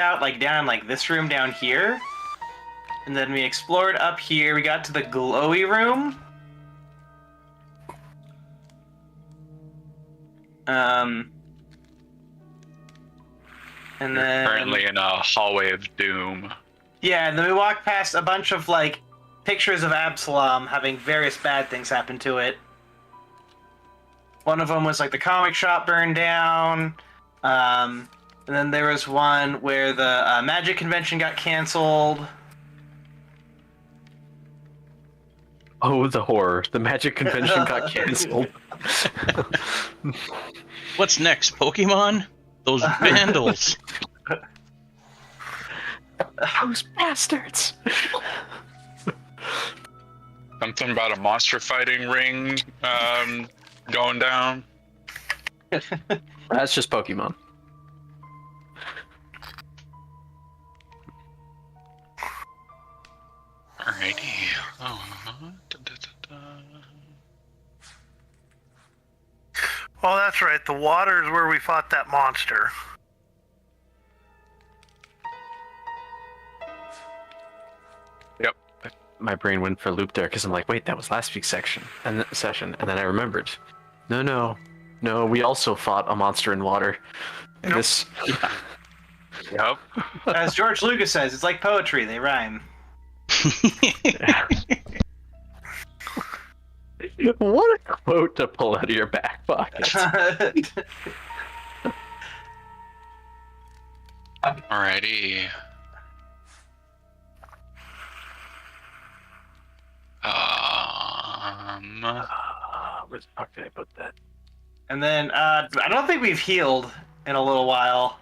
out like down like this room down here. And then we explored up here. We got to the glowy room. And then Currently in a hallway of doom. yeah, and then we walked past a bunch of like pictures of Absalom having various bad things happen to it. One of them was like the comic shop burned down. And then there was one where the magic convention got canceled. Oh, the horror. The magic convention got canceled. What's next? Pokemon? Those vandals. Those bastards. Something about a monster fighting ring going down. That's just Pokemon. Alrighty. Oh, that's right. The water is where we fought that monster. Yep. My brain went for a loop there because I'm like, wait, that was last week's session, and then I remembered. No. We also fought a monster in water. And this. Yep. As George Lucas says, it's like poetry. They rhyme. What a quote to pull out of your back pocket. Alrighty. Where the fuck did I put that? And then I don't think we've healed in a little while.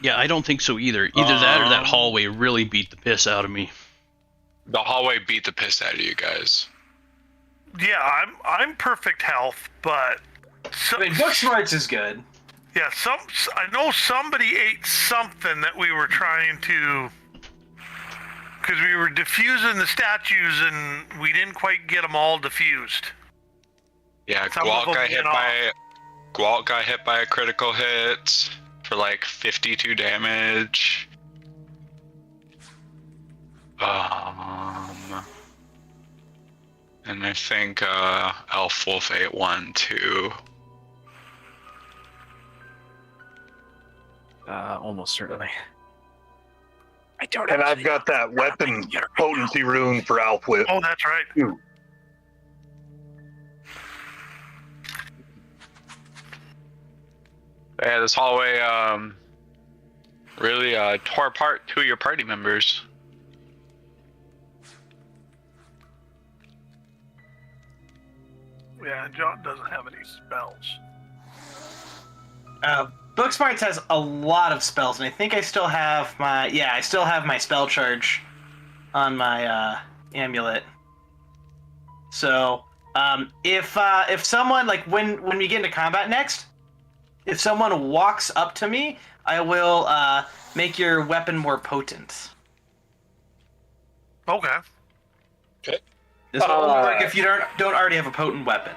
Yeah, I don't think so either. Either that or that hallway really beat the piss out of me. The hallway beat the piss out of you guys. Yeah, I'm perfect health, but I mean, Book Smarts is good. yeah, I know somebody ate something that we were trying to, because we were diffusing the statues and we didn't quite get them all diffused. Yeah, Some of Gwalt them got hit by a critical hit for like 52 damage. And I think Elf Wolf ate one too. Almost certainly. I don't. And I've got that weapon potency rune for Alpwit. Oh, that's right. Yeah, this hallway really tore apart two of your party members. Yeah, John doesn't have any spells. Book Smarts has a lot of spells, and I think I still have my spell charge on my amulet. So if someone, like when we get into combat next, if someone walks up to me, I will make your weapon more potent. Okay. Okay. This will only work if you don't already have a potent weapon.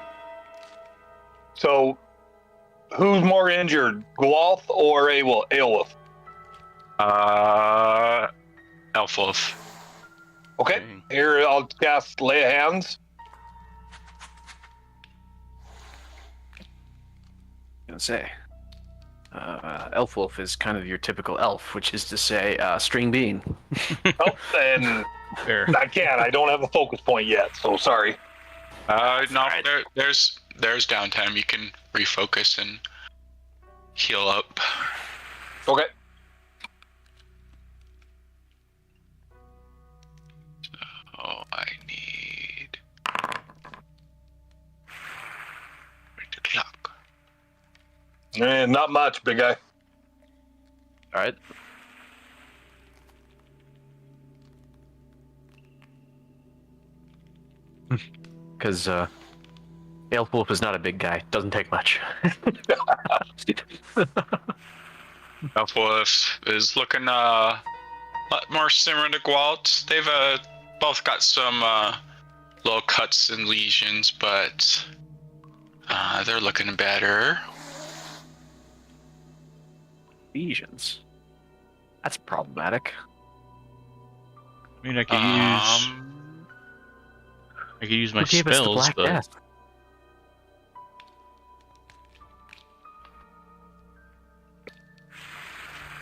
So, who's more injured, Gwalth or Aelwolf? Elf Wolf. Okay, here I'll cast Lay of Hands. Gonna say, Elf Wolf is kind of your typical elf, which is to say, string bean. Oh, and Fair. I don't have a focus point yet, so sorry. No, there's downtime. You can refocus and heal up. Okay. Oh, I need. Where's the clock? Not much, big guy. All right. Because Elf Wolf is not a big guy. Doesn't take much. Elf Wolf is looking a lot more similar to Gwalt. They've both got some little cuts and lesions, but they're looking better. Lesions. That's problematic. I mean, I could use my Who gave us the spells, Black but Death?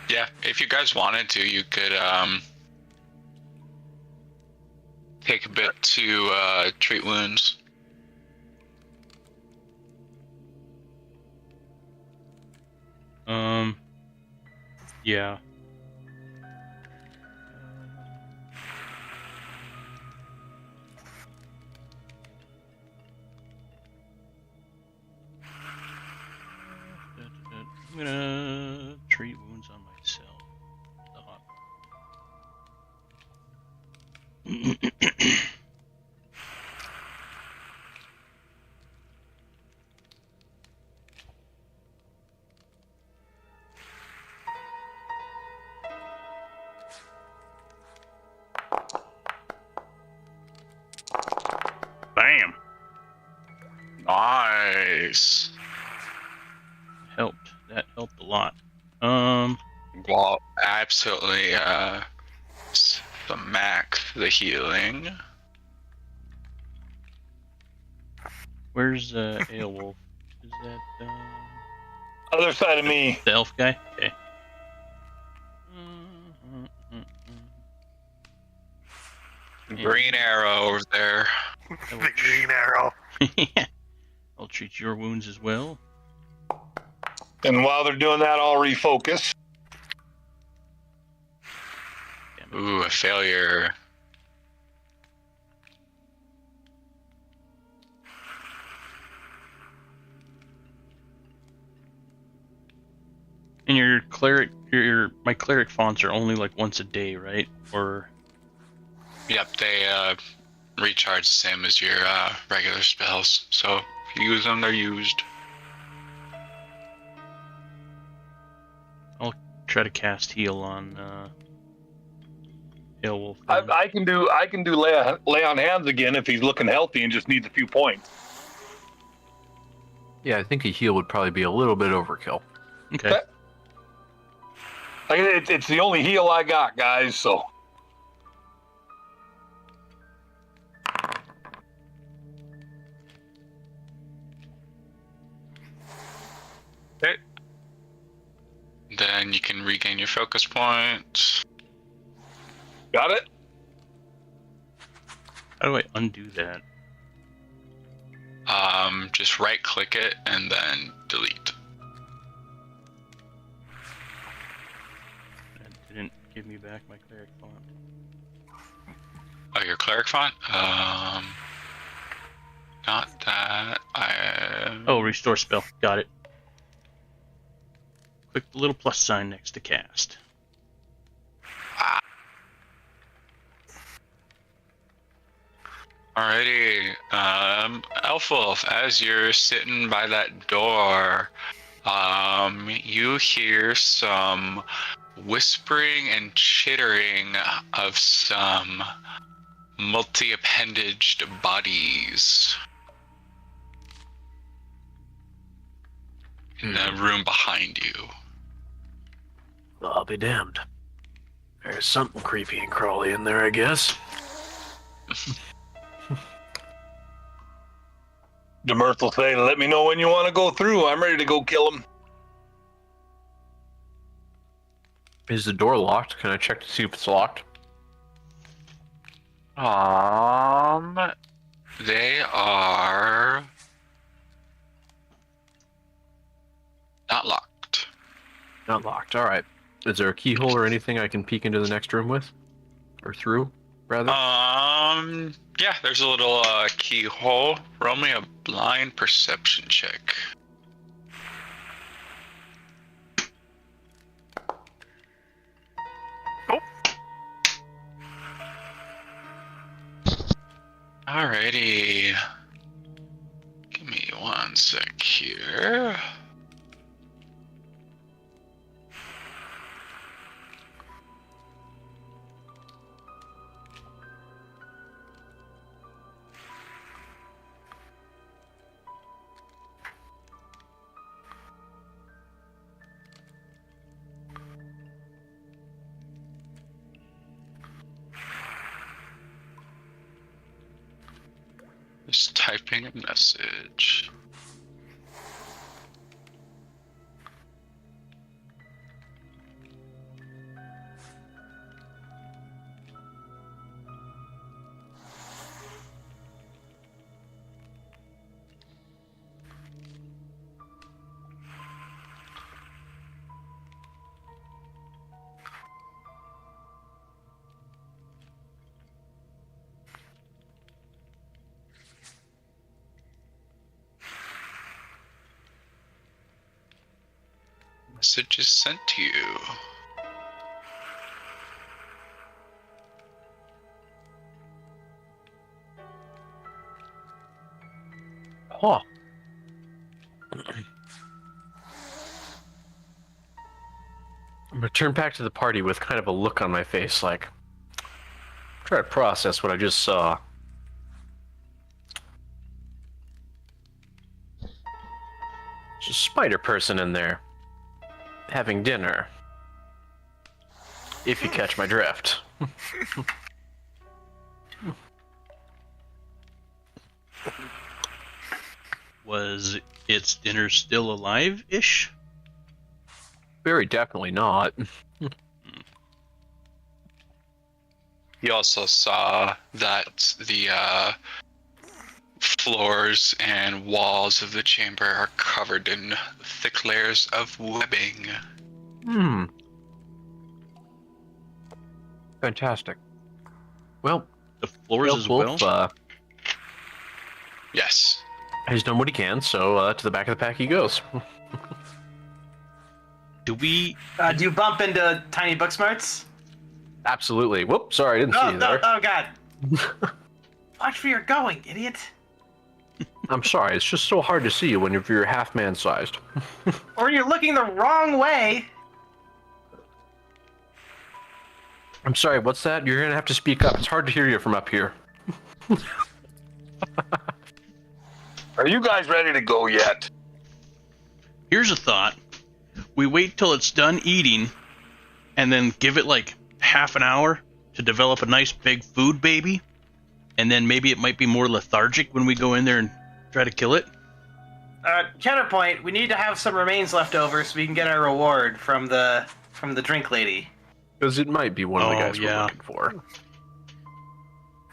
Yeah, if you guys wanted to, you could take a bit to treat wounds. yeah. I'm gonna treat wounds on myself. Bam! Nice. Helped. That helped a lot. Well, absolutely. The max the healing. Where's Aelwolf? Is that Other side of me. the elf guy? Okay. Green arrow over there. I will The green arrow. I'll treat your wounds as well. And while they're doing that, I'll refocus. Ooh, a failure. And your cleric, my cleric fonts are only like once a day, right? Or Yep, they recharge the same as your regular spells. So if you use them, they're used. I'll try to cast heal on Aelwolf. then. I can do lay on hands again if he's looking healthy and just needs a few points. Yeah, I think a heal would probably be a little bit overkill. Okay. It's the only heal I got, guys. So Okay. Then you can regain your focus point. got it. How do I undo that? Just right click it and then delete. That didn't give me back my cleric font. Oh, your cleric font? Not that. Oh, restore spell. Got it. Click the little plus sign next to cast. Alrighty, Elfwolf, as you're sitting by that door, you hear some whispering and chittering of some multi-appendaged bodies in the room behind you. I'll be damned. There's something creepy and crawly in there, I guess. Demirth will say, "Let me know when you want to go through. I'm ready to go kill him." Is the door locked? Can I check to see if it's locked? They are not locked. Not locked. All right. Is there a keyhole or anything I can peek into the next room with? Or through, rather? Yeah, there's a little keyhole. Roll me a blind perception check. Oh. Alrighty. Give me one sec here. Just typing a message. Message is sent to you. Oh. I'm gonna turn back to the party with kind of a look on my face, like, try to process what I just saw. There's a spider person in there, having dinner. If you catch my drift. Was its dinner still alive-ish? Very definitely not. You also saw that the floors and walls of the chamber are covered in thick layers of webbing. Hmm. Fantastic. Well, The floors as well? Wolf, Yes. he's done what he can, so to the back of the pack he goes. Do we... Do you bump into Tiny Booksmarts? Absolutely. Whoop, sorry, I didn't see Oh, you no, there. oh god. Watch where you're going, idiot. I'm sorry, it's just so hard to see you when you're half man-sized. Or you're looking the wrong way. I'm sorry, what's that? You're gonna have to speak up. It's hard to hear you from up here. Are you guys ready to go yet? Here's a thought. We wait till it's done eating, and then give it like half an hour to develop a nice big food baby, and then maybe it might be more lethargic when we go in there and try to kill it. Counterpoint, we need to have some remains left over so we can get our reward from the drink lady. Because it might be one of the Oh, guys we're yeah. looking for.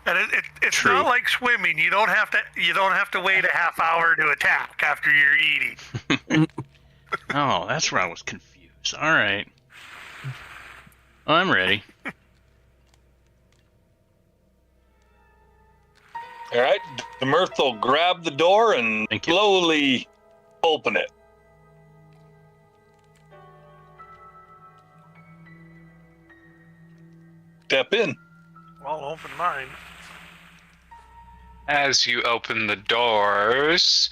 And it's True. not like swimming. You don't have to wait a half hour to attack after you're eating. Oh, that's where I was confused. All right. I'm ready. All right. Demirth will grab the door and Thank you. slowly open it. Step in. I'll open mine. As you open the doors,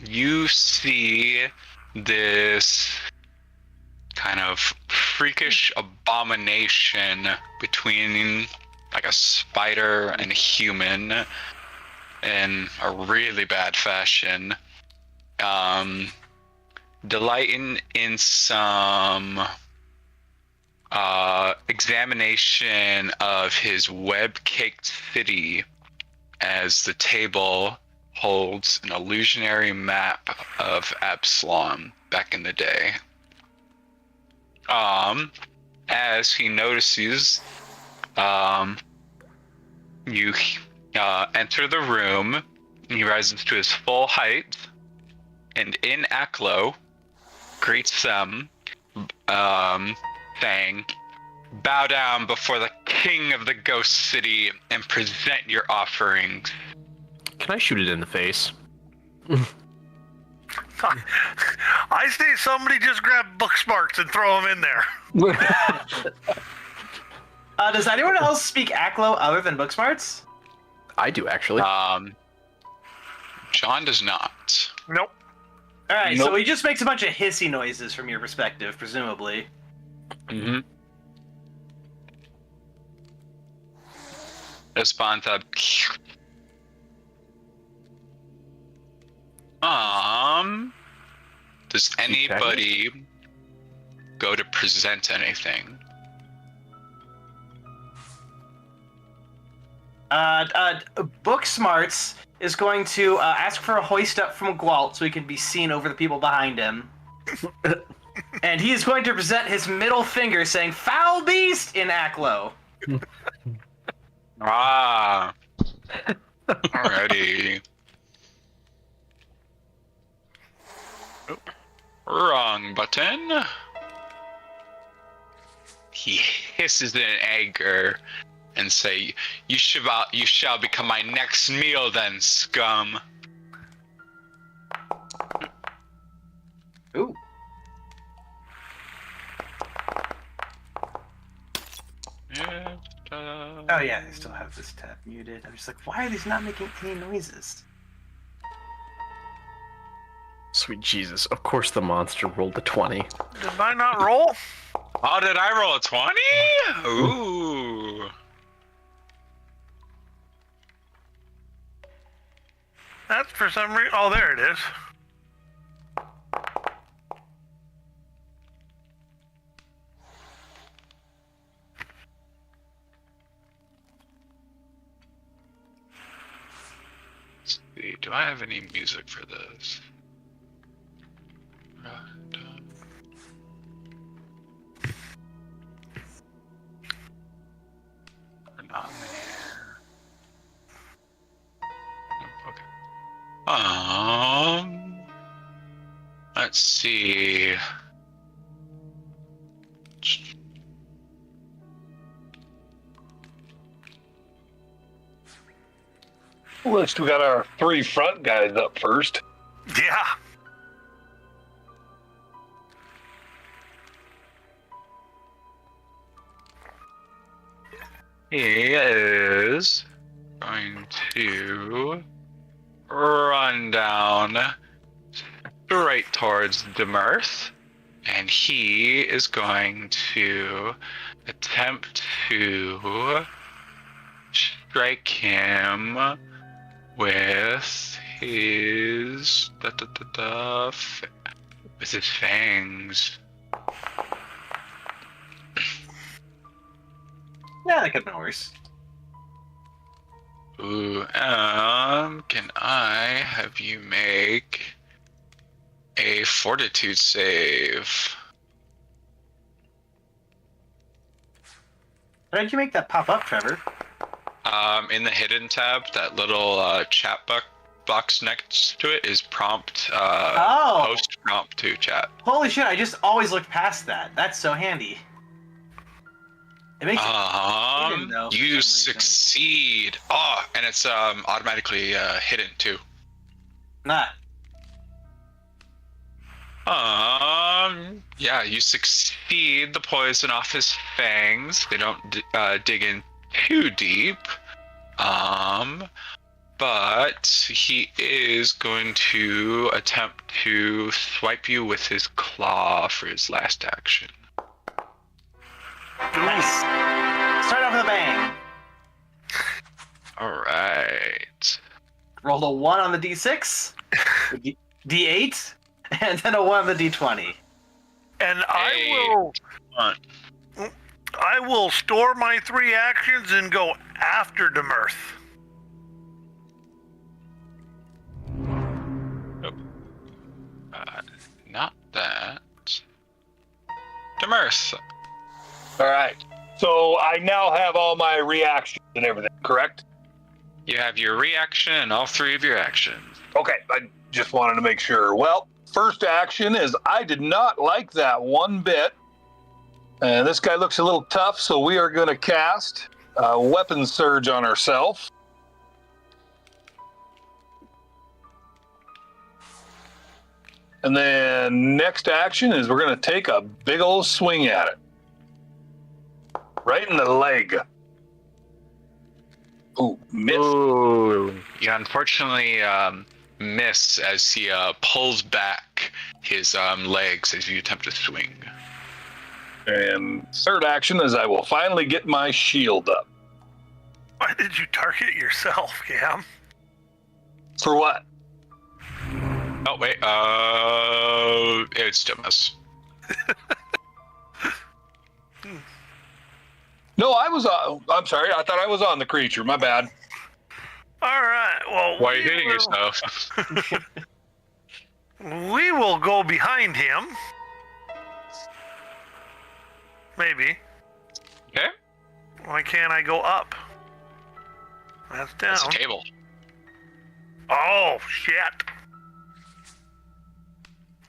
you see this kind of freakish abomination between like a spider and a human in a really bad fashion. Delighting in some examination of his web-caked city as the table holds an illusionary map of Absalom back in the day. As he notices, you enter the room, he rises to his full height, and in Aklo, greets them, saying, "Bow down before the king of the ghost city and present your offerings." Can I shoot it in the face? I say somebody just grab Booksmarts and throw them in there. Does anyone else speak Aklo other than Booksmarts? I do, actually. John does not. Nope. Alright, so Nope. he just makes a bunch of hissy noises from your perspective, presumably. Mm-hmm. Responds up. Does anybody go to present anything? Book Smarts is going to ask for a hoist up from Gwalt so he can be seen over the people behind him. And he is going to present his middle finger saying, "Foul beast!" in Aklo. Ah. Alrighty. Oh, wrong button. He hisses in anger and say, you shall become my next meal then, scum." Ooh. Oh yeah, I still have this tab muted. I'm just like, why are these not making any noises? Sweet Jesus. Of course the monster rolled a 20. Did I not roll? Oh, did I roll a 20? Ooh. That's for some reason. Oh, there it is. Let's see, do I have any music for this? We're not there. Okay. Let's see. At least we got our 3 front guys up first. Yeah. He is going to run down straight towards Demirth, and he is going to attempt to strike him with his with his fangs. Yeah, that could have been worse. Ooh, can I have you make a fortitude save? How did you make that pop up, Trevor? In the hidden tab, that little chat box next to it is prompt, post prompt to chat. Holy shit, I just always looked past that. That's so handy. It makes it hidden, though, for some You reason. succeed. Oh, and it's automatically hidden too. Nah. Yeah, you succeed the poison off his fangs. They don't dig in too deep. But he is going to attempt to swipe you with his claw for his last action. Nice. Start off with a bang. Alright. Roll a 1 on the d6, d8, and then a 1 on the d20. And Hey. I will store my 3 actions and go after Demirth. Not that. Demirth. All right. So I now have all my reactions and everything, correct? You have your reaction and all 3 of your actions. Okay, I just wanted to make sure. Well, first action is I did not like that one bit. And this guy looks a little tough, so we are going to cast Weapon Surge on ourselves. And then next action is we're going to take a big old swing at it. Right in the leg. Ooh, miss. Ooh. You unfortunately miss as he pulls back his legs as you attempt to swing. And third action is I will finally get my shield up. Why did you target yourself, Cam? For what? Oh, wait. It's still miss. No, I was I'm sorry. I thought I was on the creature. My bad. All right. Well, Why are you hitting yourself? we will go behind him. Maybe. Okay. Why can't I go up? That's down. That's a table. Oh, shit.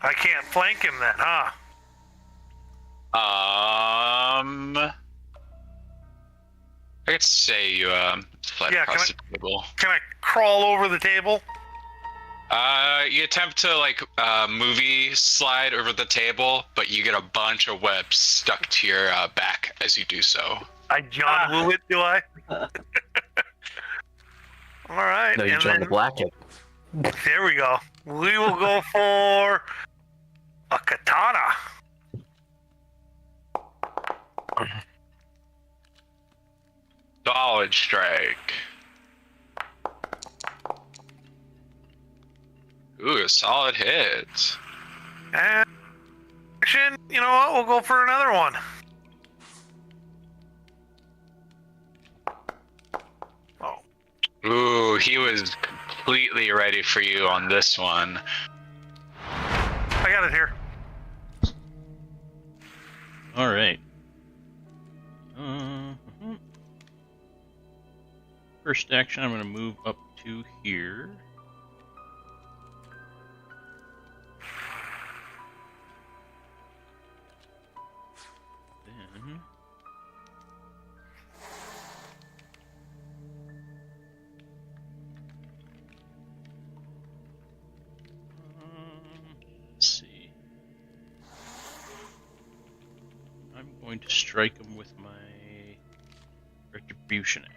I can't flank him then, huh? I could say you slide Yeah, across the table. Can I crawl over the table? You attempt to movie slide over the table, but you get a bunch of webs stuck to your back as you do so. I John Woo it, do I? All right. No, you and John the then, Black it. there we go. We will go for a katana. Solid strike. Ooh, a solid hit. And action, you know what? We'll go for another one. Oh. Ooh, he was completely ready for you on this one. I got it here. All right. First action, I'm going to move up to here. Then... let's see. I'm going to strike him with my retribution axe.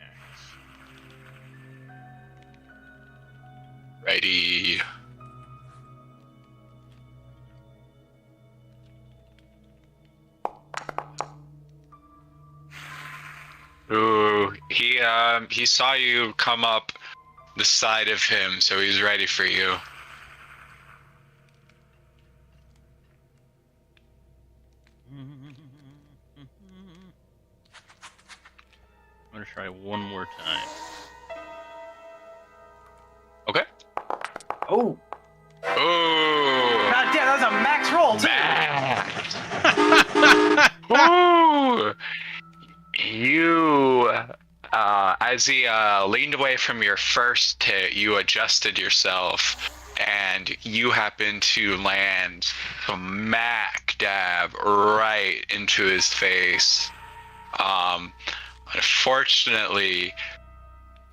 Ready. Ooh, he saw you come up the side of him, so he's ready for you. I'm gonna try one more time. Okay. Oh, Ooh. god damn, that was a max roll too. Ooh. You, as he leaned away from your first hit, you adjusted yourself, and you happened to land smack dab right into his face. Unfortunately,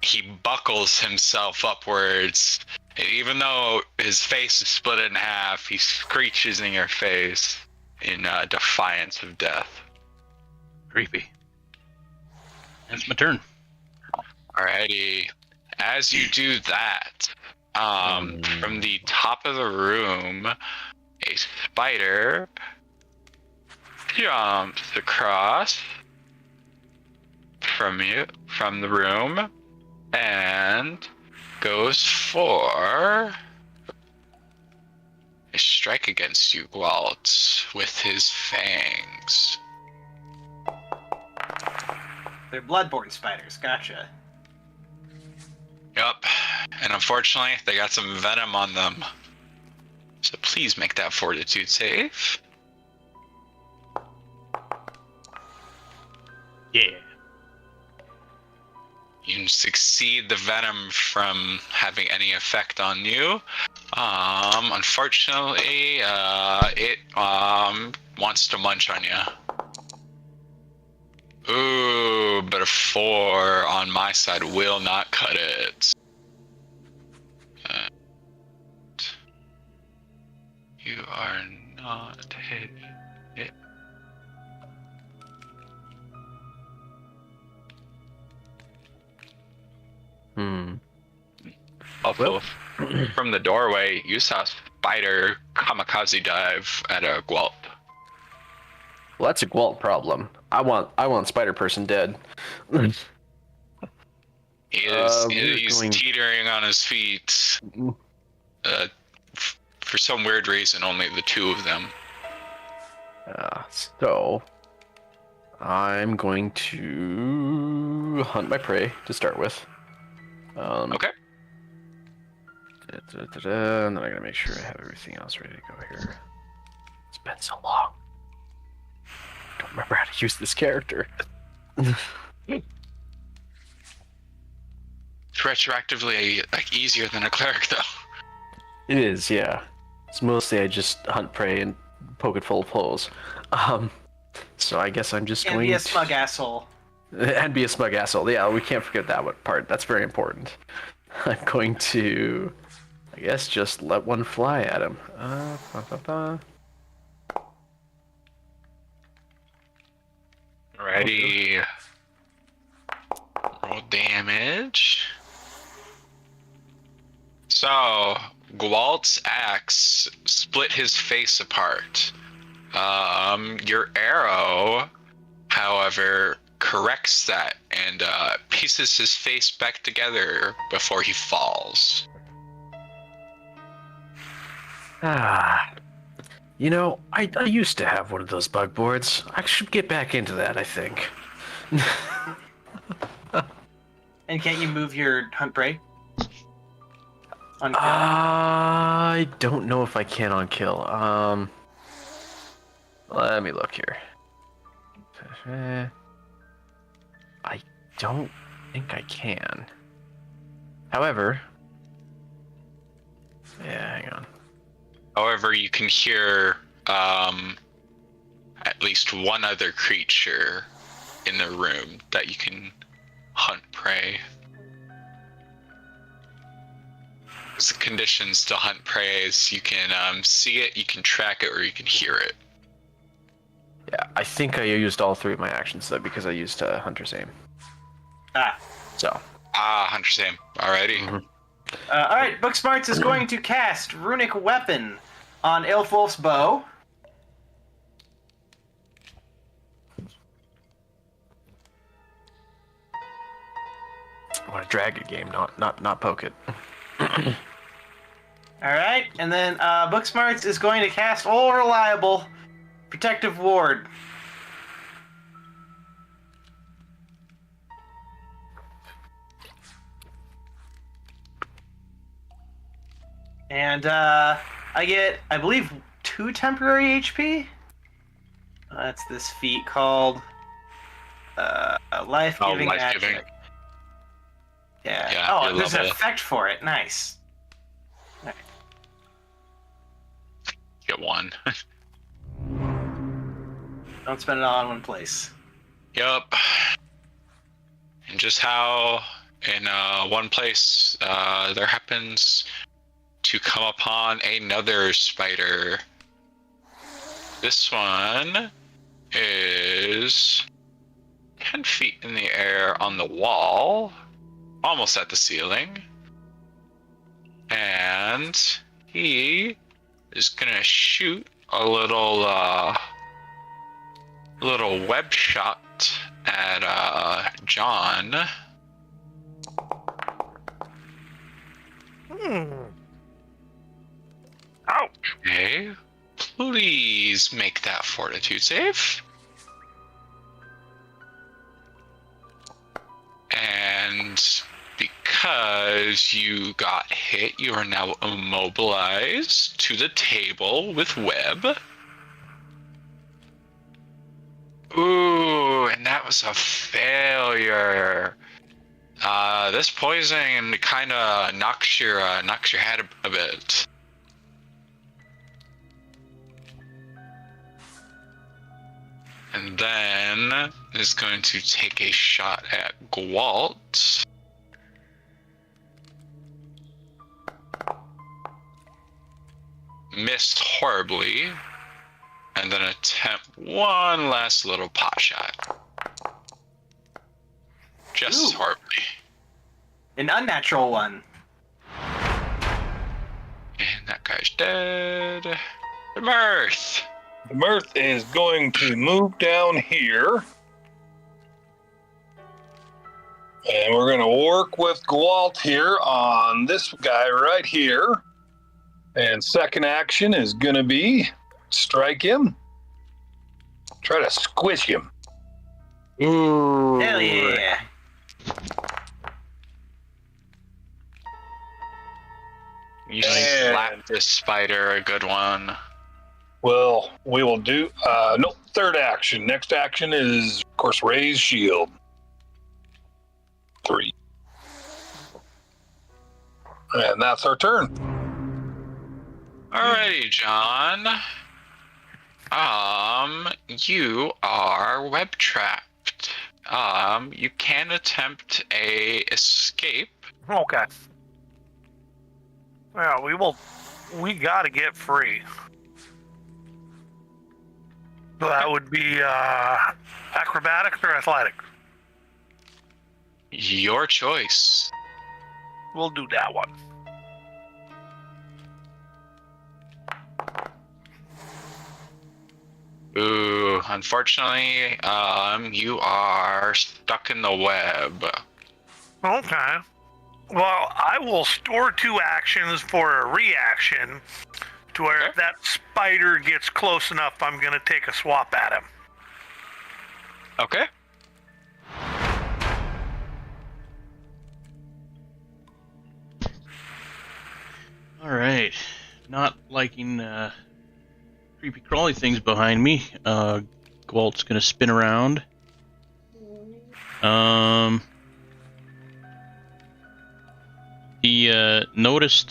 he buckles himself upwards, and even though his face is split in half, he screeches in your face in defiance of death. Creepy. That's my turn. Alrighty. As you do that, from the top of the room, a spider jumps across from the room, and goes for a strike against you, Gwalt, with his fangs. They're bloodborne spiders. Gotcha. Yup, and unfortunately, they got some venom on them. So please make that fortitude save. Yeah. You succeed the venom from having any effect on you. Unfortunately, it wants to munch on you. Ooh, but a 4 on my side will not cut it. You are not hit. Also, from the doorway, you saw a spider kamikaze dive at a Gwalt. Well, that's a Gwalt problem. I want Spider Person dead. He's teetering on his feet. For some weird reason, only the two of them. So I'm going to hunt my prey to start with. Okay. And then I gotta make sure I have everything else ready to go here. It's been so long. I don't remember how to use this character. It's retroactively like easier than a cleric, though. It is, yeah. It's mostly I just hunt prey and poke it full of holes. So I guess I'm just And going be a to... smug asshole. And be a smug asshole. Yeah, we can't forget that one part. That's very important. I'm going to, I guess, just let one fly at him. Ready. Roll damage. So, Gwalt's axe split his face apart. Your arrow, however, corrects that and pieces his face back together before he falls. You know, I used to have one of those bug boards. I should get back into that, I think. And can't you move your hunt prey? On kill? I don't know if I can on kill. Let me look here. I don't think I can. However, yeah, hang on. However, you can hear at least one other creature in the room that you can hunt prey. The conditions to hunt prey is you can see it, you can track it, or you can hear it. Yeah, I think I used all three of my actions though because I used Hunter's Aim. So. Hunter's Aim. Alrighty. Mm-hmm. Alright, Booksmarts is going to cast Runic Weapon on Aelfwolf's bow. I want to drag a game, not poke it. Alright, and then Booksmarts is going to cast All Reliable Protective Ward. And I get, I believe, 2 temporary HP. That's this feat called Life-Giving Life-Giving. Magic. Yeah. Yeah, Oh, your there's an level. effect for it. Nice. Get one. Don't spend it all in one place. Yup. And just how in one place there happens to come upon another spider. This one is 10 feet in the air on the wall, almost at the ceiling. And he is gonna shoot a little web shot at John. Ouch. Okay, please make that fortitude save. And because you got hit, you are now immobilized to the table with web. Ooh, and that was a failure. This poison kind of knocks your head a bit. And then is going to take a shot at Gwalt. Missed horribly. And then attempt one last little pot shot. Just Ooh. horribly. An unnatural one. And that guy's dead. The Mirth. The Mirth is going to move down here. And we're going to work with Gwalt here on this guy right here. And second action is going to be strike him. Try to squish him. Ooh. Hell yeah. You slap this spider a good one. Well, we will do. No, third action. Next action is, of course, raise shield. 3. And that's our turn. Alrighty, John. You are web trapped. You can attempt a escape. Okay. Well, we gotta get free. So that would be acrobatics or athletics. Your choice. We'll do that one. Ooh, unfortunately, you are stuck in the web. Okay. Well, I will store 2 actions for a reaction to where if that spider gets close enough, I'm going to take a swap at him. Okay. All right. Not liking creepy crawly things behind me. Gwalt's gonna spin around. He noticed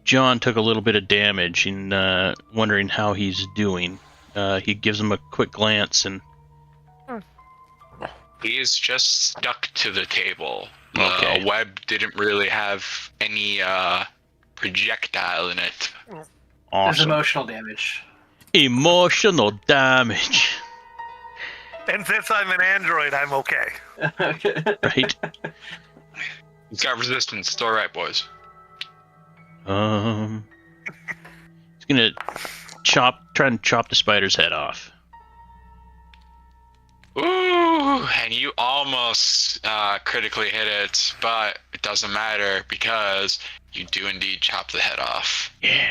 John took a little bit of damage and wondering how he's doing. He gives him a quick glance and He is just stuck to the table. Okay. The web didn't really have any projectile in it. There's awesome. emotional damage. Emotional damage. And since I'm an android, I'm okay. Right? He's got resistance. It's all right, boys. He's gonna try and chop the spider's head off. Ooh, and you almost critically hit it, but it doesn't matter because you do indeed chop the head off. Yeah.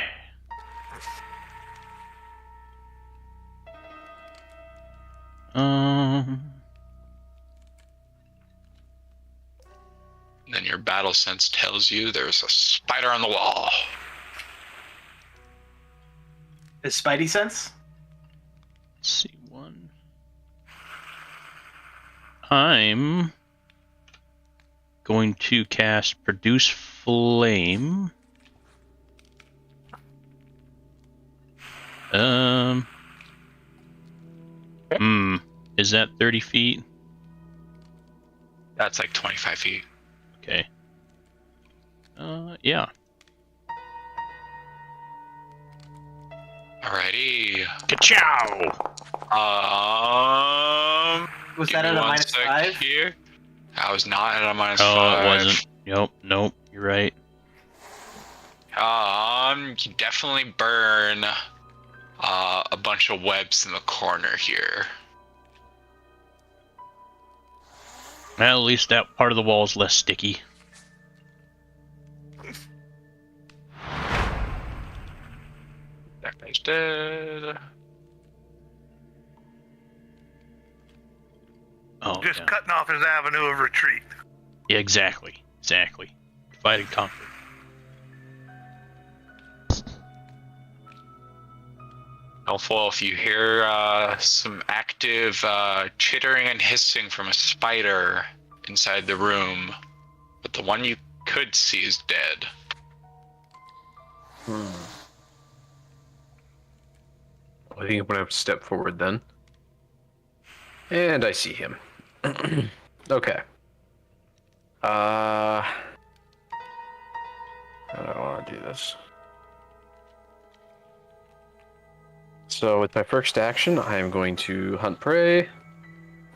Then your battle sense tells you there's a spider on the wall. Is Spidey sense? Let's see, one. I'm going to cast Produce Flame. Is that 30 feet? That's like 25 feet. Okay. Yeah. Alrighty. Ka-chow! Was give that at me a one minus sec 5? Here. I was not at a minus Oh, 5. it wasn't. Nope, you're right. You definitely burn a bunch of webs in the corner here. Well, at least that part of the wall is less sticky. That guy's dead. Oh, Just yeah. cutting off his avenue of retreat. Yeah, exactly. Divide and conquer. Helpful if you hear some active chittering and hissing from a spider inside the room, but the one you could see is dead. I think I'm gonna have to step forward then. And I see him. Okay. How do I want to do this? So with my first action, I am going to hunt prey.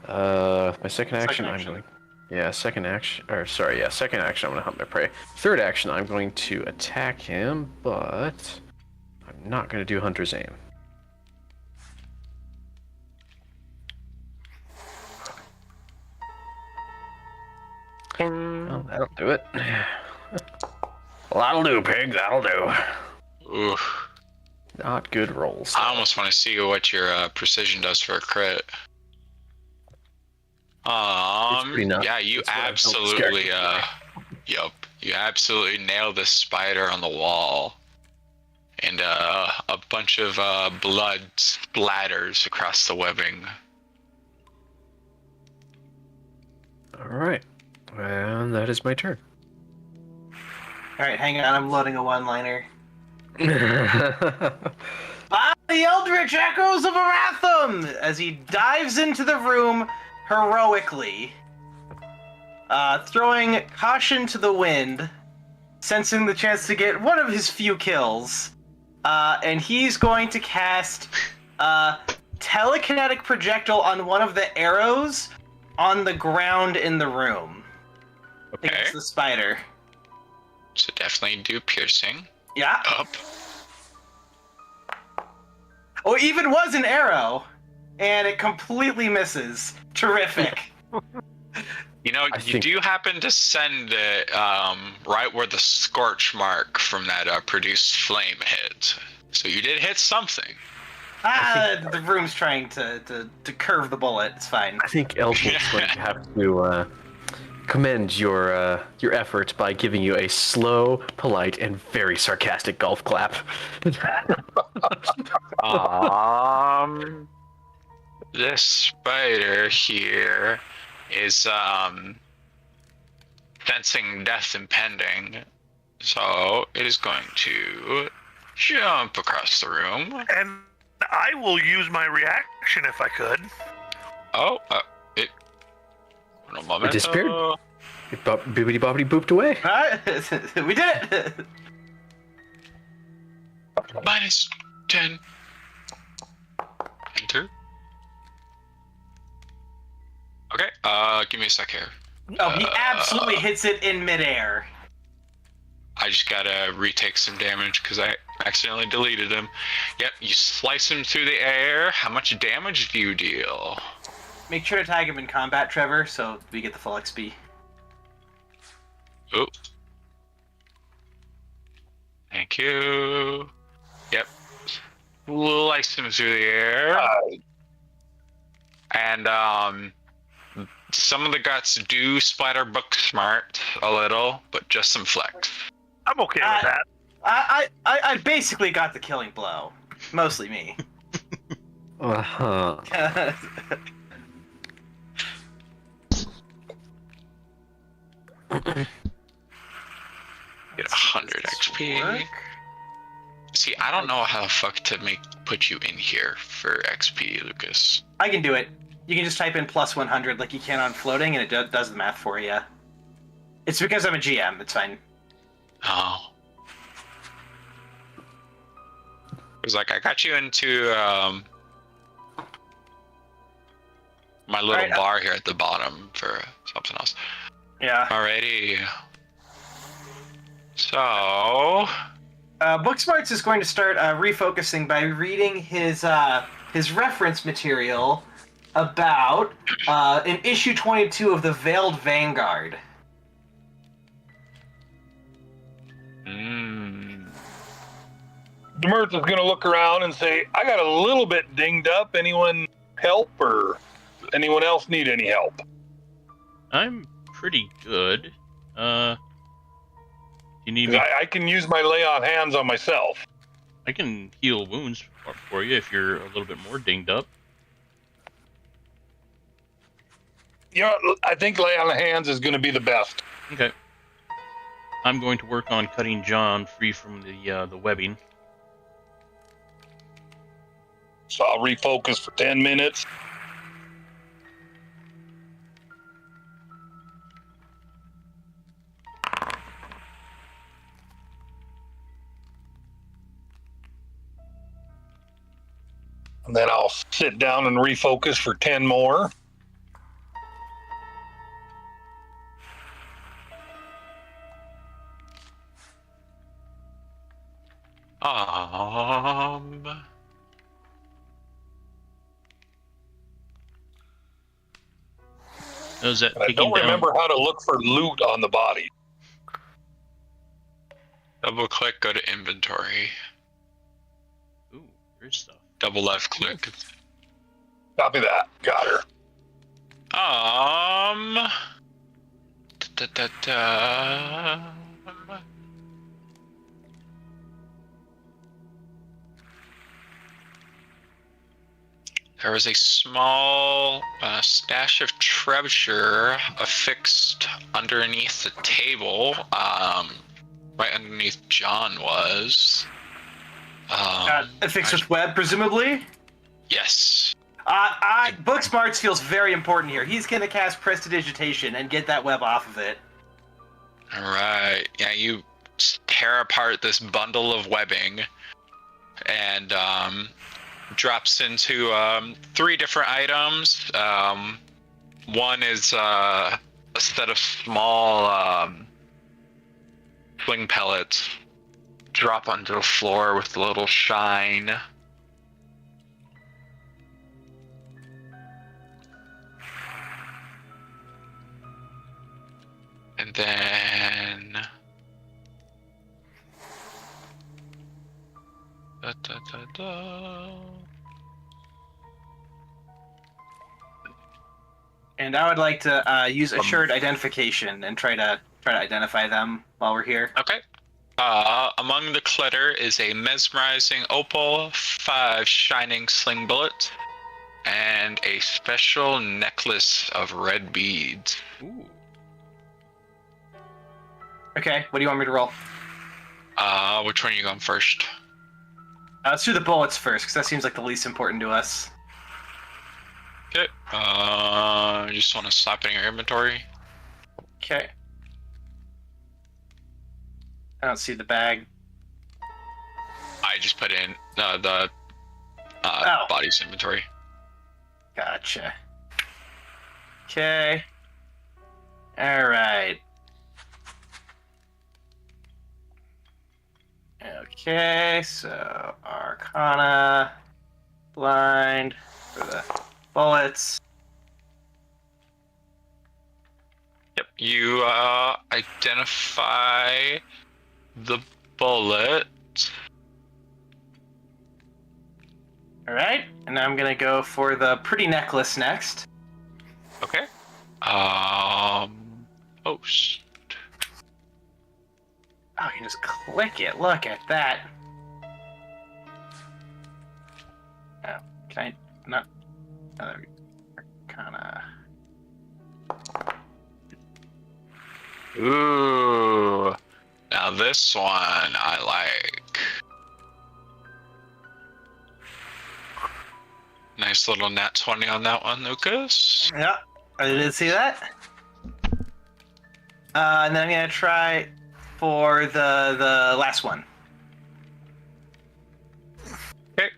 My second action, I'm going. Second action, I'm gonna hunt my prey. Third action, I'm going to attack him, but I'm not gonna do hunter's aim. Well, that'll do it. Well, that'll do, pig. That'll do. Oof. Not good rolls. I almost want to see what your precision does for a crit. pretty nuts. Yeah, you That's what I felt absolutely, scared. yup, you absolutely nailed this spider on the wall. And a bunch of blood splatters across the webbing. All right, and that is my turn. All right, hang on. I'm loading a one-liner. Ah, the Eldritch Echoes of Aratham! As he dives into the room heroically, throwing caution to the wind, sensing the chance to get one of his few kills. And he's going to cast telekinetic projectile on one of the arrows on the ground in the room. Okay. Against the spider. So definitely do piercing. Yeah. Up. Oh, even was an arrow, and it completely misses. Terrific. You know, you do happen to send it right where the scorch mark from that produced flame hit. So you did hit something. The room's trying to curve the bullet. It's fine. I think Elfwood's going to have to commend your efforts by giving you a slow, polite, and very sarcastic golf clap. This spider here is sensing death impending, so it is going to jump across the room. And I will use my reaction if I could. Oh, it disappeared. It boobity bobbity booped away. We did it! Minus 10. Enter. Okay, give me a sec here. Oh, he absolutely hits it in midair. I just gotta retake some damage because I accidentally deleted him. Yep, you slice him through the air. How much damage do you deal? Make sure to tag him in combat, Trevor, so we get the full XP. Oh. Thank you. Yep. Slice him through the air. And some of the guts do splatter book smart a little, but just some flex. I'm okay with that. I basically got the killing blow. Mostly me. Uh-huh. Get 100 XP. See, I don't know how the fuck to put you in here for XP, Lucas. I can do it. You can just type in plus 100 like you can on floating, and it does the math for you. It's because I'm a GM. It's fine. Oh. It was like, I got you into my little bar here at the bottom for something else. Yeah. Alrighty. So... Booksmarts is going to start refocusing by reading his reference material about in issue 22 of the Veiled Vanguard. Demertz is going to look around and say, I got a little bit dinged up. Anyone help, or anyone else need any help? I'm pretty good. You need me? I can use my lay on hands on myself. I can heal wounds for you if you're a little bit more dinged up. You know, I think lay on hands is going to be the best. Okay. I'm going to work on cutting John free from the webbing. So I'll refocus for 10 minutes. And then I'll sit down and refocus for 10 more. Is that And I taking don't down? remember how to look for loot on the body. Double click, go to inventory. Ooh, there's stuff. Double left click. Copy that. Got her. Da, da, da. There was a small stash of treasure affixed underneath the table, right underneath John was. Affixed with web, presumably? Yes. Book Smarts feels very important here. He's gonna cast Prestidigitation and get that web off of it. All right. Yeah, you tear apart this bundle of webbing, and drops into 3 different items. One is a set of small swing pellets drop onto the floor with a little shine. And then da, da, da, da. And I would like to use assured identification and try to identify them while we're here. Okay. Among the clutter is a mesmerizing opal, 5 shining sling bullets, and a special necklace of red beads. Ooh. Okay, what do you want me to roll? Which one are you going first? Let's do the bullets first, because that seems like the least important to us. Okay. You just want to slap it in your inventory. Okay. I don't see the bag. I just put in the body's inventory. Gotcha. Okay. Alright. Okay, so Arcana, blind for the bullets. Yep. You identify the bullet. Alright, and I'm gonna go for the pretty necklace next. Okay. Post. Oh, you can just click it. Look at that. Oh, can I not? Oh, there we go. Arcana. Ooh. Now this one I like. Nice little nat 20 on that one, Lucas. Yeah, I did see that. And then I'm gonna try for the last one. Okay.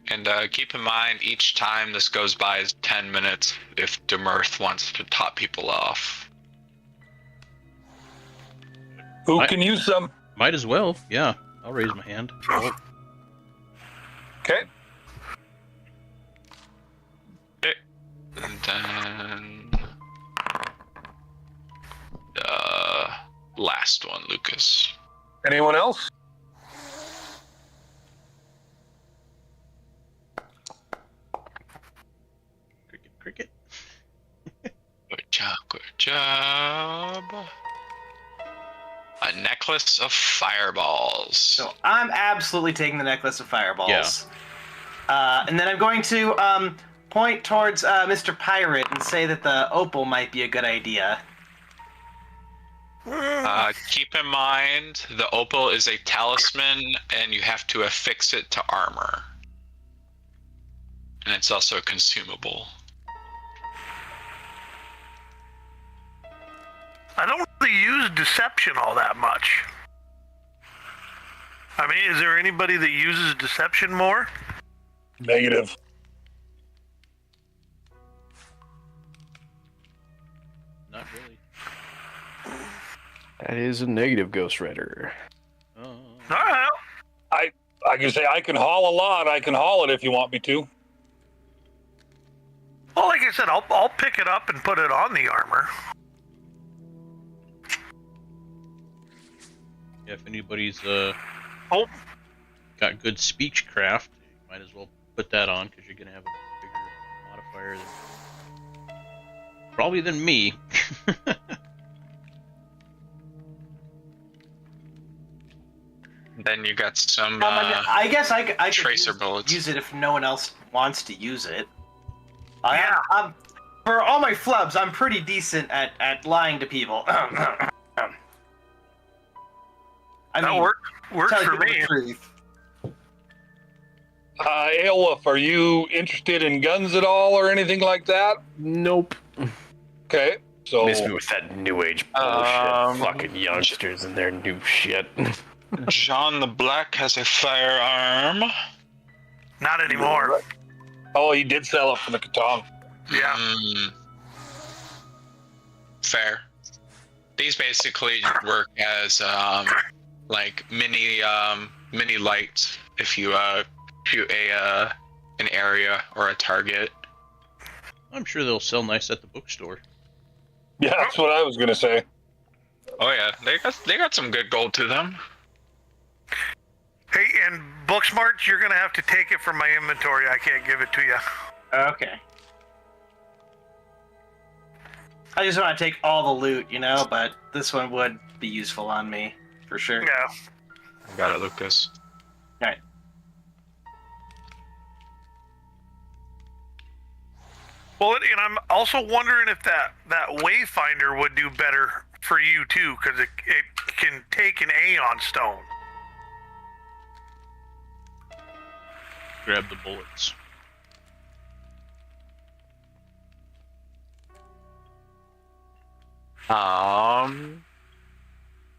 And keep in mind, each time this goes by is 10 minutes if Demirth wants to top people off. Who can use some? Might as well. Yeah, I'll raise my hand. Oh, Okay. Okay. And then last one, Lucas. Anyone else? cricket. Good job, good job. A necklace of fireballs. So I'm absolutely taking the necklace of fireballs. And then I'm going to point towards Mr. Pirate and say that the opal might be a good idea. Keep in mind, the opal is a talisman, and you have to affix it to armor. And it's also a consumable. I don't really use deception all that much. I mean, is there anybody that uses deception more? Negative. Not really. That is a negative, Ghost Rider. Oh. All right. I can say I can haul a lot. I can haul it if you want me to. Well, like I said, I'll pick it up and put it on the armor. Yeah, if anybody's Oh, got good speech craft, you might as well put that on because you're gonna have a bigger modifier than Probably than me. Then you got some I guess I could tracer bullets. use it if no one else wants to use it. Yeah. I'm, for all my flubs, I'm pretty decent at lying to people. I That mean, works telling for people me. the truth. Aelwolf, are you interested in guns at all or anything like that? Nope. Okay, so Miss me with that new age bullshit. Fucking youngsters and their new shit. John the Black has a firearm. Not anymore. oh, he did sell it from the Katong. Yeah. Fair. These basically work as like mini lights if you shoot an area or a target. I'm sure they'll sell nice at the bookstore. Yeah, that's what I was gonna say. Oh yeah, they got some good gold to them. Hey, and Booksmart, you're gonna have to take it from my inventory. I can't give it to you. Okay. I just want to take all the loot, you know, but this one would be useful on me, for sure. Yeah. I got it, Lucas. Alright. Well, and I'm also wondering if that Wayfinder would do better for you too, because it can take an Aeon stone. Grab the bullets.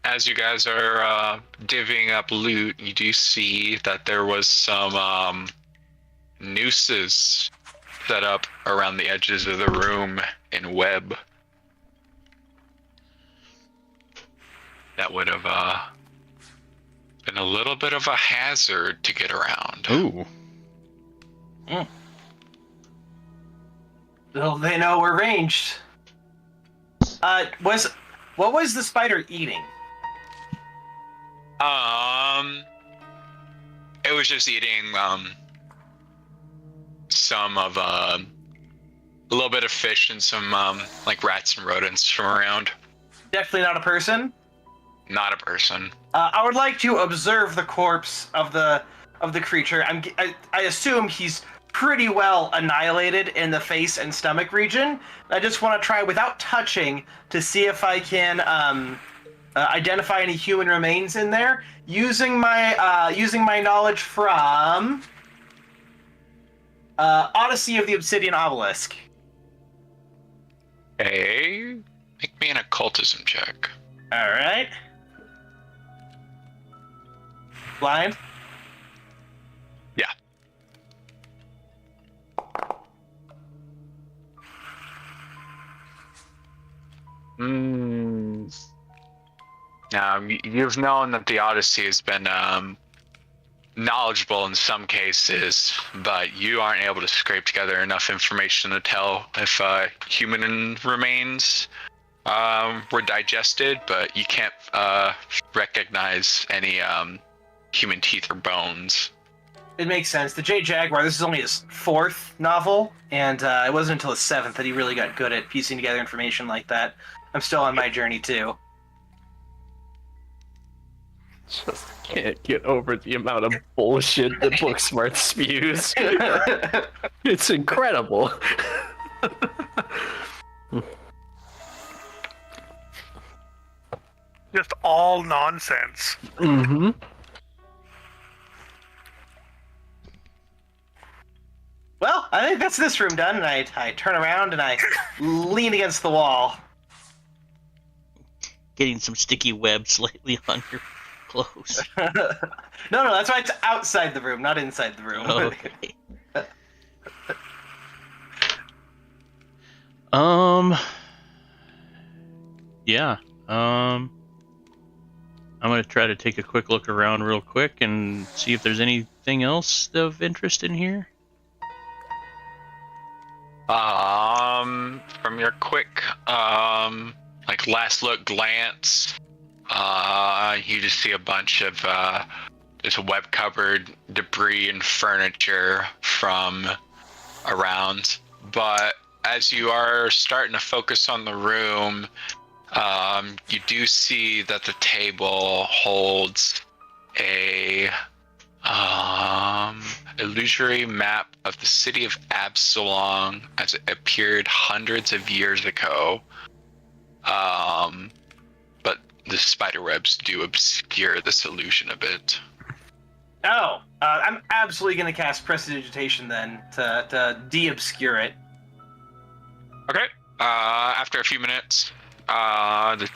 As you guys are divvying up loot, you do see that there was some nooses set up around the edges of the room in web. That would have been a little bit of a hazard to get around. Ooh. Well, they know we're ranged. What was the spider eating? It was just eating some of a little bit of fish and some like rats and rodents from around. Definitely not a person. Not a person. I would like to observe the corpse of the creature. I assume he's pretty well annihilated in the face and stomach region. I just want to try without touching to see if I can identify any human remains in there using my knowledge from Odyssey of the Obsidian Obelisk. Okay, make me an occultism check. All right. Blind. Yeah. Now, you've known that the Odyssey has been knowledgeable in some cases, but you aren't able to scrape together enough information to tell if human remains were digested, but you can't recognize any human teeth or bones. It makes sense. The J. Jaguar, this is only his 4th novel, and it wasn't until his 7th that he really got good at piecing together information like that. I'm still on my journey, too. Just can't get over the amount of bullshit that Booksmart spews. It's incredible. Just all nonsense. Mm-hmm. Well, I think that's this room done, and I turn around and I lean against the wall. Getting some sticky web slightly on your clothes. No, that's why it's outside the room, not inside the room. Okay. Yeah. I'm gonna try to take a quick look around real quick and see if there's anything else of interest in here. From your quick like last look glance, you just see a bunch of just web covered debris and furniture from around. But as you are starting to focus on the room, you do see that the table holds a illusory map of the city of Absalom as it appeared hundreds of years ago. But the spiderwebs do obscure this illusion a bit. Oh, I'm absolutely going to cast Prestidigitation then to de-obscure it. Okay. After a few minutes, the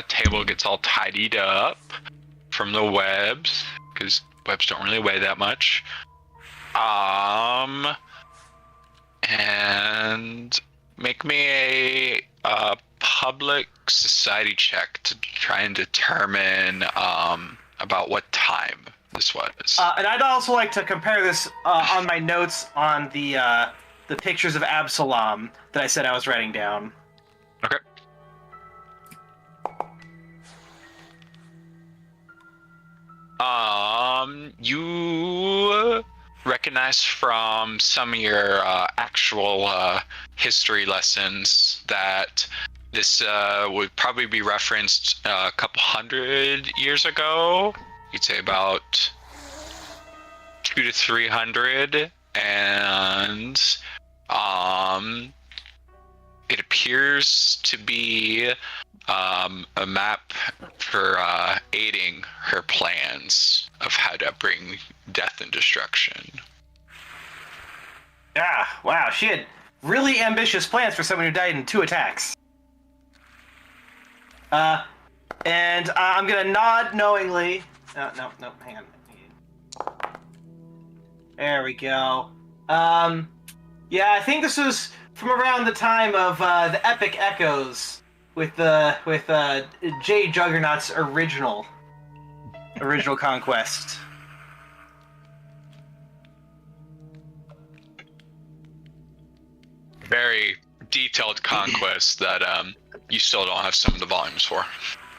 table gets all tidied up from the webs, because webs don't really weigh that much. And make me a public society check to try and determine about what time this was. And I'd also like to compare this on my notes on the pictures of Absalom that I said I was writing down. Okay. You recognize from some of your actual history lessons that this would probably be referenced a couple hundred years ago. You'd say about 200 to 300, and it appears to be a map for aiding her plans of how to bring death and destruction. Ah, wow, she had really ambitious plans for someone who died in 2 attacks. And I'm gonna nod knowingly. No, hang on. There we go. Yeah, I think this was from around the time of the Epic Echoes with Jay Juggernaut's original conquest. Very detailed conquest that you still don't have some of the volumes for.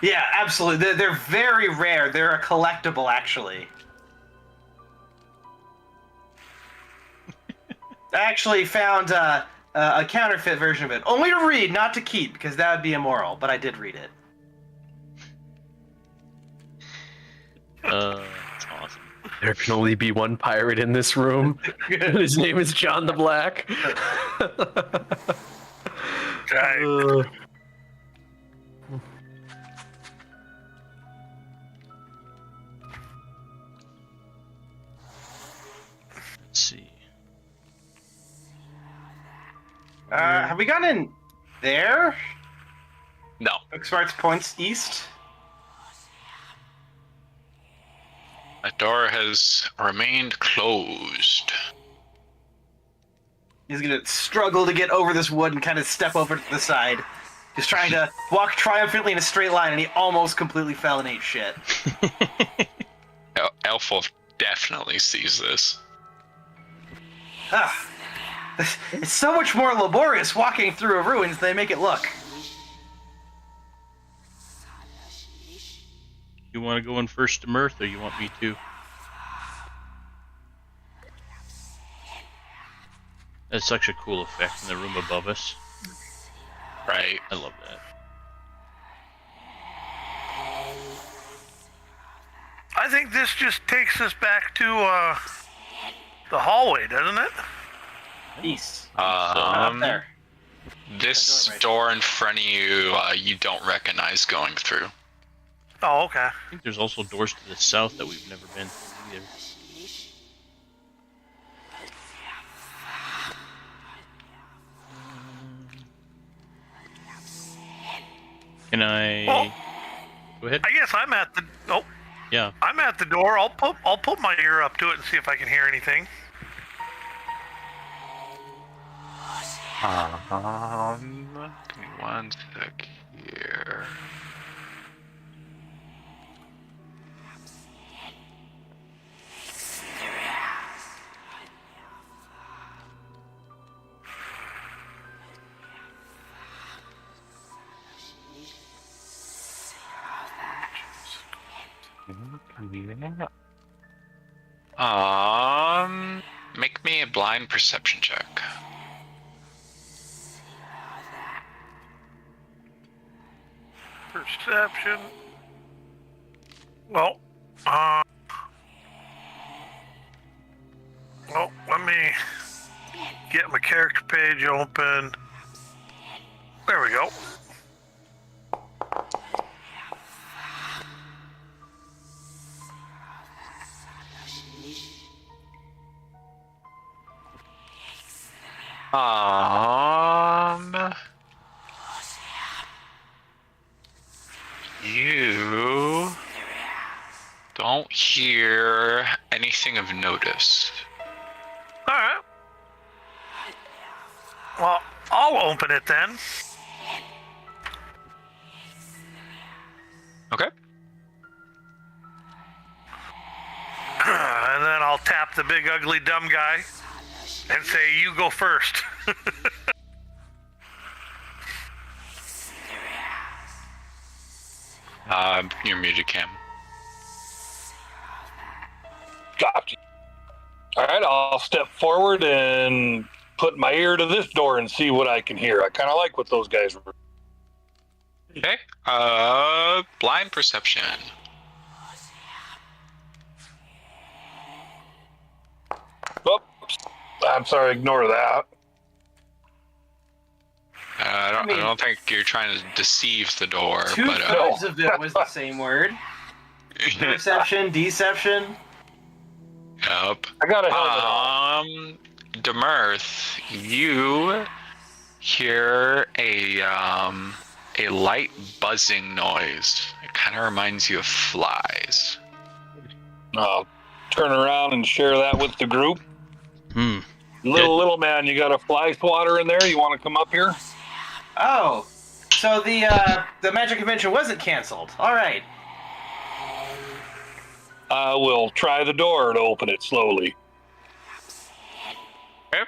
Yeah, absolutely. They're very rare. They're a collectible, actually. I actually found a counterfeit version of it. Only to read, not to keep, because that would be immoral, but I did read it. That's awesome. There can only be one pirate in this room. His name is John the Black. Right. Let's see. Have we gone in there? No. Smarts points east. That door has remained closed. He's gonna struggle to get over this wood and kind of step over to the side. He's trying to walk triumphantly in a straight line, and he almost completely fell and ate shit. Elfwolf definitely sees this. Ah, it's so much more laborious walking through a ruins than they make it look. You want to go in first to Mirth, or you want me to? That's such a cool effect in the room above us. Right. I love that. I think this just takes us back to the hallway, doesn't it? East. Up there. This door in front of you, you don't recognize going through. Oh, okay. I think there's also doors to the south that we've never been through either. Can I... Well, Go ahead. I guess I'm at the. Oh, Yeah. I'm at the door. I'll put my ear up to it and see if I can hear anything. Give me one sec here. Make me a blind perception check. Perception. Well, let me get my character page open. There we go. You don't hear anything of notice. All right. Well, I'll open it then. Okay. And then I'll tap the big, ugly, dumb guy and say, "You go first." You're muted, Cam. Gotcha. All right, I'll step forward and put my ear to this door and see what I can hear. I kind of like what those guys were. Okay. Blind perception. Oops. I'm sorry, ignore that. I don't think you're trying to deceive the door, but Two-thirds of it was the same word. Perception, deception. Yep. I got a helmet on. Demirth, you hear a light buzzing noise. It kind of reminds you of flies. I'll turn around and share that with the group. Little man, you got a fly swatter in there? You want to come up here? Oh, so the magic convention wasn't canceled. All right. We'll try the door to open it slowly. Okay.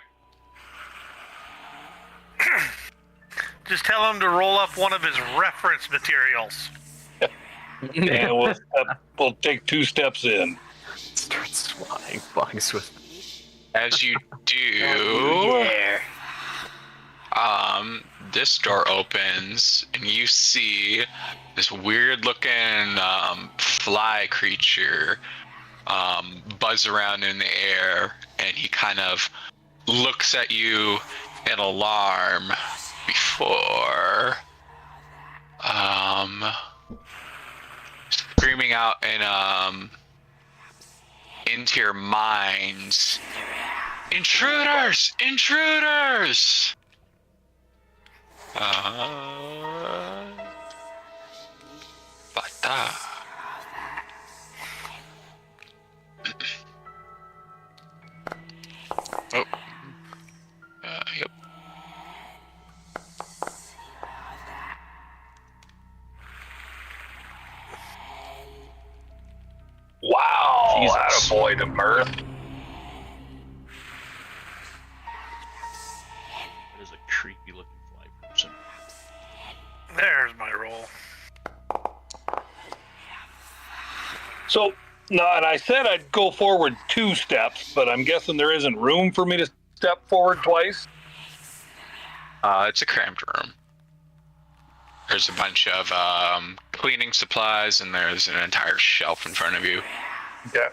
Just tell him to roll up one of his reference materials. And we'll take 2 steps in. Starts flying bugs with. As you do, this door opens and you see this weird looking fly creature buzz around in the air, and he kind of looks at you in alarm before screaming out in into your minds, "Intruders! Intruders!" Bata. Oh. Yep. Wow, Jesus. attaboy to Mirth. That is a creepy looking fly person. There's my roll. So, no, and I said I'd go forward 2 steps, but I'm guessing there isn't room for me to step forward twice. It's a cramped room. There's a bunch of cleaning supplies, and there's an entire shelf in front of you. Yeah.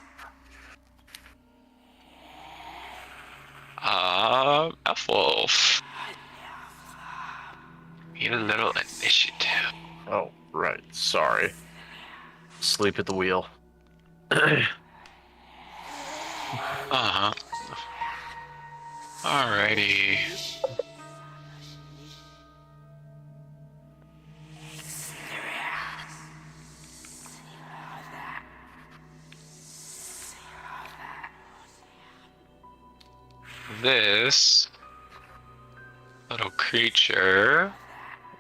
Elf. Need a little initiative. Oh, right. Sorry. Sleep at the wheel. Uh-huh. Alrighty. This little creature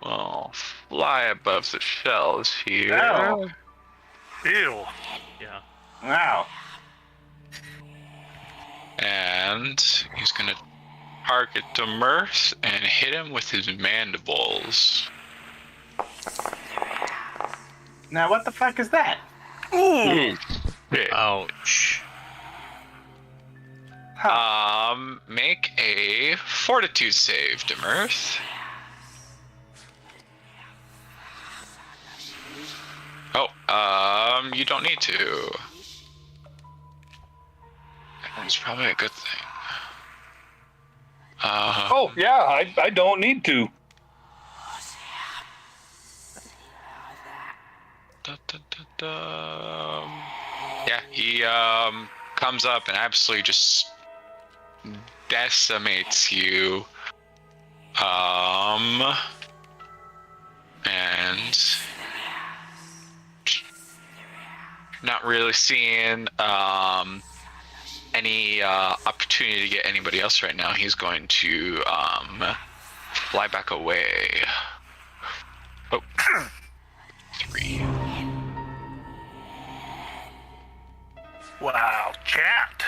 will fly above the shells here. Oh. Ew. Yeah. Wow. And he's gonna target Demirth and hit him with his mandibles. Now what the fuck is that? Ooh. Okay. Ouch. Make a fortitude save, Demirth. Oh, you don't need to. It's probably a good thing. Oh, yeah, I don't need to. Yeah, he comes up and absolutely just decimates you. And not really seeing any opportunity to get anybody else right now. He's going to fly back away. Oh, 3. Wow, chat.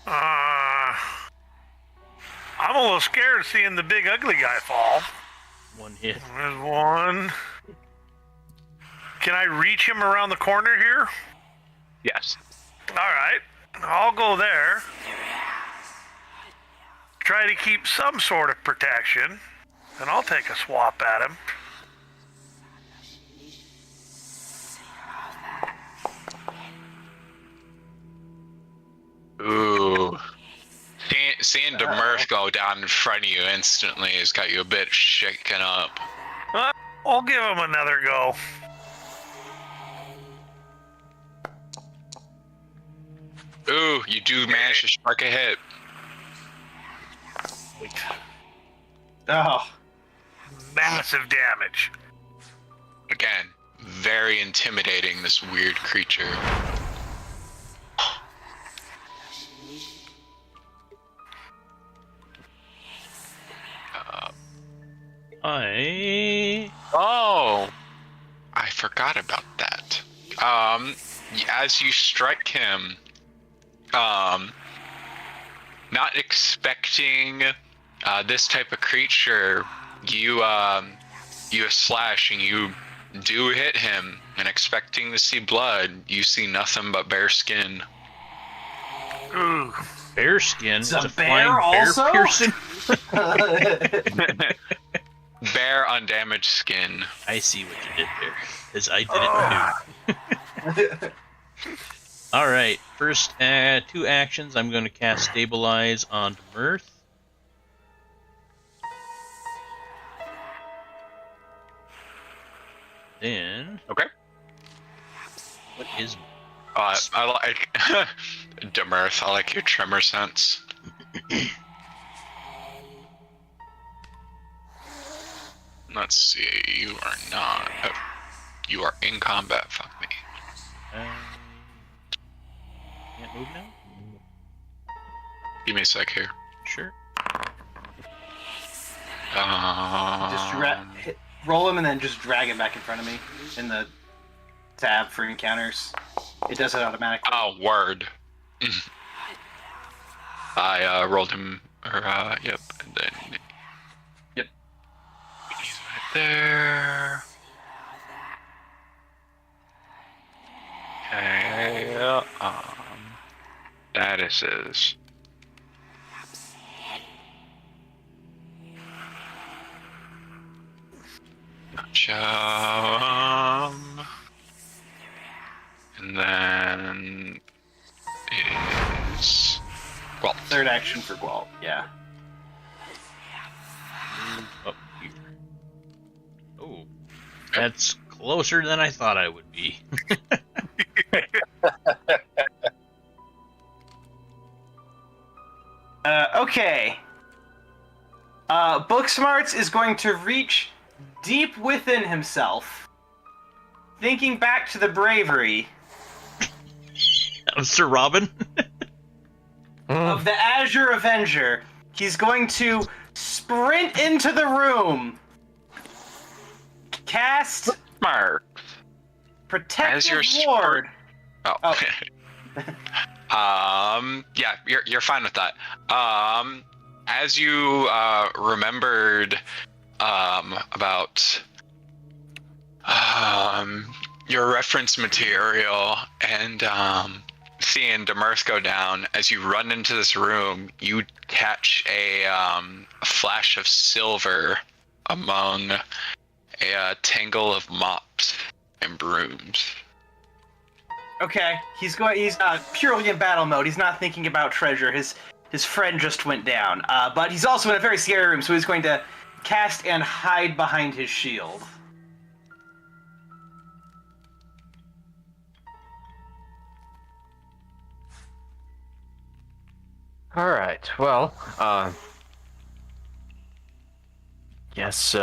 I'm a little scared of seeing the big ugly guy fall. One hit. There's one. Can I reach him around the corner here? Yes. All right, I'll go there. Try to keep some sort of protection, and I'll take a swap at him. Ooh. Seeing Demurth go down in front of you instantly has got you a bit shaken up. I'll give him another go. Ooh, you do manage to strike a hit. Oh, Massive damage. Again, very intimidating, this weird creature. Oh, I forgot about that. As you strike him, not expecting this type of creature, you slash and you do hit him, and expecting to see blood, you see nothing but bare skin. Ooh. Bear skin. It's a flying bear also? piercing. Bare undamaged skin. I see what you did there, because I did it too. All right, first 2 actions. I'm going to cast Stabilize on Mirth. Then, Okay. what is? I like Demurth. I like your tremor sense. Let's see. You are not. Oh, you are in combat. Fuck me. Can't move now. Give me a sec here. Sure. roll him and then just drag him back in front of me in the tab for encounters. It does it automatically. Oh, word. I rolled him. Yep. And then. Yep. He's right there. Okay. That is his. Gotcha. And then is well, Third action for Gwalt, yeah. Move up here. Oh, that's closer than I thought I would be. Okay. Booksmarts is going to reach deep within himself, thinking back to the bravery Sir Robin. of the Azure Avenger. He's going to sprint into the room, cast Mark. As Protective you're Ward. Oh. Yeah, you're fine with that. As you remembered about your reference material and seeing Demurth go down, as you run into this room, you catch a flash of silver among a tangle of mops and brooms. Okay, he's purely in battle mode. He's not thinking about treasure. His friend just went down. But he's also in a very scary room, so he's going to cast and hide behind his shield. All right. Well, guess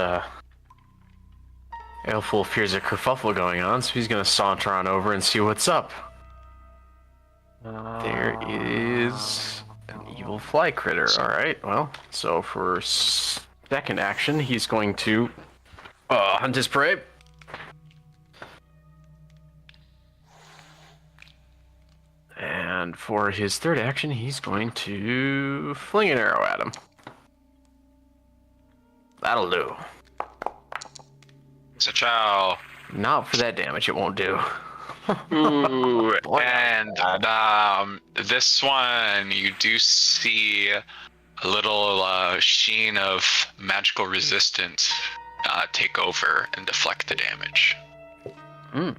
Elfwolf hears a kerfuffle going on, so he's gonna saunter on over and see what's up. There is an evil fly critter. All right. Well, so for second action, he's going to hunt his prey. And for his third action, he's going to fling an arrow at him. That'll do. So chow. Not for that damage, it won't do. Ooh, Boy, and this one, you do see a little sheen of magical resistance take over and deflect the damage. Mm.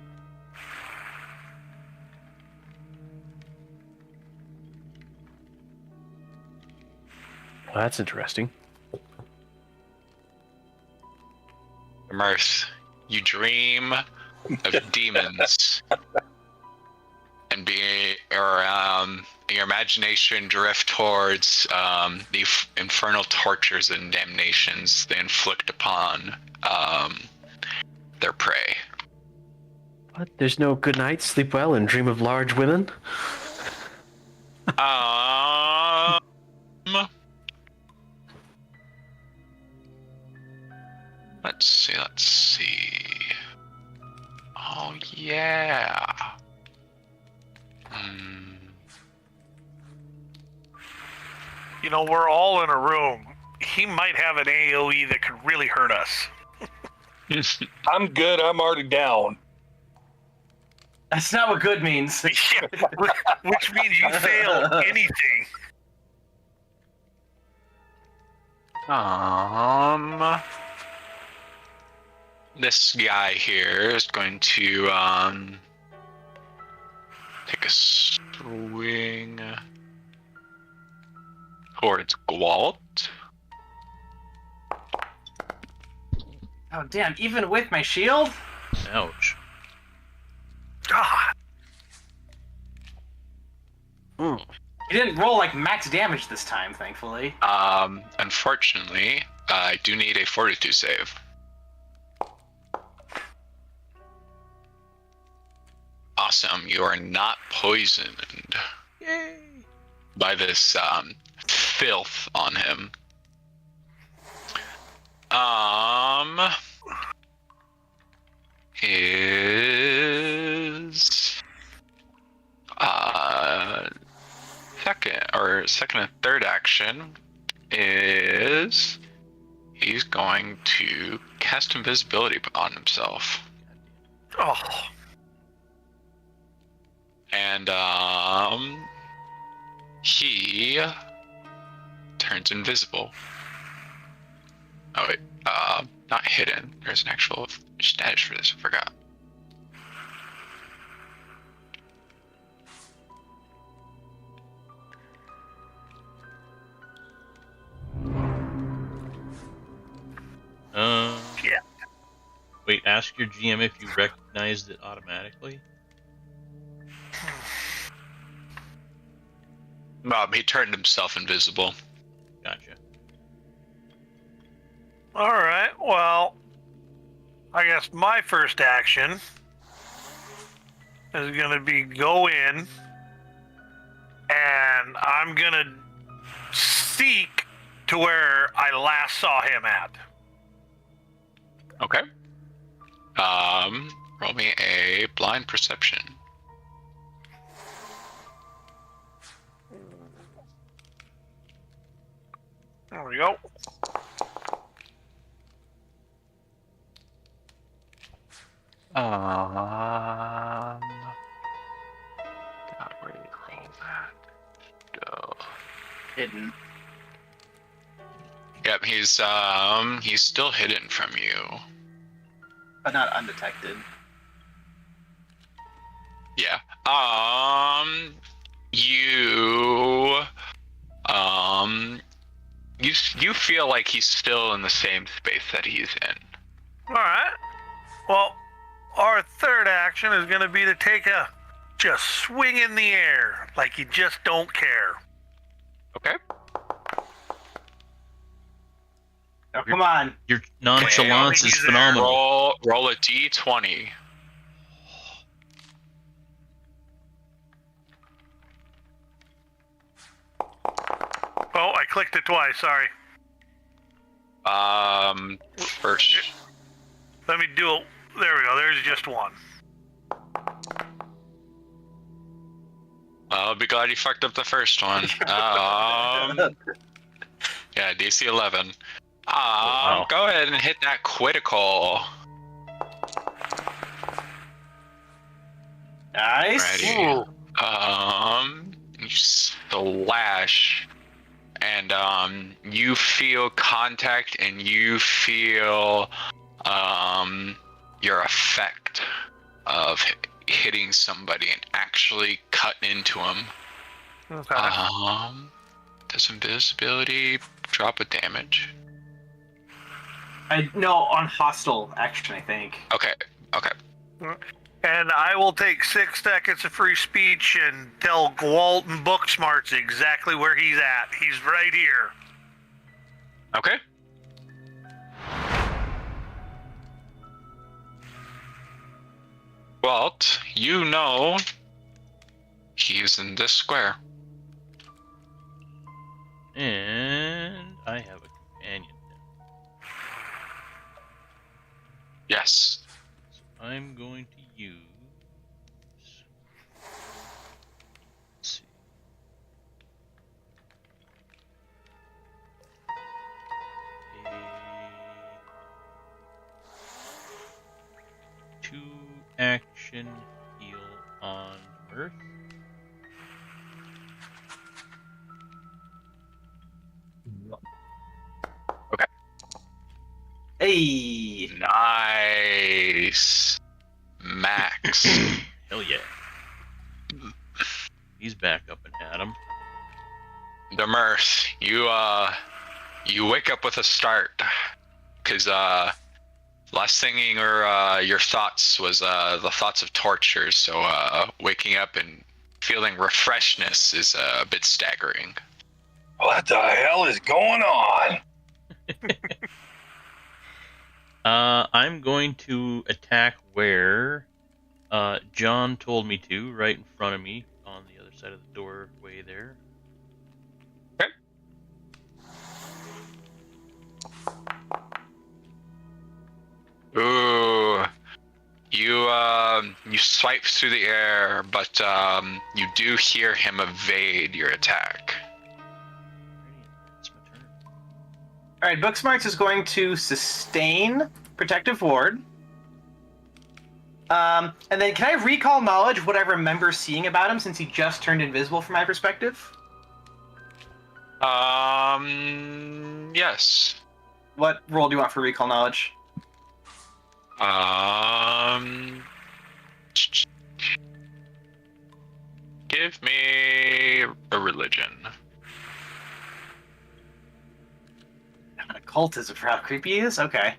Well, that's interesting. Mirth, you dream of demons and your imagination drift towards the infernal tortures and damnations they inflict upon their prey. What? There's no good night, sleep well, and dream of large women? Let's see. Oh, yeah. You know, we're all in a room. He might have an AoE that could really hurt us. I'm good. I'm already down. That's not what good means. Yeah, which means you fail anything. This guy here is going to take a swing towards Gwalt. Oh damn! Even with my shield, Ouch. God. he didn't roll like max damage this time, thankfully. Unfortunately, I do need a fortitude save. Awesome, you are not poisoned. Yay! By this filth on him. His second and third action is he's going to cast invisibility on himself. Oh. And he turns invisible. Oh wait, not hidden. There's an actual status for this, I forgot. Yeah. Wait, ask your GM if you recognized it automatically. He turned himself invisible. Gotcha. All right. Well, I guess my first action is going to be go in, and I'm going to seek to where I last saw him at. Okay. Roll me a blind perception. There we go. God, where did you roll that? Hidden. Yep, he's still hidden from you. but not undetected. Yeah. You you feel like he's still in the same space that he's in. All right. Well, our third action is going to be to take a just swing in the air like you just don't care. Okay. Oh, come on. Your nonchalance is he's there. phenomenal. Roll a d20. Oh, I clicked it twice. Sorry. First. Let me do it. There we go. There's just one. I'll be glad you fucked up the first one. Yeah, DC 11. Wow. Go ahead and hit that critical. Nice. Ready. You slash, and you feel contact, and you feel your effect of hitting somebody and actually cut into him. Okay. Does invisibility drop a damage? No, on hostile action, I think. Okay. And I will take 6 seconds of free speech and tell Gwalt and Booksmarts exactly where he's at. He's right here. Okay. Walt, you know he's in this square. And I have a companion. Yes. So I'm going to use. Let's see. A 2-action heal on Earth. Hey. Nice. Max. Hell yeah. He's back up and at him. The Mirth, you wake up with a start, cause last thing your thoughts was the thoughts of torture. So waking up and feeling refreshness is a bit staggering. What the hell is going on? I'm going to attack where John told me to, right in front of me, on the other side of the doorway there. Okay. Ooh. You swipe through the air, but you do hear him evade your attack. It's my turn. All right, Booksmarts is going to sustain Protective Ward. And then can I recall knowledge what I remember seeing about him since he just turned invisible from my perspective? Yes. What role do you want for recall knowledge? Give me a religion. Occultism for how creepy he is? Okay.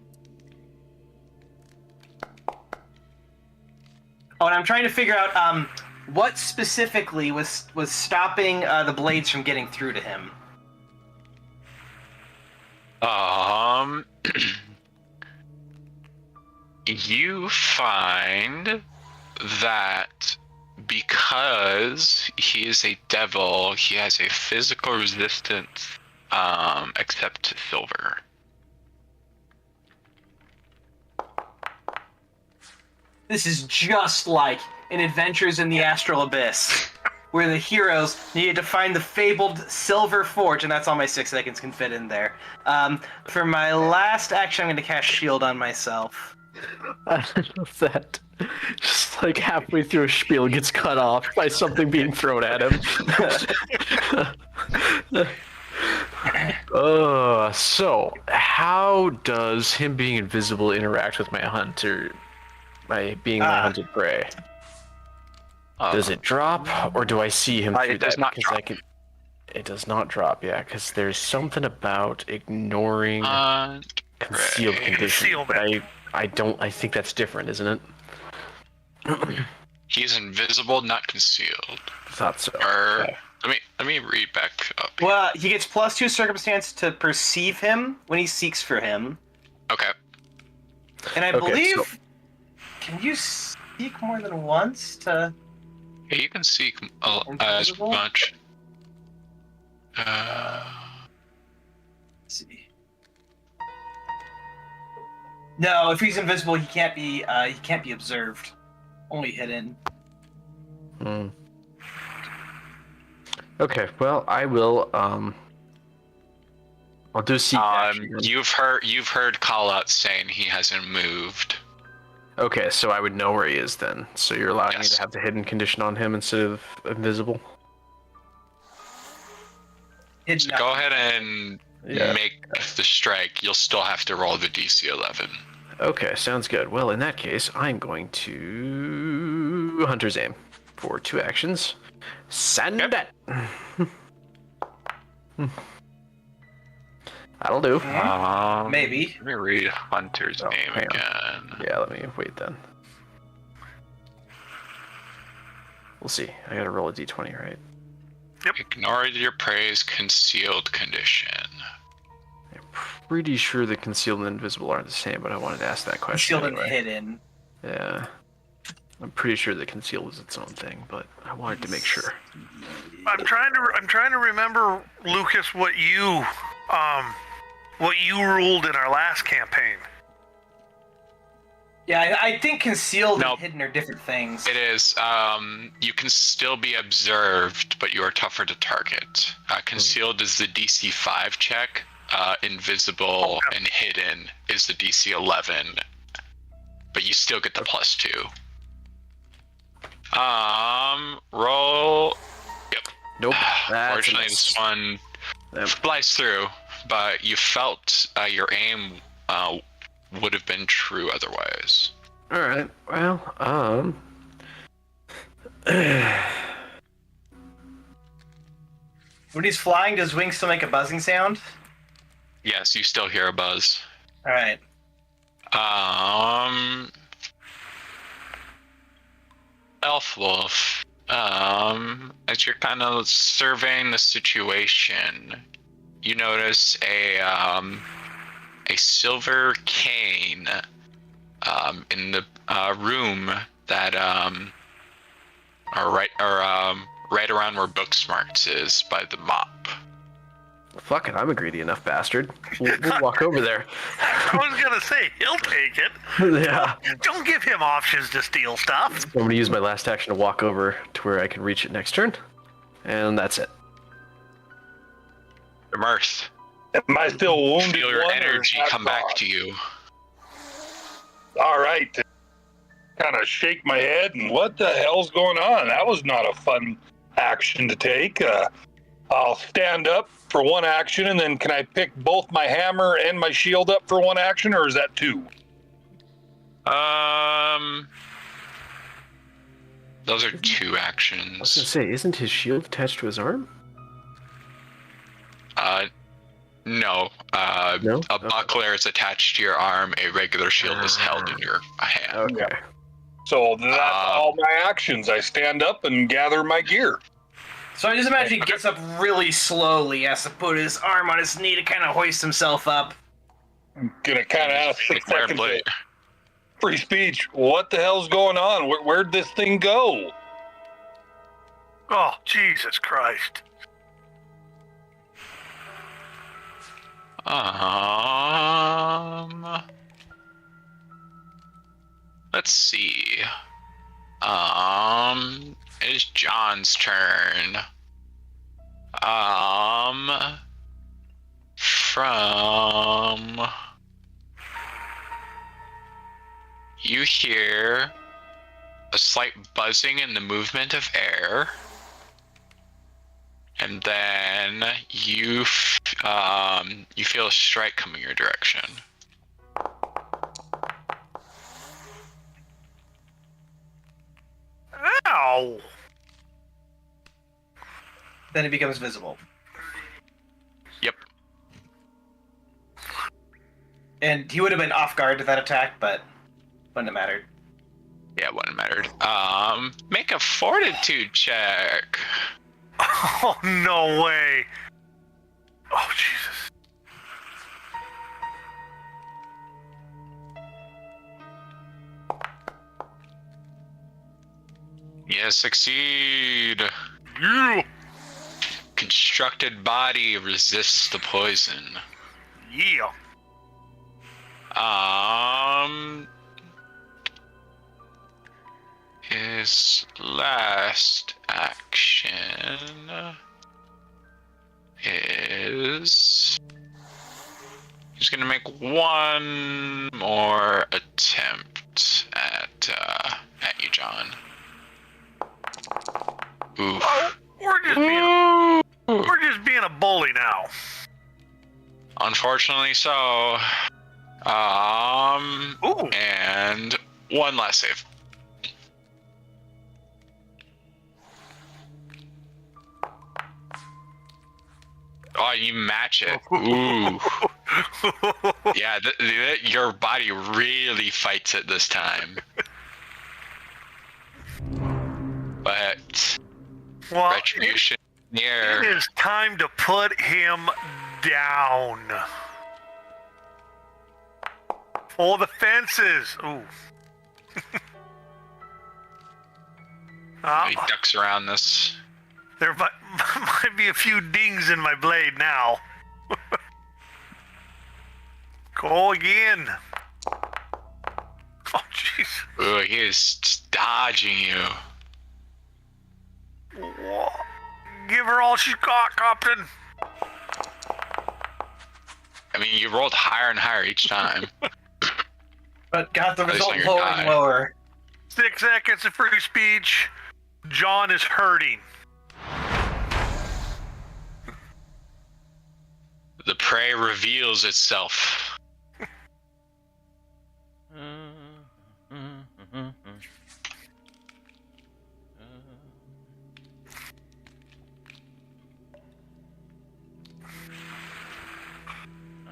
Oh, and I'm trying to figure out what specifically was stopping the blades from getting through to him. You find that because he is a devil, he has a physical resistance except to silver. This is just like in Adventures in the Astral Abyss, where the heroes needed to find the fabled silver forge, and that's all my 6 seconds can fit in there. For my last action, I'm going to cast Shield on myself. I love that. Just like halfway through a spiel gets cut off by something being thrown at him. So how does him being invisible interact with my hunter? My hunted prey? Does it drop, or do I see him through It does that? not Because drop. I can. It does not drop, yeah. Because there's something about ignoring concealed Prey. condition, but Concealment. I don't. I think that's different, isn't it? He's invisible, not concealed. Thought so. Or Okay. let me read back up. Well, he gets +2 circumstance to perceive him when he seeks for him. Okay. And I Okay, believe... so- Can you seek more than once to... Yeah, you can seek as Invisible? much. Let's see. No, if he's invisible, he can't be observed. Only hidden. Hmm. Okay, well, I will, I'll do seek action. You've heard call-outs saying he hasn't moved. Okay, so I would know where he is then. So you're allowing me Yes. to have the hidden condition on him instead of invisible? Hidden So go ahead and Yeah. make the strike. You'll still have to roll the DC 11. Okay, sounds good. Well, in that case, I'm going to Hunter's Aim for 2 actions. Send it! That'll do. Maybe. Let me read Hunter's name hang on. again. Yeah, let me wait then. We'll see. I gotta roll a d20, right? Ignore your prey's concealed condition. I'm pretty sure the concealed and invisible aren't the same, but I wanted to ask that question Concealed and anyway. hidden. Yeah. I'm pretty sure the concealed is its own thing, but I wanted to make sure. I'm trying to remember, Lucas, what you ruled in our last campaign. Yeah, I think concealed Nope. and hidden are different things. It is. You can still be observed, but you are tougher to target. Concealed is the DC 5 check. Invisible and hidden is the DC 11, but you still get the +2. Roll. Yep. Nope. That's Fortunately, this one flies through, but you felt your aim would have been true otherwise. All right. Well, When he's flying, does wings still make a buzzing sound? Yes, you still hear a buzz. All right. Elf Wolf, as you're kind of surveying the situation, you notice a silver cane in the room that right around where Booksmarts is by the mop. fuck it. I'm a greedy enough bastard. We'll walk over there. I was gonna say he'll take it. Yeah. Don't give him options to steal stuff. I'm gonna use my last action to walk over to where I can reach it next turn, and that's it. Mirth, Am I still wounded? feel your one, or energy is that come back gone? to you. All right. Kind of shake my head and what the hell's going on? That was not a fun action to take. I'll stand up for 1 action, and then can I pick both my hammer and my shield up for 1 action, or is that 2? Those are 2 I was gonna actions. say, isn't his shield attached to his arm? No. No? A buckler is attached to your arm. A regular shield is held in your hand. Okay. So that's all my actions. I stand up and gather my gear. So I just imagine he gets up really slowly, has to put his arm on his knee to kind of hoist himself up. Gonna kind of ask 6 Declare seconds blade. of free speech. What the hell's going on? Where'd this thing go? Oh, Jesus Christ. Let's see. It's John's turn. From you hear a slight buzzing in the movement of air, and then you You feel a strike coming your direction. Ow! Then it becomes visible. Yep. And he would have been off guard to that attack, but wouldn't have mattered. Yeah, it wouldn't have mattered. Make a fortitude check. Oh, no way. Oh, Jesus. Yeah, succeed. Yeah. Constructed body resists the poison. Yeah. His last action is he's gonna make one more attempt at you, John. Oof. Oh, we're just being a bully now. Unfortunately, so. Ooh. And one last save. Oh, you match it. Ooh. Yeah, your body really fights it this time. But Well, retribution it here. is time to put him down. For the fences. Ooh. He ducks around this. There might be a few dings in my blade now. Go again. Oh, jeez. Ooh, he is just dodging you. Give her all she's got, Captain. I mean, you rolled higher and higher each time. But got the At least result on your lower die. and lower. 6 seconds of free speech. John is hurting. The prey reveals itself.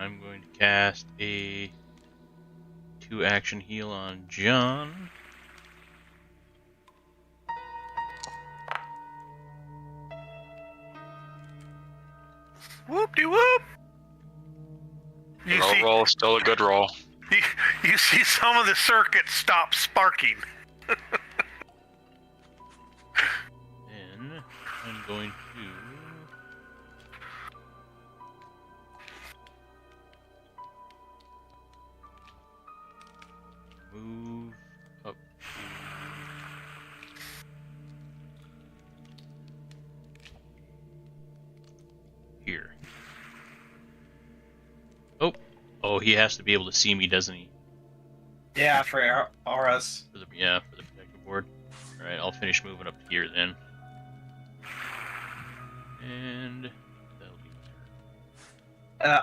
I'm going to cast a 2-action heal on John. Whoop-de-whoop. Roll, still a good roll. You see some of the circuits stop sparking. Then I'm going to move up to here. Oh, he has to be able to see me, doesn't he? Yeah, for auras. For the protective board. All right, I'll finish moving up here then. And that'll be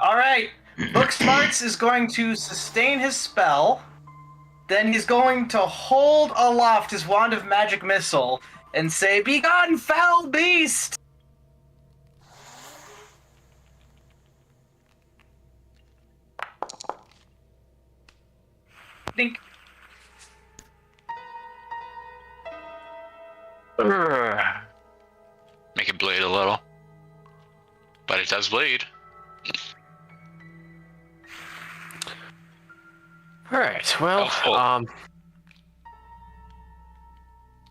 All right. Book Smarts is going to sustain his spell. Then he's going to hold aloft his wand of magic missile and say, "Begone, foul beast!" Dink. Make it bleed a little. But it does bleed. Alright, well,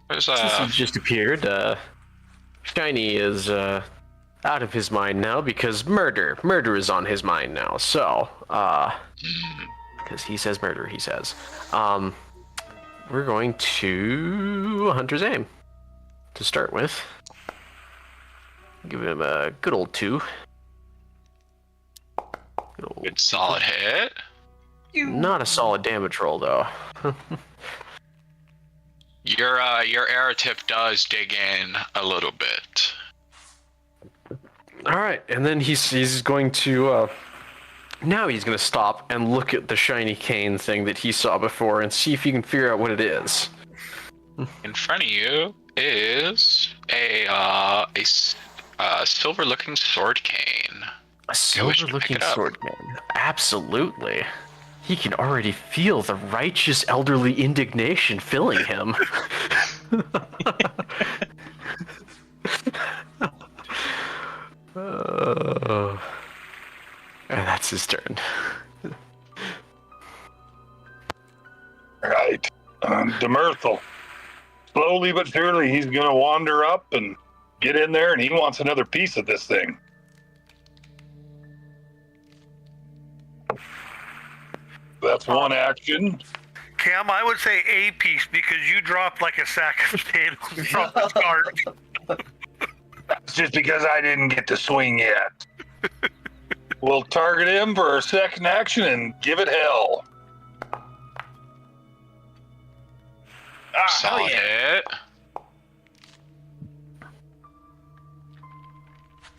There's since he just appeared, Shiny is out of his mind now because murder is on his mind now. So, because he says murder, he says. We're going to Hunter's Aim to start with. Give him a good old 2. good solid hit. Not a solid damage roll though. Your arrow tip does dig in a little bit. All right, and then he's going to now he's going to stop and look at the shiny cane thing that he saw before and see if he can figure out what it is. In front of you is a silver-looking sword cane. A You wish to silver-looking pick it up. sword cane. Absolutely. He can already feel the righteous elderly indignation filling him. And that's his turn. Right. Demerthal. Slowly but surely, he's going to wander up and get in there, and he wants another piece of this thing. That's one action. Cam, I would say a piece because you dropped like a sack of potatoes from the cart. That's just because I didn't get to swing yet. We'll target him for a second action and give it hell. Solid hit.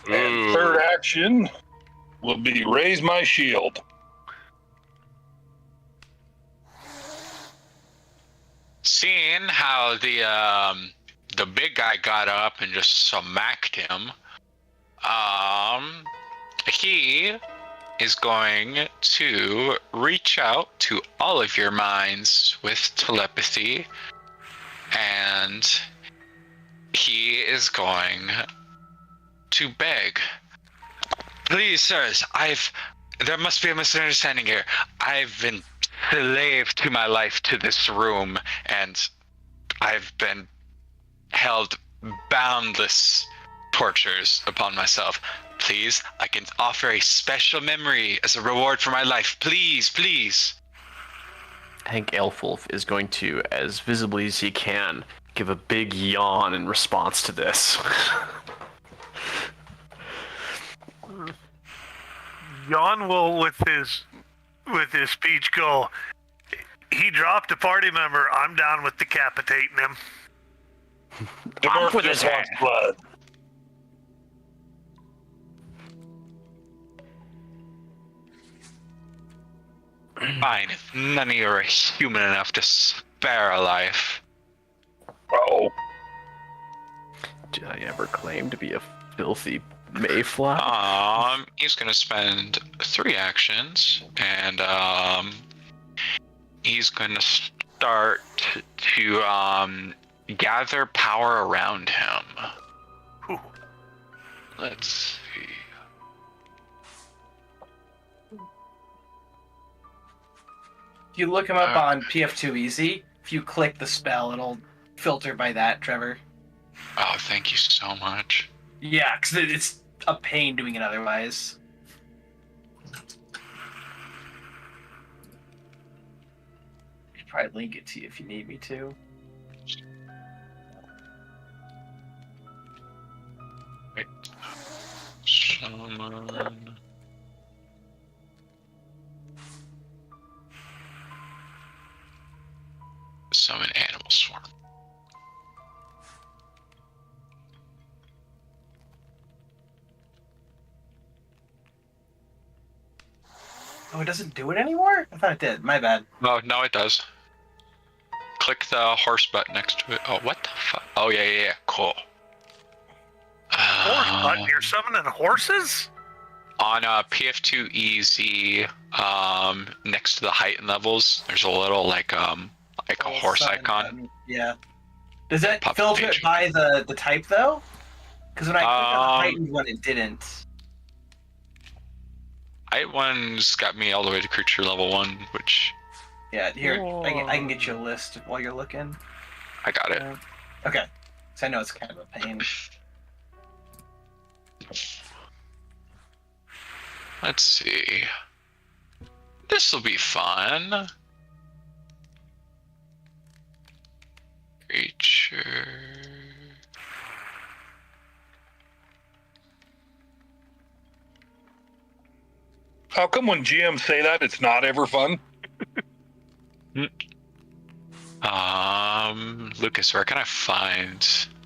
And third action will be raise my shield. Seeing how the big guy got up and just smacked him, he is going to reach out to all of your minds with telepathy, and he is going to beg. Please, sirs, there must be a misunderstanding here. I've been slave to my life to this room, and I've been held boundless tortures upon myself. Please, I can offer a special memory as a reward for my life. Please, please. I think Elfwolf is going to, as visibly as he can, give a big yawn in response to this. Jan will, with his speech, go. He dropped a party member. I'm down with decapitating him. Demerthal with his wants hand. blood. Fine, if none of you are human enough to spare a life. Oh, Did I ever claim to be a filthy mayfly? He's gonna spend 3 actions, and he's gonna start to gather power around him. Whew. Let's see. If you look him up on PF2 Easy, if you click the spell, it'll filter by that, Trevor. Oh, thank you so much. Yeah, because it's a pain doing it otherwise. I could probably link it to you if you need me to. Wait. Summon. Summon Animal Swarm. Oh, it doesn't do it anymore? I thought it did. My bad. Oh, no, it does. Click the horse button next to it. Oh, what the fuck? Oh, yeah. Cool. Horse button? You're summoning horses? On PF2 Easy, next to the height and levels, there's a little like a horse Sign icon. button. Yeah. Does it Pop filter page. it by the type though? Because when I clicked on the heightened one, it didn't. Height one's got me all the way to creature level 1, which Yeah, here I can get you a list while you're looking. I got it. Okay, so I know it's kind of a pain. Let's see. This will be fun. Creature. how come when GMs say that, it's not ever fun? Lucas, where can I find?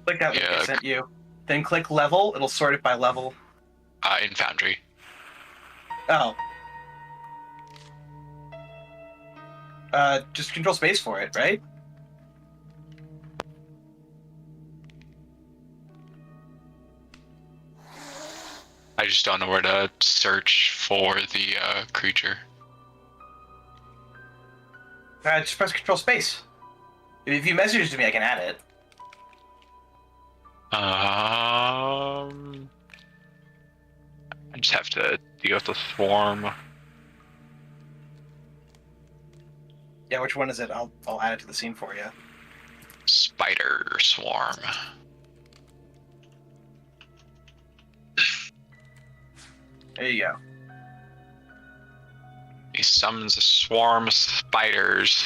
Click that link I Yeah. sent you. Then click level. It'll sort it by level. In Foundry. Oh. Just control space for it, right? I just don't know where to search for the creature. Just press control space. If you message it to me, I can add it. I just have to deal with the swarm. Yeah, which one is it? I'll add it to the scene for you. Spider swarm. There you go. He summons a swarm of spiders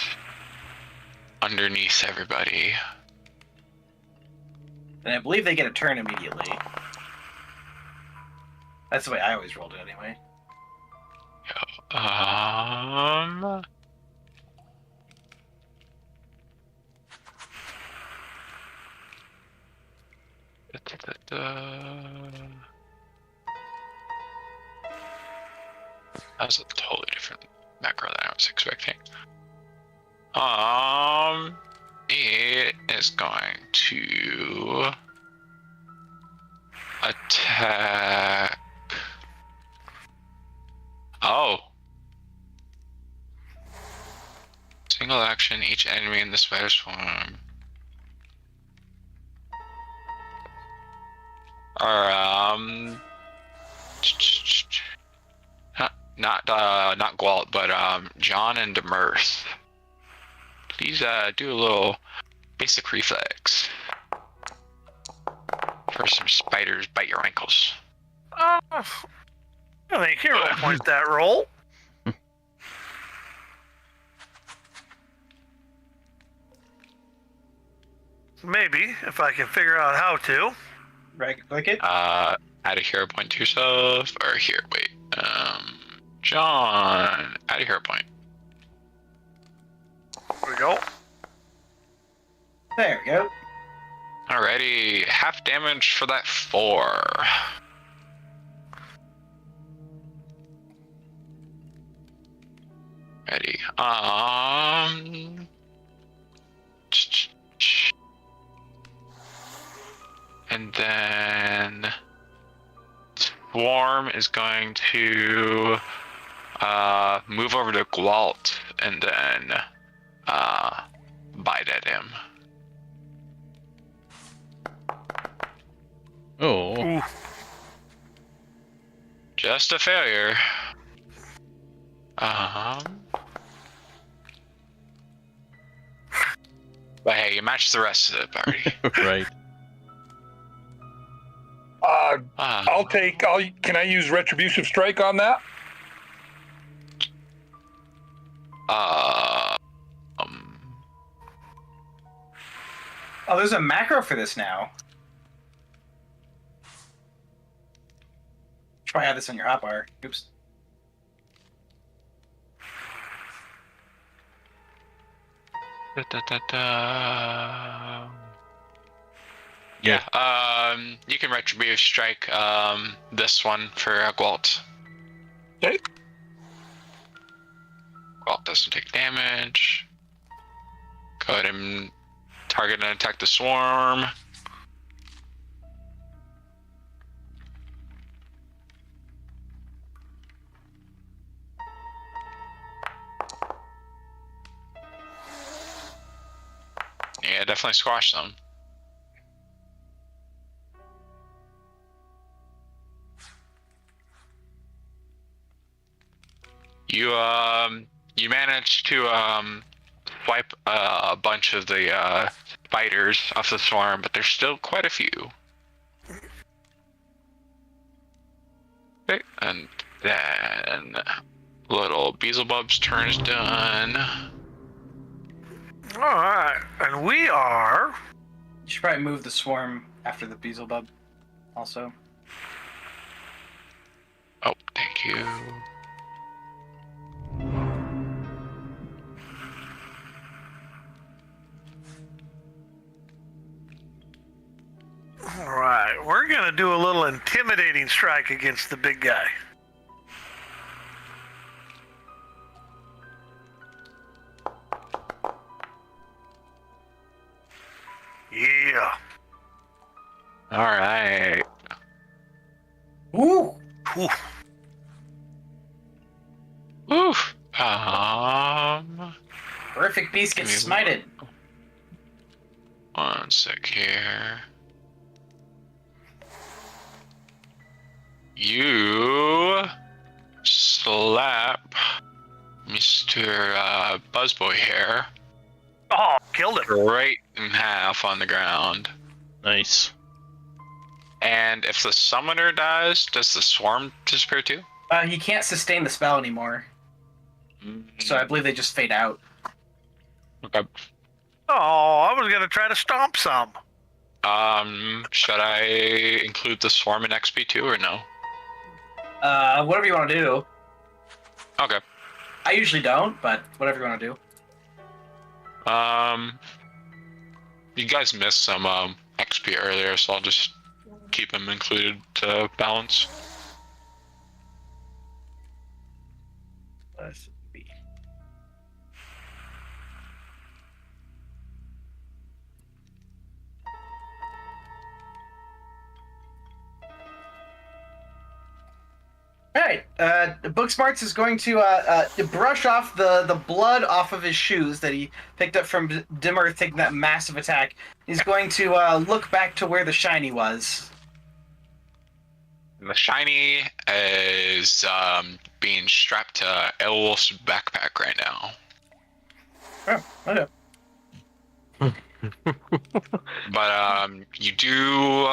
underneath everybody. And I believe they get a turn immediately. That's the way I always rolled it anyway. That was a totally different macro than I was expecting. It is going to attack. Oh. Single action, each enemy in the spider swarm. Or, not Gwalt, but, John and Demirth. Please, do a little basic reflex. For some spiders bite your ankles. I think hero point that roll. Maybe, if I can figure out how to. Right click it. Add a hero point to yourself, or here, wait. John, add a hero point. There we go. There we go. Alrighty, half damage for that 4. Ready. And then Swarm is going to move over to Gwalt and then bite at him. Oh. Ooh. Just a failure. But hey, you match the rest of the party. Right. Can I use Retributive Strike on that? Oh, there's a macro for this now. You should probably have this on your hotbar. Oops. Yeah, you can Retributive Strike this one for Gwalt. Okay. Gwalt doesn't take damage. Go ahead and target and attack the swarm. Yeah, definitely squash them. You managed to wipe a bunch of the spiders off the swarm, but there's still quite a few. Okay, and then little Beelzebub's turn is done. All right, and we are. You should probably move the swarm after the Beelzebub also. Oh, thank you. All right, we're gonna gonna do a little intimidating strike against the big guy. Yeah. All right. Ooh. Whew. Oof. Horrific beast gets Give me smited. One sec here. You slap Mr. Buzzboy here Oh, killed him. right in half on the ground. Nice. And if the summoner dies, does the swarm disappear too? He can't sustain the spell anymore, so I believe they just fade out. Okay. Oh, I was gonna try to stomp some. Should I include the swarm in XP too, or no? Whatever you want to do. Okay. I usually don't, but whatever you want to do. You guys missed some XP earlier, so I'll just keep them included to balance. Let's be. All right, Booksmarts is going to brush off the blood off of his shoes that he picked up from Dimmer taking that massive attack. He's going to look back to where the shiny was. The shiny is being strapped to Elwolf's backpack right now. Oh, okay. But you do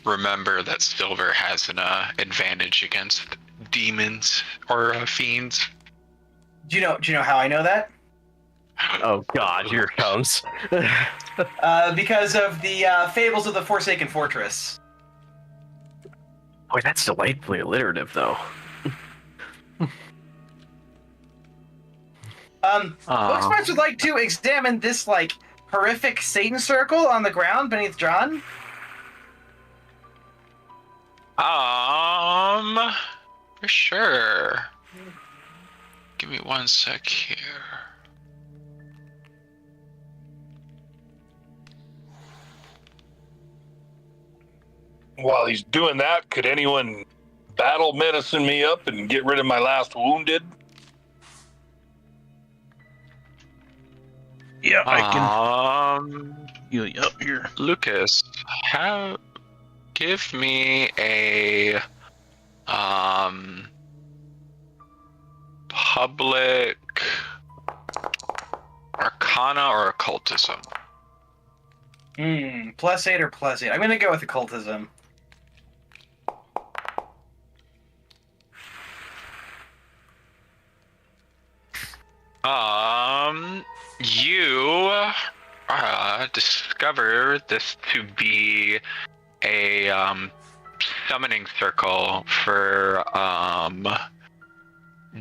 remember that Silver has an advantage against demons or fiends. Do you know how I know that? Oh God, here it comes. Because of the Fables of the Forsaken Fortress. Boy, that's delightfully alliterative, though. Booksmarts would like to examine this like horrific Satan circle on the ground beneath John. For sure. Give me one sec here. While he's doing that, could anyone battle medicine me up and get rid of my last wounded? Yeah, I can heal you up here. Lucas, give me a public arcana or occultism. +8 or +8. I'm gonna go with occultism. You discover this to be a summoning circle for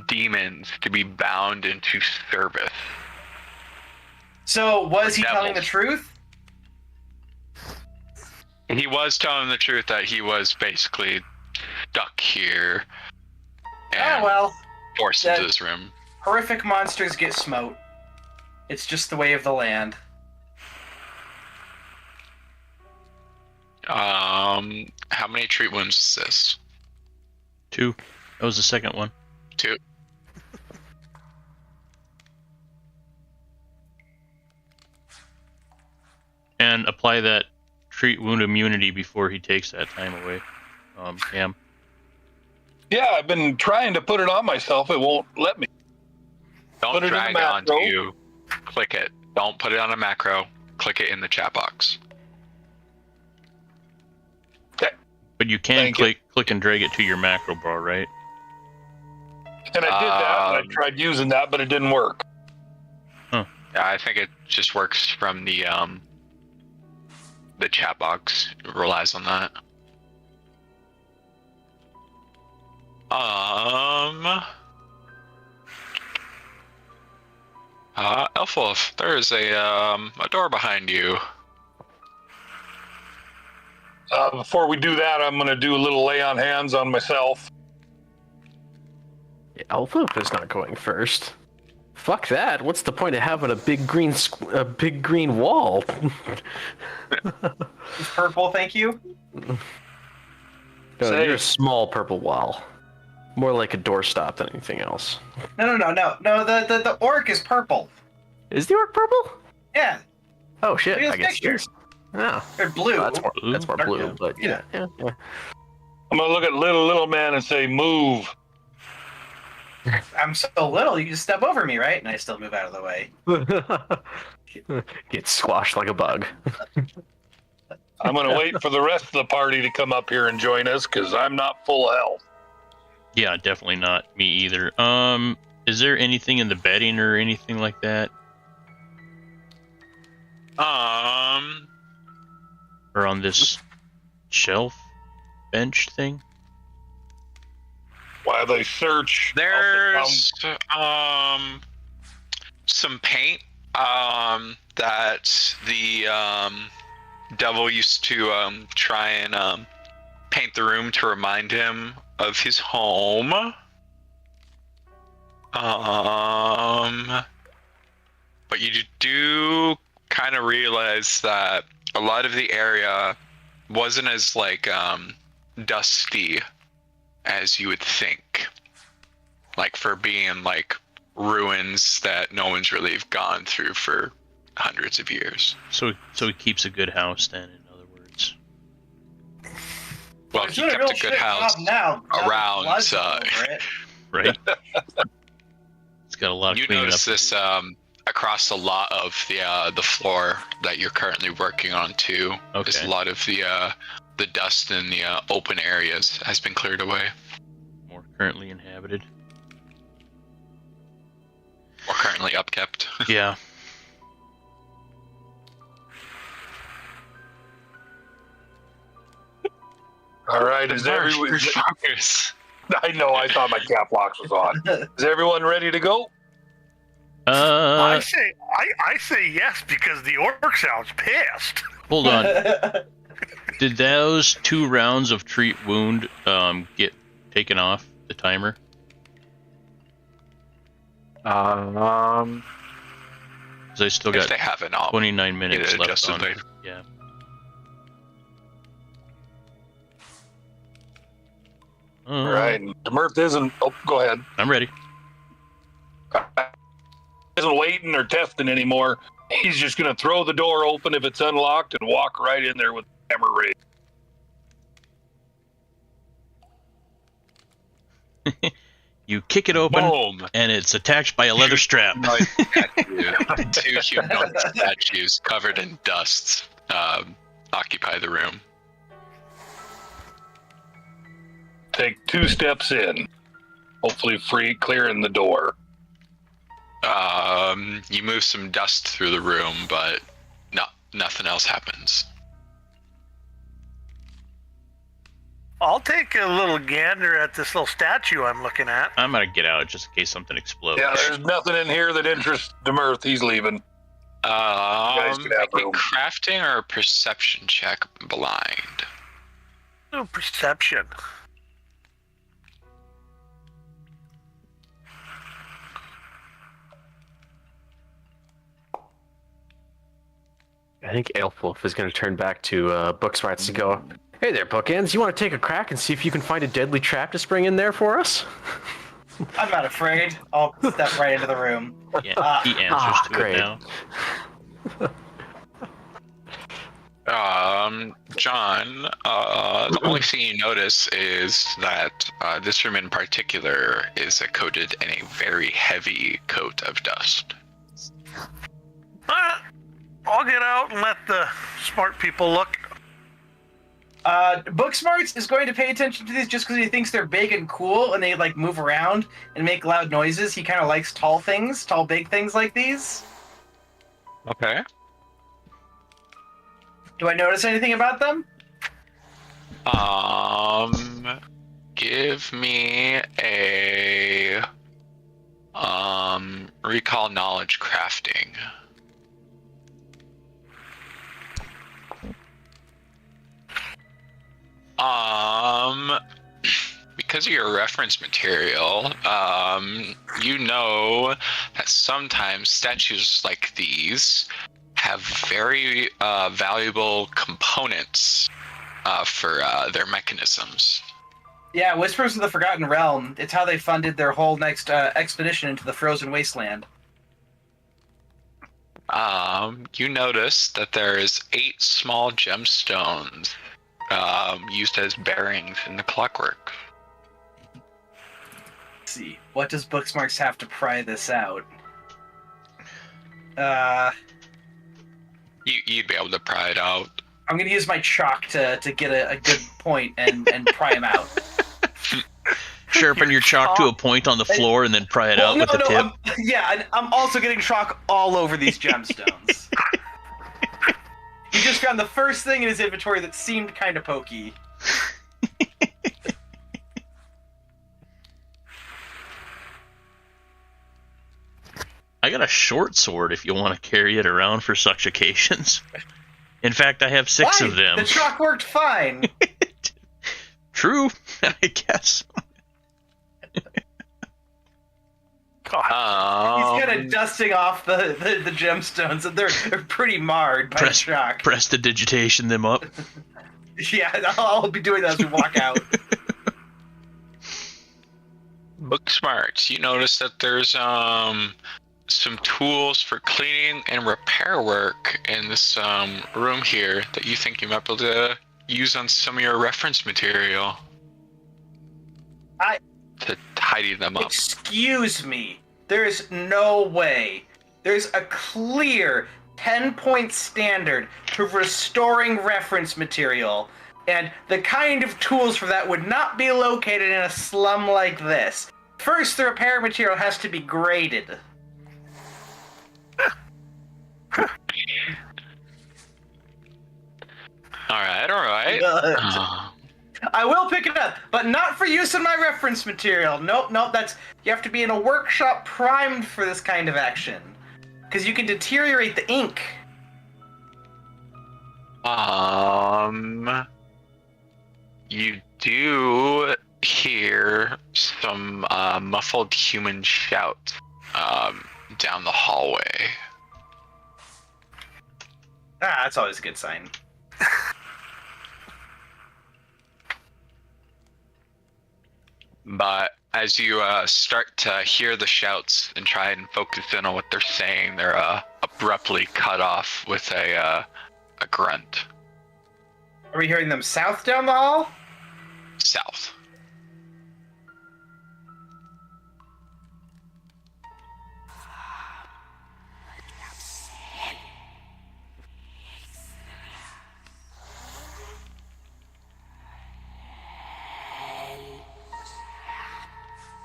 demons to be bound into service. So was he telling the Devils. truth? He was telling the truth that he was basically stuck here and Oh well. forced that- into this room. Horrific monsters get smote. It's just the way of the land. How many treat wounds is this? 2. That was the second one. 2. And apply that treat wound immunity before he takes that time away. Cam. Yeah, I've been trying to put it on myself. It won't let me. Don't Put it in the drag it onto macro. you. Click it. Don't put it on a macro. Click it in the chat box. But you can Thank you. click and drag it to your macro bar, right? And I did that, and I tried using that, but it didn't work. Yeah, I think it just works from the chat box. It relies on that. Elfwolf, there is a door behind you. Before we do that, I'm going to do a little lay on hands on myself. Alpha is not going first. Fuck that. What's the point of having a big green wall? It's purple, thank you. No, Say- you're a small purple wall. More like a doorstop than anything else. No. The orc is purple. Is the orc purple? Yeah, Oh shit, Look at I his guess it is. picture. Oh, they're blue. that's more Dark blue, blue. but yeah. I'm going to look at little man and say, move. I'm so little, you can step over me, right? And I still move out of the way. Get squashed like a bug. I'm going to wait for the rest of the party to come up here and join us because I'm not full of health. Yeah, definitely not me either. Is there anything in the bedding or anything like that? Or on this shelf bench thing? While they search, There's some paint that the devil used to try and paint the room to remind him of his home. But you do kind of realize that a lot of the area wasn't as like dusty as you would think, like for being like ruins that no one's really gone through for hundreds of years. So he keeps a good house then, in other words. Well, He's he doing kept real a good shit house now. around, Blood's all over it. Right? It's got a lot of you cleaning notice up. this across a lot of the floor that you're currently working on too. There's Okay. a lot of the dust in the open areas has been cleared away, More currently inhabited. or currently upkept. Yeah. All right, is everyone? Focus. I know. I thought my cap locks was on. Is everyone ready to go? I say yes because the orc sounds pissed. Hold on. Did those 2 rounds of treat wound get taken off the timer? Because I still If got they haven't all 29 minutes it left adjusted on. later. Yeah. All right, Demirth isn't. Oh, go ahead. I'm ready. Isn't waiting or testing anymore. He's just going to throw the door open if it's unlocked and walk right in there with the hammer raised. You kick it open, Boom! and it's attached by a leather strap. Humanoid statue. 2 humanoid statues covered in dust occupy the room. Take 2 steps in. Hopefully clearing the door. You move some dust through the room, but nothing else happens. I'll take a little gander at this little statue I'm looking at. I'm gonna get out just in case something explodes. Yeah, there's nothing in here that interests Demirth. He's leaving. guys can have Make a room. crafting or a perception check blind. Oh, perception. I think Elfwolf is going to turn back to Booksmarts and go, "Hey there, Bookends. You want to take a crack and see if you can find a deadly trap to spring in there for us?" I'm not afraid. I'll step right into the room. Yeah, he answers to great. it now. John, the only thing you notice is that this room in particular is coated in a very heavy coat of dust. I'll get out and let the smart people look. Booksmarts is going to pay attention to these just because he thinks they're big and cool and they like move around and make loud noises. He kind of likes tall big things like these. Okay. Do I notice anything about them? Give me a recall knowledge crafting. Because of your reference material, you know that sometimes statues like these have very valuable components for their mechanisms. Yeah, Whispers of the Forgotten Realm. It's how they funded their whole next expedition into the Frozen Wasteland. You notice that there's 8 small gemstones used as bearings in the clockwork. Let's see, what does Booksmarks have to pry this out? You'd be able to pry it out. I'm gonna use my chalk to get a good point and pry him out. Sharpen your chalk to a point on the floor and then pry it out with the tip. I'm also getting chalk all over these gemstones. He just found the first thing in his inventory that seemed kind of pokey. I got a short sword if you want to carry it around for such occasions. In fact, I have 6 of them. The chalk worked fine. True, I guess. He's kind of dusting off the gemstones, and they're pretty marred by chalk. Prestidigitation them up. Yeah, I'll be doing that as we walk out. Booksmarts, you notice that there's some tools for cleaning and repair work in this room here that you think you might be able to use on some of your reference material. To tidy them up. Excuse me. There's no way. There's a clear 10-point standard for restoring reference material, and the kind of tools for that would not be located in a slum like this. First, the repair material has to be graded. Alright. I will pick it up, but not for use in my reference material. Nope, you have to be in a workshop primed for this kind of action. Because you can deteriorate the ink. You do hear some muffled human shouts down the hallway. That's always a good sign. But as you start to hear the shouts and try and focus in on what they're saying, they're abruptly cut off with a grunt. Are we hearing them south down the hall? South.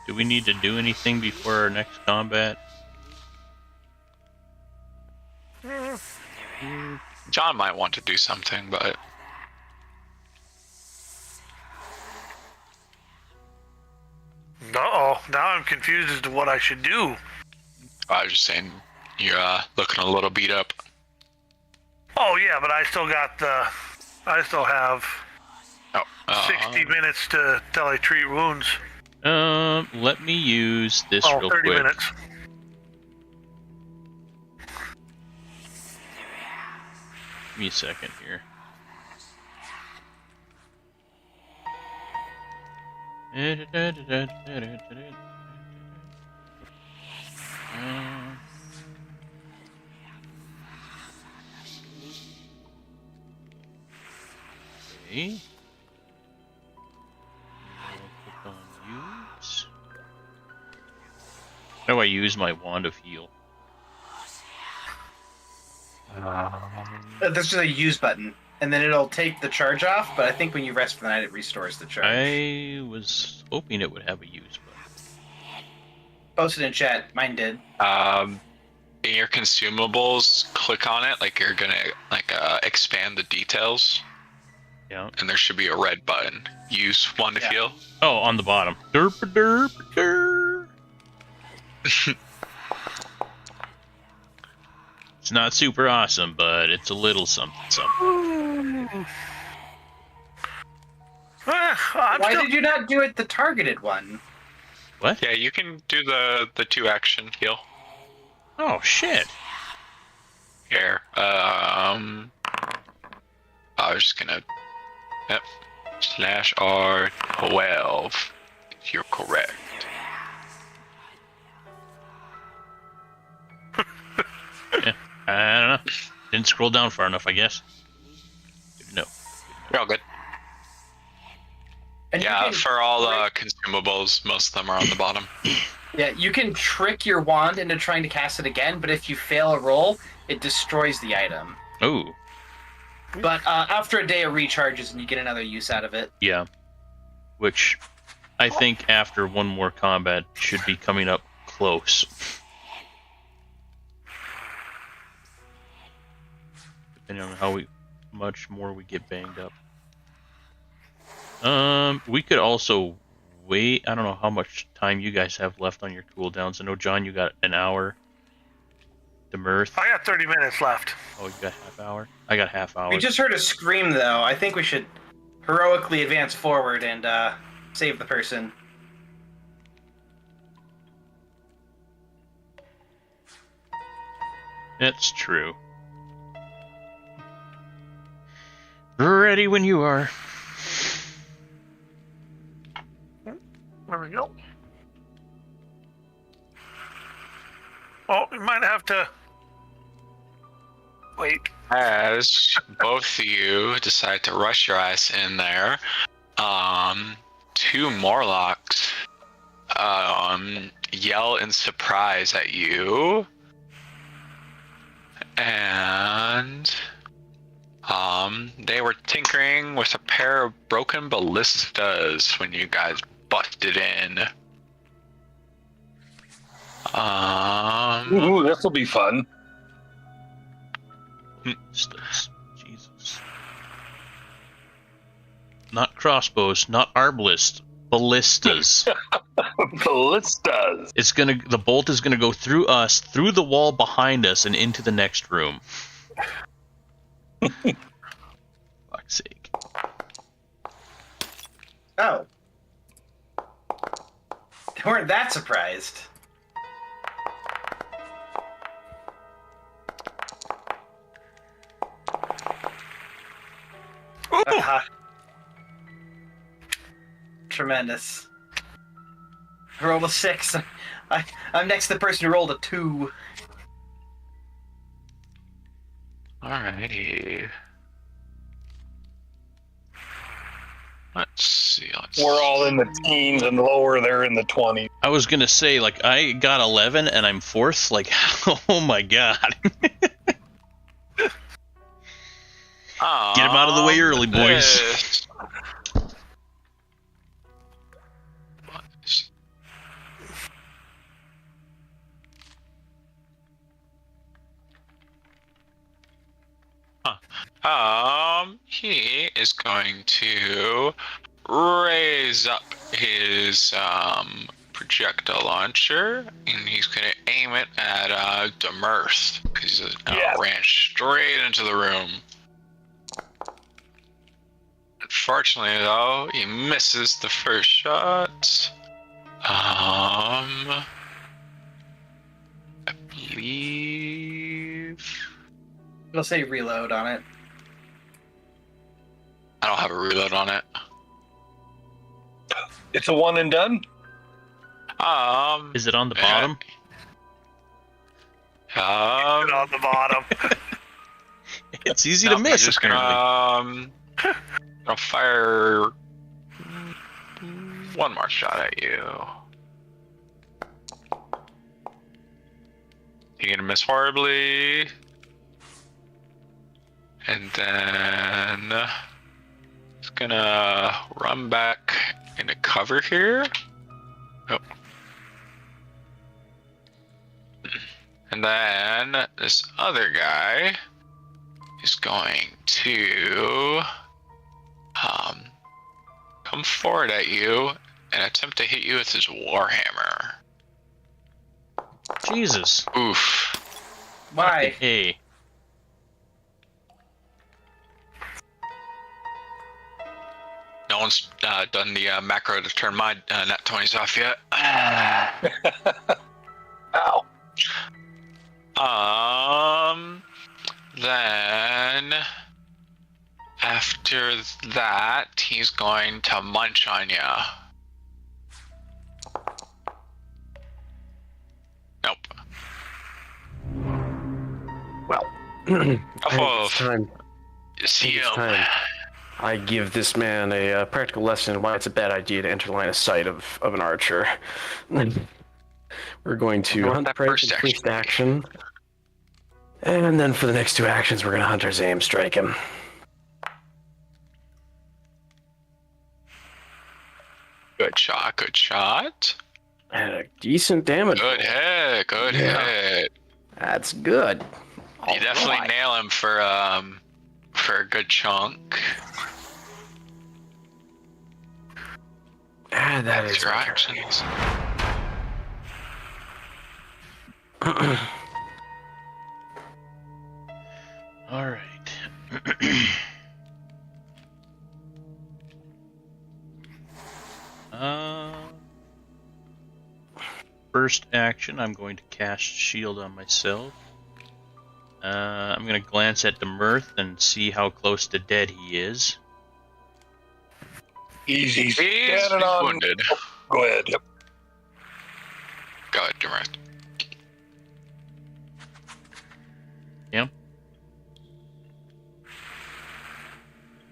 Do we need to do anything before our next combat? John might want to do something, but... Uh-oh, now I'm confused as to what I should do. I was just saying, you're looking a little beat up. Oh yeah, but I still have 60 minutes till I treat wounds. Let me use this real 30 quick. minutes. Give me a second here. Okay. Click on use. How do I use my wand of heal? There's just a use button, and then it'll take the charge off, but I think when you rest for the night, it restores the charge. I was hoping it would have a use button. Post it in chat. Mine did. In your consumables, click on it like you're gonna expand the details. Yeah. And there should be a red button. Use one to heal. Oh, on the bottom. Derp derp derp. It's not super awesome, but it's a little something something. Why did you not do it the targeted one? What? Yeah, you can do the 2-action heal. Oh shit. Here. I was just gonna. Yep. /R12. If you're correct. Yeah, I don't know. Didn't scroll down far enough, I guess. No. You're all good. And Yeah, you can for all consumables, most of them are on the bottom. Yeah, you can trick your wand into trying to cast it again, but if you fail a roll, it destroys the item. Oh. But after a day, it recharges and you get another use out of it. Yeah. Which I think after one more combat should be coming up close. Depending on how much more we get banged up. We could also wait. I don't know how much time you guys have left on your cooldowns. I know, John, you got an hour. Demirth. I got 30 minutes left. Oh, you got half hour? I got half hour. We just heard a scream, though. I think we should heroically advance forward and save the person. That's true. Ready when you are. There we go. Oh, we might have to wait. As both of you decide to rush your ass in there, 2 Morlocks yell in surprise at you, and they were tinkering with a pair of broken ballistas when you guys busted in. Ooh, this will be fun. Jesus. Not crossbows, not arbalists, ballistas. Ballistas. The bolt is gonna go through us, through the wall behind us, and into the next room. Fuck's sake. Oh. They weren't that surprised. Tremendous. I rolled a 6. I'm next to the person who rolled a 2. Alrighty. Let's see. We're all in the teens and lower. They're in the 20s. I was gonna say, like, I got 11 and I'm 4th. Like, oh my god. Get him out of the way early, boys. He is going to raise up his projectile launcher, and he's going to aim it at Demirth, because he ran straight into the room. Unfortunately, though, he misses the first shot. I believe It'll say reload on it. I don't have a reload on it. It's a one and done. Is it on the bottom? On the bottom. It's easy to miss, just apparently. I'll fire one more shot at you. You're gonna miss horribly. And then it's gonna run back into cover here. Oh. And then this other guy is going to come forward at you and attempt to hit you with his warhammer. Jesus. Oof. Why? Hey. No one's done the macro to turn my nat 20s off yet. Ow. Then after that, he's going to munch on ya. Nope. Well, I think Oh, it's time. see It's him. time. I give this man a practical lesson in why it's a bad idea to enter line of sight of an archer. We're going to What hunt that prey for first the action first action. And then for the next 2 actions, we're going to hunter's aim strike him. Good shot, good shot. And a decent damage. Good hit, good hit. That's good. You definitely Alright. nail him for a good chunk. Ah, that is That's your my turn. actions. All right. First action, I'm going to cast shield on myself. I'm going to glance at the Mirth and see how close to dead he is. Easy. He's Standing on. wounded. Go ahead. Yep. Go ahead, Demarth. Yeah.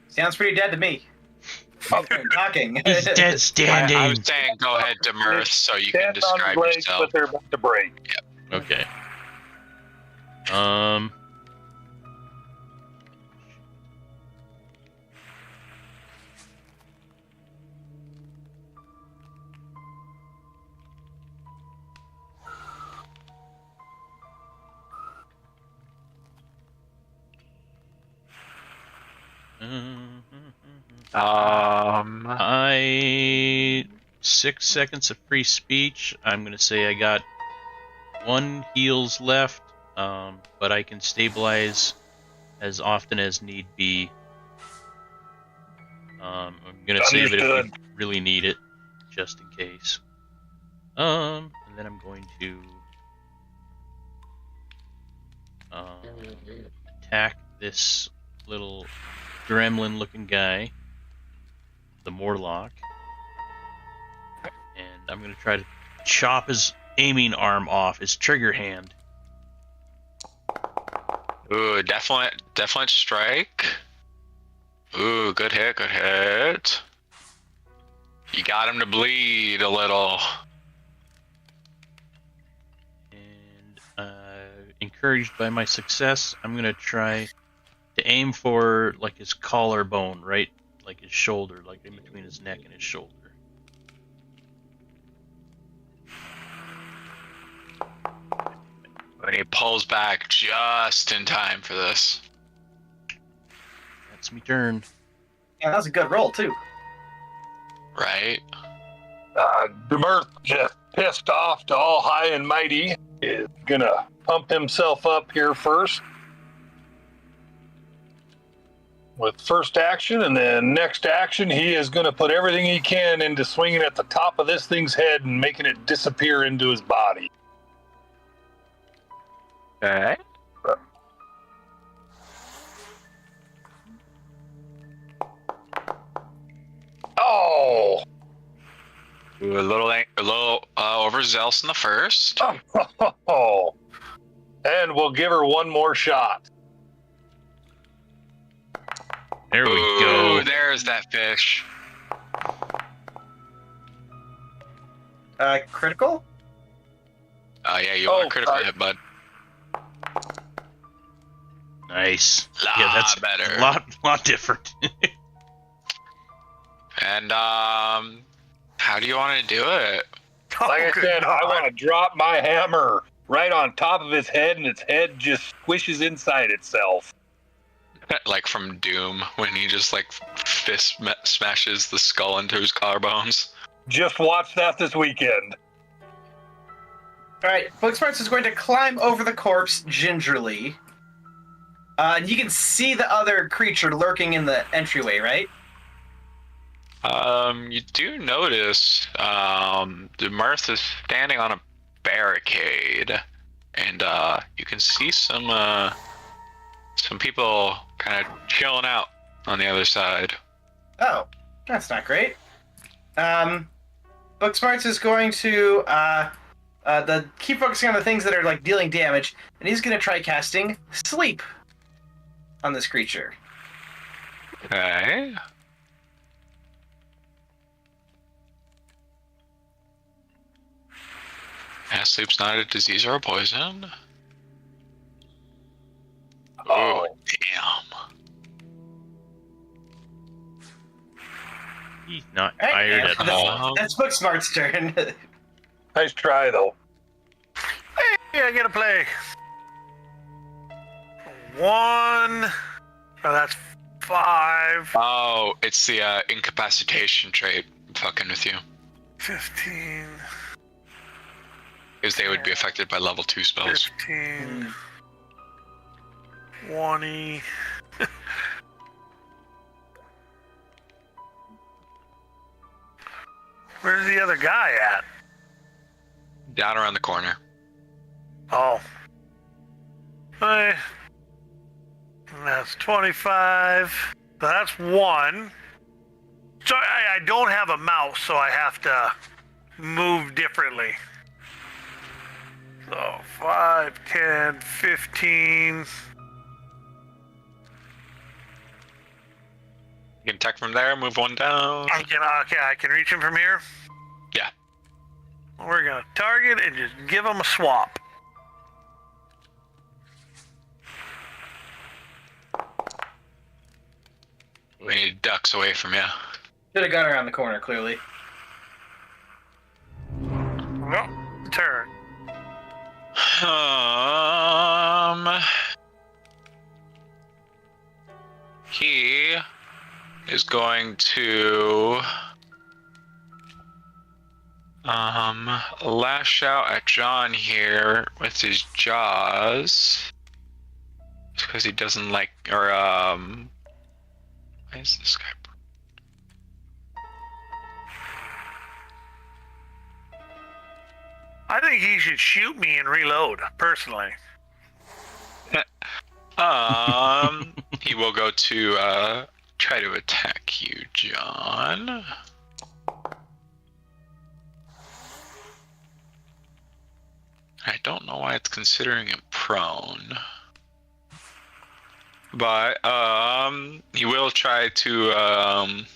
Sounds pretty dead to me. Talking. He's dead standing. I was saying go ahead, Demarth, so you can Standing on describe his legs, yourself. but they're about to break. Okay. I 6 seconds of free speech. I'm gonna say I got 1 heals left, but I can stabilize as often as need be. I'm gonna save it if Understood. we really need it, just in case. And then I'm going to attack this little gremlin-looking guy, the Morlock, and I'm gonna try to chop his aiming arm off, his trigger hand. Ooh, definite strike. Ooh, good hit, good hit. You got him to bleed a little. And encouraged by my success, I'm gonna try to aim for like his collarbone, right, like his shoulder, like in between his neck and his shoulder. And he pulls back just in time for this. That's me turn. Yeah, that was a good roll too. Right? Demirth, just pissed off to all high and mighty, is gonna pump himself up here first with first action, and then next action he is gonna put everything he can into swinging at the top of this thing's head and making it disappear into his body. Okay. Oh! Ooh, a little overzealous in the first. Oh! And we'll give her one more shot. There we Ooh, go. there's that fish. Critical? Yeah, you are critical sorry. hit, bud. Nice. Lot Yeah, that's better. a lot different. And how do you want to do it? Like I good said, I God. want to drop my hammer right on top of his head, and its head just squishes inside itself. Like from Doom, when he just like fist smashes the skull into his collarbones. Just watch that this weekend. All right, Book Smarts is going to climb over the corpse gingerly. And you can see the other creature lurking in the entryway, right? You do notice the Mirth is standing on a barricade, and you can see some people kind of chilling out on the other side. Oh, that's not great. Booksmarts is going to keep focusing on the things that are like dealing damage, and he's going to try casting Sleep on this creature. Okay. Yeah, sleep's not a disease or a poison. Oh, damn. He's not All right, tired at all. that's Booksmart's turn. Nice try, though. Hey, I get to play. 1. Oh, that's 5. Oh, it's the incapacitation trait. I'm fucking with you. 15. Because they would be affected by level 2 spells. 15. 20. Where's the other guy at? Down around the corner. Oh. Hey. That's 25. So that's 1. So I don't have a mouse, so I have to move differently. So 5, 10, 15. You can attack from there, move one down. I can reach him from here. Yeah. We're gonna target and just give him a swap. We need ducks away from you. Should have gone around the corner, clearly. No, turn. He is going to lash out at John here with his jaws. Because he doesn't like, or why is this guy? I think he should shoot me and reload, personally. He will go to try to attack you, John. I don't know why it's considering him prone. But he will try to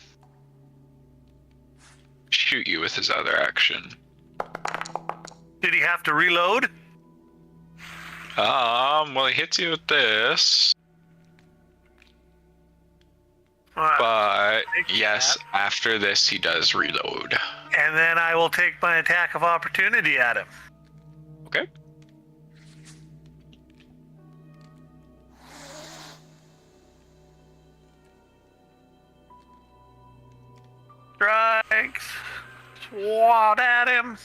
shoot you with his other action. Did he have to reload? Well, he hits you with this. But yes, after this he does reload. And then I will take my attack of opportunity at him. Okay. Strikes. Swat at him.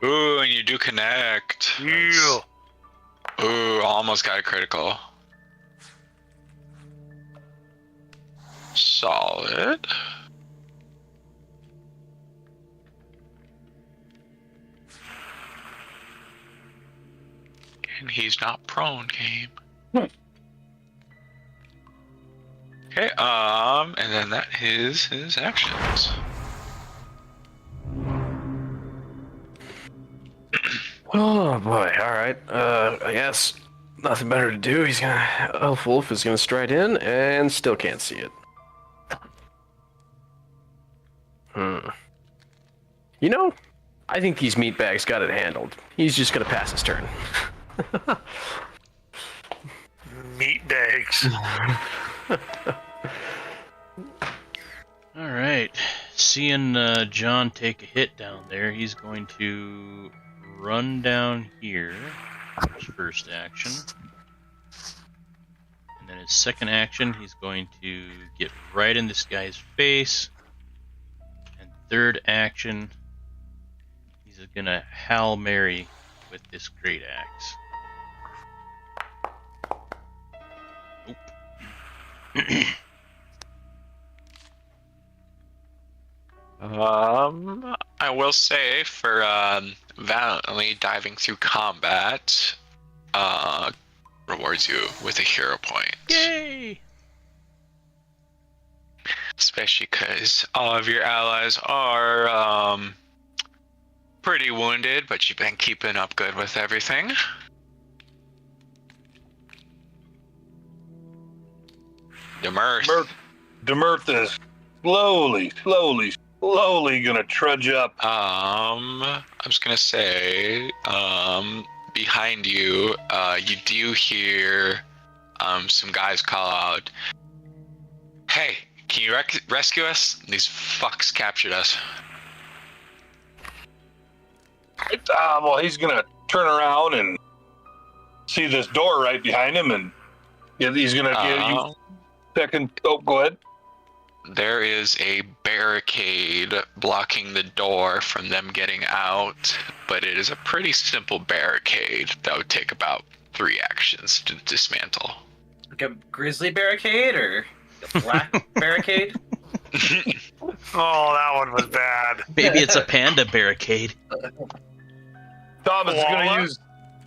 Ooh, and you do connect. Yeah. Ooh, almost got a critical. Solid. And he's not prone, game. Okay, and then that is his actions. Oh boy, alright. I guess nothing better to do. Elf Wolf is gonna stride in and still can't see it. You know, I think these meatbags got it handled. He's just gonna pass his turn. Meat bags. All right. Seeing John take a hit down there, he's going to run down here. His first action. And then his second action, he's going to get right in this guy's face. And third action, he's going to Hail Mary with this great axe. Nope. I will say for valiantly diving through combat, rewards you with a hero point. Yay! Especially because all of your allies are pretty wounded, but you've been keeping up good with everything. Demirth. Demirth is slowly gonna trudge up. I was gonna say, behind you, you do hear some guys call out, "Hey, can you rescue us? These fucks captured us." Well, he's gonna turn around and see this door right behind him, and he's gonna give you second. Oh, go ahead. There is a barricade blocking the door from them getting out, but it is a pretty simple barricade that would take about 3 actions to dismantle. Like a grizzly barricade or a black barricade? Oh, that one was bad. Maybe it's a panda barricade. Thomas is gonna use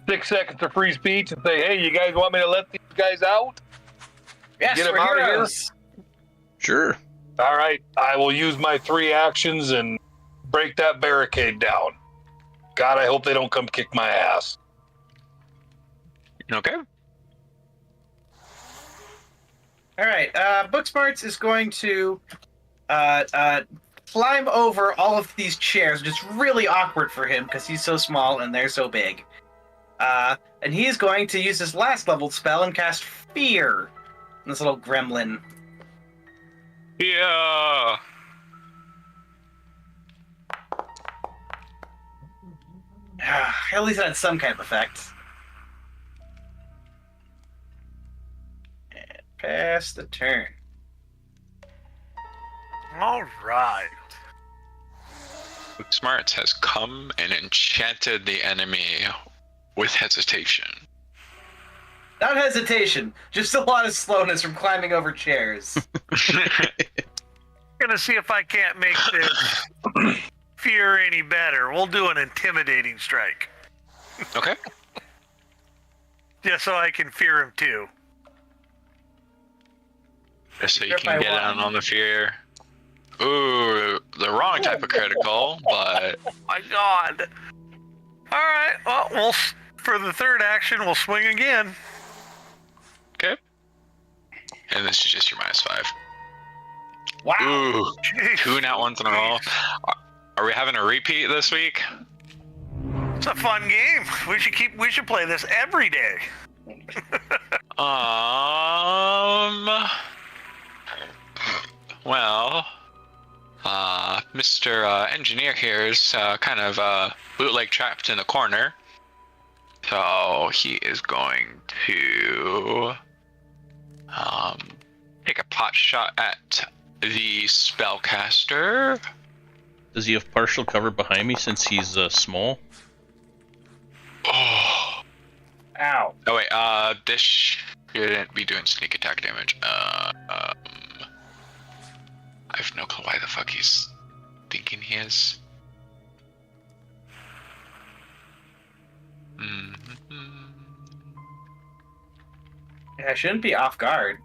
6 seconds of free speech and say, "Hey, you guys want me to let these guys out? Yes, Get him we're out of here." heroes. Sure. All right, I will use my 3 actions and break that barricade down. God, I hope they don't come kick my ass. Okay. All right, Booksmarts is going to climb over all of these chairs, which is really awkward for him because he's so small and they're so big. And he's going to use his last level spell and cast Fear on this little gremlin. Yeah. At least it had some kind of effect. And pass the turn. All right. Smarts has come and enchanted the enemy with hesitation. Not hesitation, just a lot of slowness from climbing over chairs. Gonna see if I can't make this fear any better. We'll do an intimidating strike. Okay. Just so I can fear him too. Just so you If can I get won. down on the fear. Ooh, the wrong type of critical, but My God. All right. Well, for the third action, we'll swing again. okay. And this is just your -5. Wow. Ooh, Jeez. 2 nat ones in a row. Are we having a repeat this week? It's a fun game. We should play this every day. Well, Mr. Engineer here is kind of bootleg trapped in the corner. So he is going to take a pot shot at the spellcaster. Does he have partial cover behind me since he's small? Oh. Ow. Oh wait, this shouldn't be doing sneak attack damage. I have no clue why the fuck he's thinking he is. I shouldn't be off guard.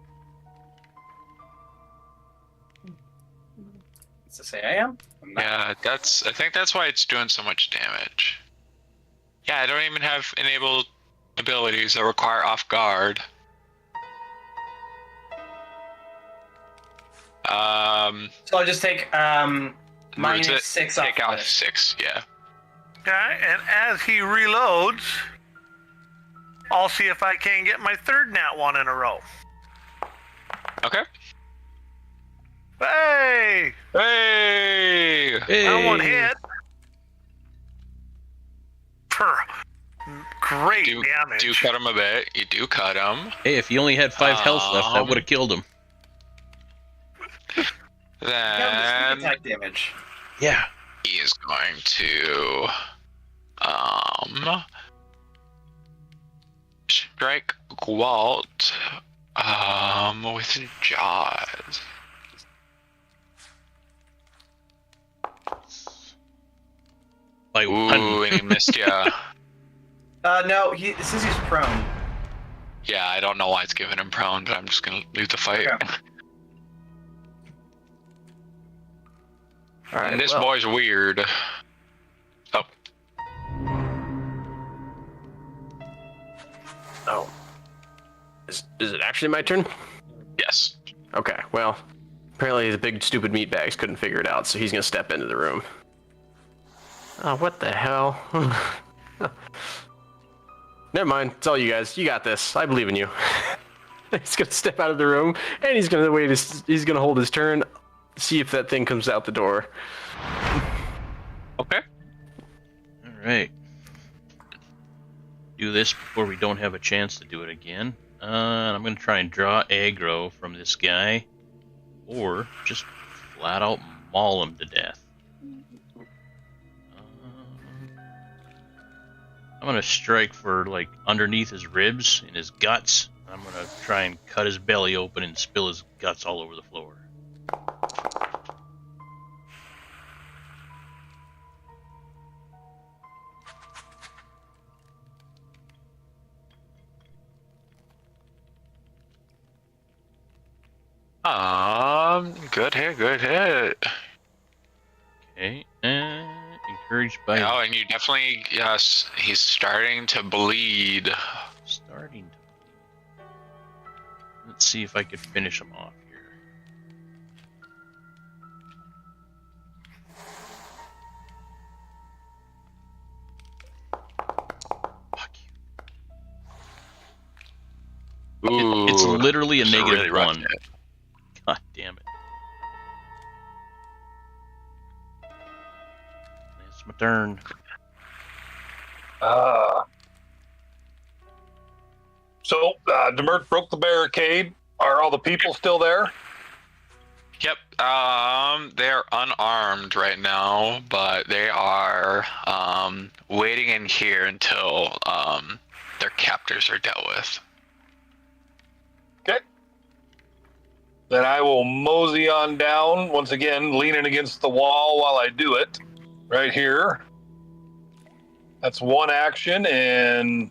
Does it say I am? I'm not. Yeah, I think that's why it's doing so much damage. Yeah, I don't even have enabled abilities that require off guard. So I'll just take minus Root it, 6 take off out this. 6, yeah. Okay, and as he reloads, I'll see if I can get my third nat 1 in a row. Okay. Hey! Hey! That one hit. For great damage. Do cut him a bit. You do cut him. Hey, if he only had 5 health left, that would have killed him. Yeah, Then sneak attack damage. Yeah. he is going to strike Gwalt with Jaws. Like, Ooh, and he missed ya. No, it says he's prone. Yeah, I don't know why it's giving him prone, but I'm just gonna leave the fight. Okay. All right. And this well, boy's weird. Oh, Oh. Is it actually my turn? yes. Okay. Well, apparently the big stupid meatbags couldn't figure it out, so he's gonna step into the room. Oh, what the hell? Never mind. It's all you guys. You got this. I believe in you. He's gonna step out of the room, and he's gonna wait. He's gonna hold his turn, see if that thing comes out the door. Okay. All right. Do this before we don't have a chance to do it again. I'm going to try and draw aggro from this guy, or just flat out maul him to death. I'm going to strike for, like, underneath his ribs and his guts. I'm going to try and cut his belly open and spill his guts all over the floor. Good hit, good hit. Okay, and encouraged by... Oh, and you definitely, yes, he's starting to bleed. Starting to. Let's see if I could finish him off here. Fuck you. Ooh, It's literally a so negative really rough one. hit. God damn it. It's my turn. So, Demert broke the barricade. Are all the people still there? Yep. They're unarmed right now, but they are waiting in here until their captors are dealt with. Okay. Then I will mosey on down, once again, leaning against the wall while I do it. Right here. That's one action, and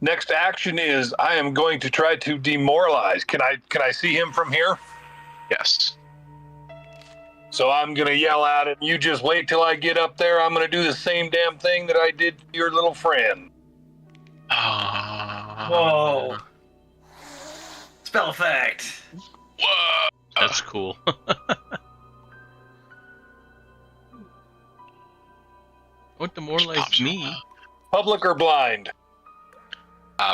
next action is I am going to try to demoralize. Can I see him from here? Yes. So I'm going to yell at him, you just wait till I get up there. I'm going to do the same damn thing that I did to your little friend. Whoa. Spell effect. Whoa. That's cool. What demoralized me? Public or blind?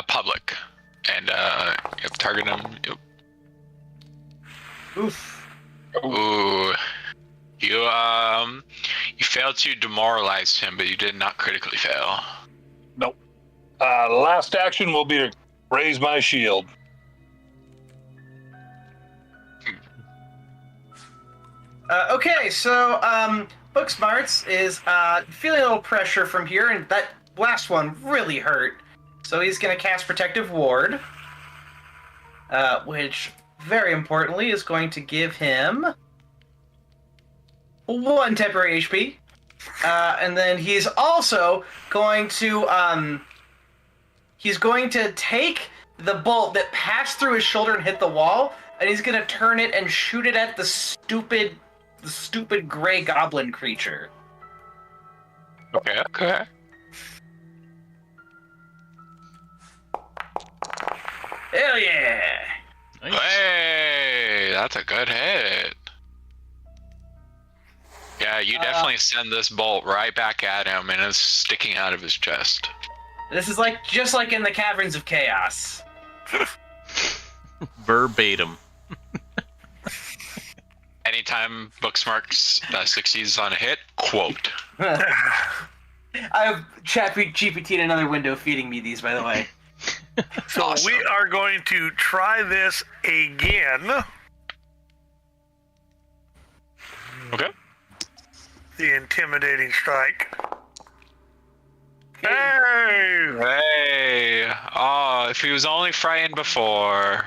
Public. And yep, target him. Yep. Oof. Ooh. You failed to demoralize him, but you did not critically fail. Nope. Last action will be to raise my shield. Okay, so Book Smarts is feeling a little pressure from here, and that last one really hurt. So he's going to cast Protective Ward, which, very importantly, is going to give him 1 temporary HP. And then he's also going to take the bolt that passed through his shoulder and hit the wall, and he's going to turn it and shoot it at the stupid gray goblin creature. Okay. Hell yeah! Nice. Hey, that's a good hit. Yeah, you definitely send this bolt right back at him, and it's sticking out of his chest. This is just like in the Caverns of Chaos. Verbatim. Anytime Booksmark succeeds on a hit, quote. I have ChatGPT in another window feeding me these, by the way. So Awesome. we are going to try this again. Okay. The intimidating strike. Hey! Hey. Oh, if he was only frightened before.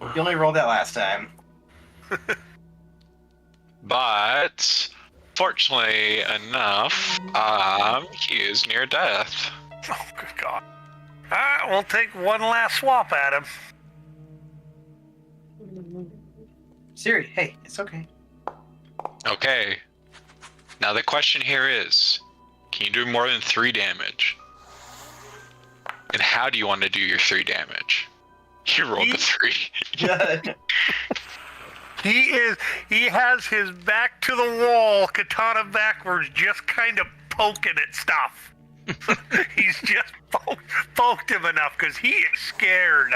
You only rolled that last time. But Fortunately enough, he is near death. Oh, good God. All right, we'll take one last swap at him. Siri, hey, it's okay. Okay. Now the question here is, can you do more than 3 damage? And how do you want to do your 3 damage? You rolled a 3. He has his back to the wall, katana backwards, just kind of poking at stuff. He's just poked him enough because he is scared.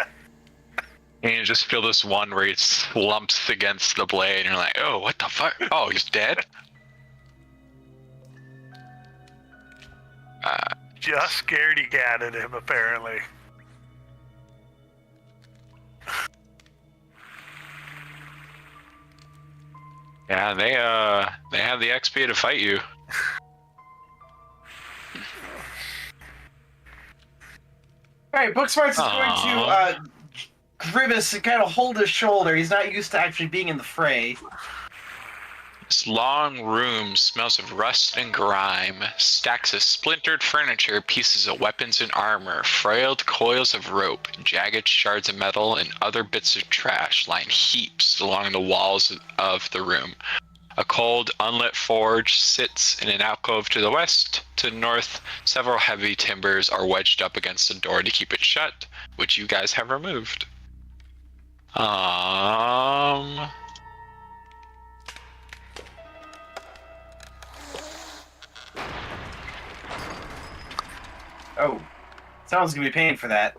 And you just feel this one where he slumps against the blade, and you're like, oh, what the fuck? Oh, he's dead? Just scaredy cat at him, apparently. Yeah, they have the XP to fight you. Alright, Booksmart's is going to grimace and kind of hold his shoulder. He's not used to actually being in the fray. This long room smells of rust and grime. Stacks of splintered furniture, pieces of weapons and armor, frailed coils of rope, jagged shards of metal, and other bits of trash line heaps along the walls of the room. A cold, unlit forge sits in an alcove to the west. To the north, several heavy timbers are wedged up against the door to keep it shut, which you guys have removed. Oh, someone's gonna be paying for that.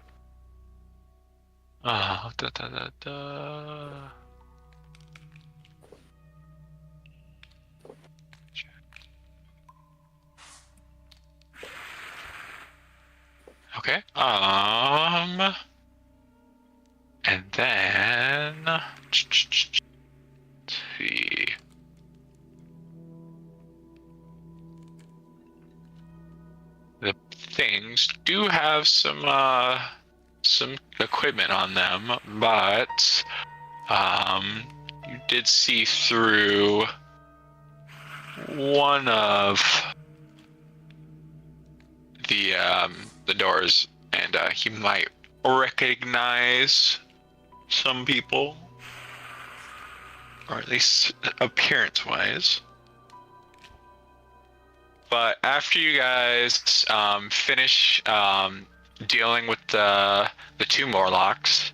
Okay. And then let's see. The things do have some equipment on them, but you did see through one of the doors, and he might recognize some people, or at least appearance-wise. But after you guys finish dealing with the 2 Morlocks,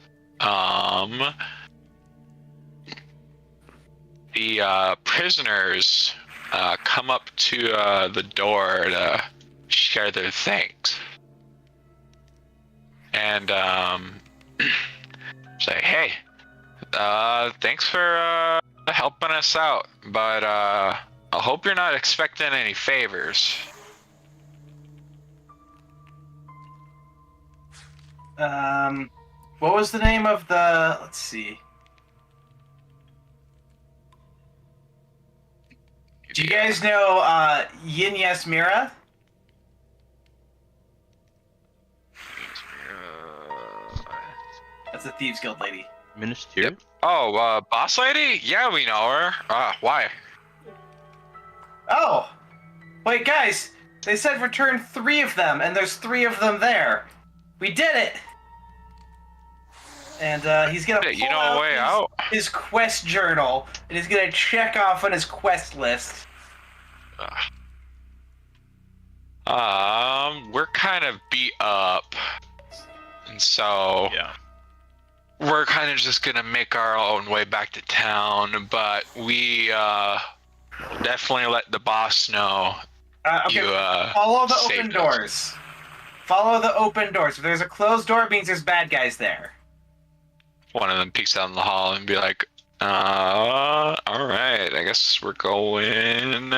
the prisoners come up to the door to share their thanks. And say, hey, thanks for helping us out, but I hope you're not expecting any favors. What was the name of the... Let's see. Do you guys know Yin Yes Mira? That's a Thieves Guild lady. Minister? Yep. Oh, boss lady? Yeah, we know her. Why? Oh! Wait, guys! They said return 3 of them, and there's 3 of them there. We did it! And he's gonna pull out his quest journal, and he's gonna check off on his quest list. We're kind of beat up, and so Yeah. we're kind of just gonna make our own way back to town. But we definitely let the boss know. Okay, You follow the saved open us. doors. Follow the open doors. If there's a closed door, it means there's bad guys there. One of them peeks out in the hall and be like, all right, I guess we're going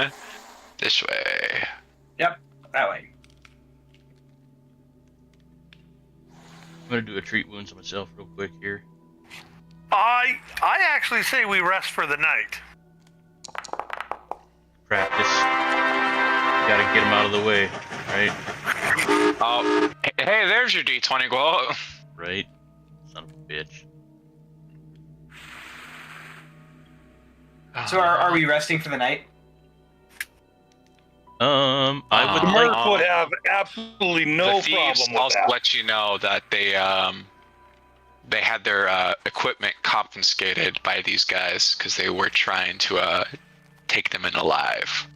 this way. Yep, that way. I'm gonna do a treat wounds on myself real quick here. I actually say we rest for the night. Practice. Gotta get him out of the way, right? Oh, hey, there's your D20 glow. Right? Son of a bitch. So are we resting for the night? I would The like. Merc would have absolutely no the thieves problem with also that. let you know that they had their equipment confiscated by these guys because they were trying to take them in alive.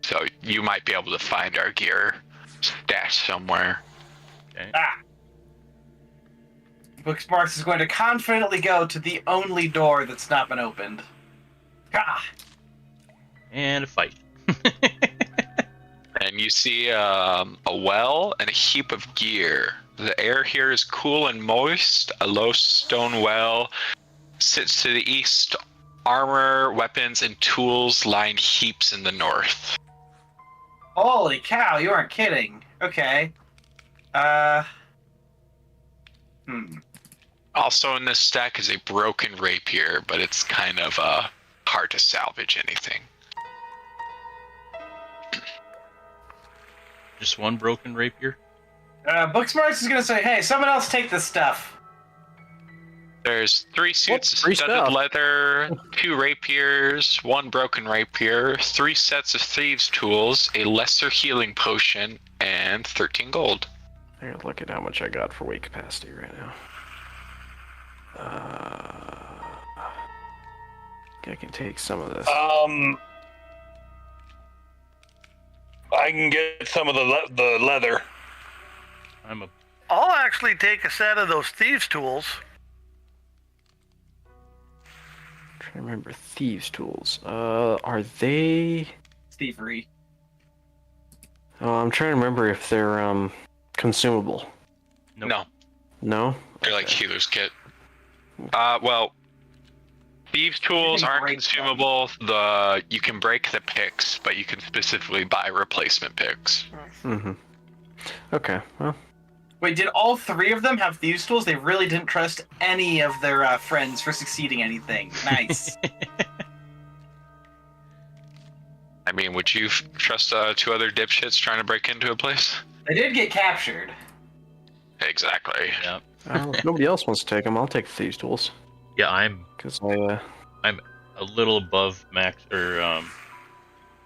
So you might be able to find our gear stashed somewhere. Booksmarks is going to confidently go to the only door that's not been opened. Ah! And a fight. And you see a well and a heap of gear. The air here is cool and moist. A low stone well sits to the east. Armor, weapons, and tools line heaps in the north. Holy cow, you aren't kidding. Okay. Also in this stack is a broken rapier, but it's kind of hard to salvage anything. Just one broken rapier? Booksmarks is going to say, hey, someone else take this stuff. There's 3 suits of Free studded stuff. leather, 2 rapiers, 1 broken rapier, 3 sets of thieves' tools, a lesser healing potion, and 13 gold. I gotta look at how much I got for weight capacity right now. I can take some of this. I can get some of the leather. I'll actually take a set of those thieves' tools. I'm trying to remember thieves' tools. Are they? Thievery. Oh, I'm trying to remember if they're consumable. Nope. No, No. they're like healer's kit. Well, thieves' tools You can aren't break consumable. You can break the picks, but you can specifically buy replacement picks. Mm-hmm. Okay. Well. Wait, did all 3 of them have thieves' tools? They really didn't trust any of their friends for succeeding anything. Nice. I mean, would you trust 2 other dipshits trying to break into a place? They did get captured. Exactly. Yeah. If nobody else wants to take them, I'll take the thieves' tools. Yeah, I'm Because a little above max or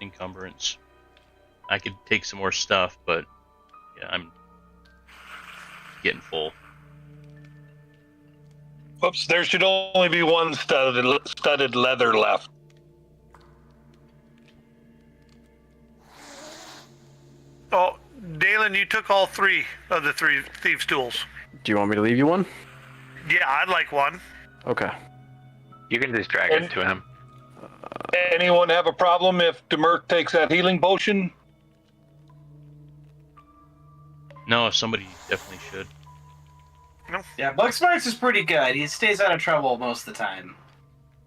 encumbrance. I could take some more stuff, but yeah, I'm getting full. Whoops, there should only be 1 studded leather left. Oh, Dalen, you took all 3 of the 3 thieves' tools. do you want me to leave you one? Yeah, I'd like one. Okay. You can just drag it to him. Anyone have a problem if Demurk takes that healing potion? No, somebody definitely should. Yeah, Booksmarks is pretty good. He stays out of trouble most of the time.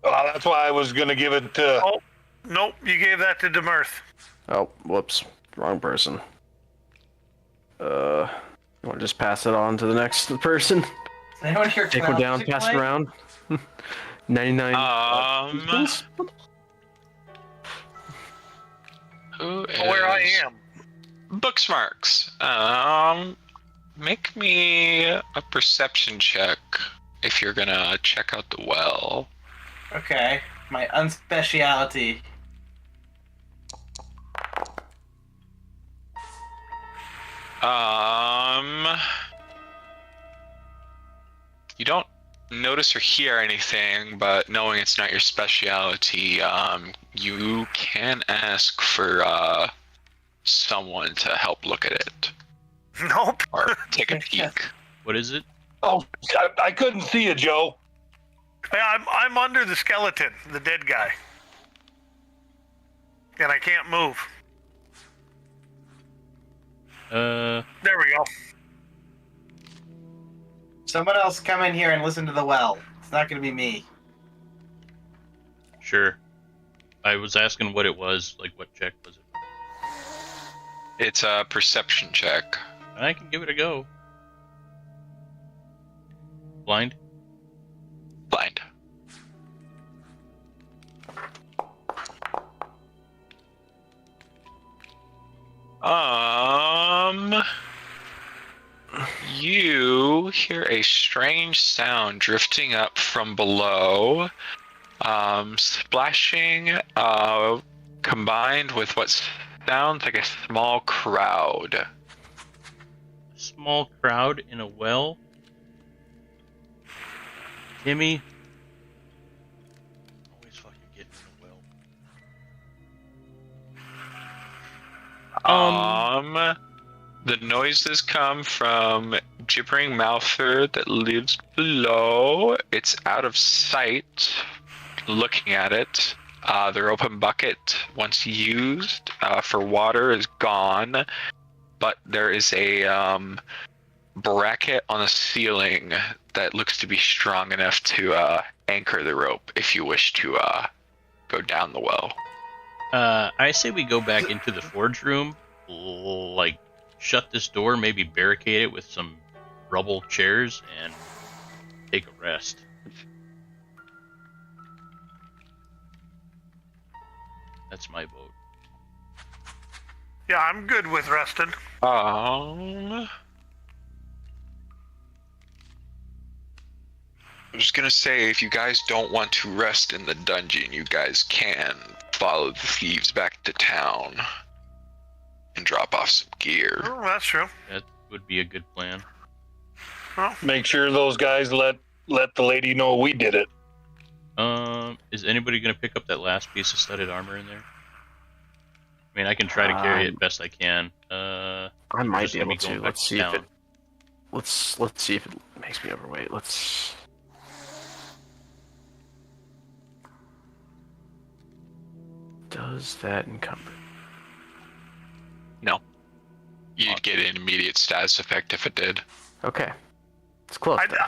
Well, that's why I was going to give it to... Oh, nope, you gave that to Demirth. Oh, whoops. Wrong person. You want to just pass it on to the next person? Does anyone hear Take one down, pass it around. 99. Who is... Where I am. Booksmarks. Make me a perception check if you're gonna check out the well. Okay, my unspeciality. You don't notice or hear anything, but knowing it's not your specialty, you can ask for someone to help look at it Nope. or take a peek. What is it? Oh, I couldn't see you, Joe. I'm under the skeleton, the dead guy. And I can't move. There we go. Someone else come in here and listen to the well. It's not going to be me. Sure. I was asking what it was, like what check was it? It's a perception check. I can give it a go. Blind? Blind. You hear a strange sound drifting up from below, splashing, combined with what sounds like a small crowd. A small crowd in a well. Timmy. Always fucking getting in a well. The noises come from gibbering mouther that lives below. It's out of sight. Looking at it, their open bucket, once used for water, is gone. But there is a bracket on the ceiling that looks to be strong enough to anchor the rope if you wish to go down the well. I say we go back into the forge room, like shut this door, maybe barricade it with some rubble chairs, and take a rest. That's my vote. Yeah, I'm good with resting. I'm just gonna say, if you guys don't want to rest in the dungeon, you guys can follow the thieves back to town and drop off some gear. Oh, that's true. That would be a good plan. Make sure those guys let the lady know we did it. Is anybody gonna pick up that last piece of studded armor in there? I mean, I can try to carry it best I can. I might just be gonna able to. going Let's back see if town. it. Let's see if it makes me overweight. Let's. Does that encumber? No. You'd get an immediate status effect if it did. Okay, it's close. then.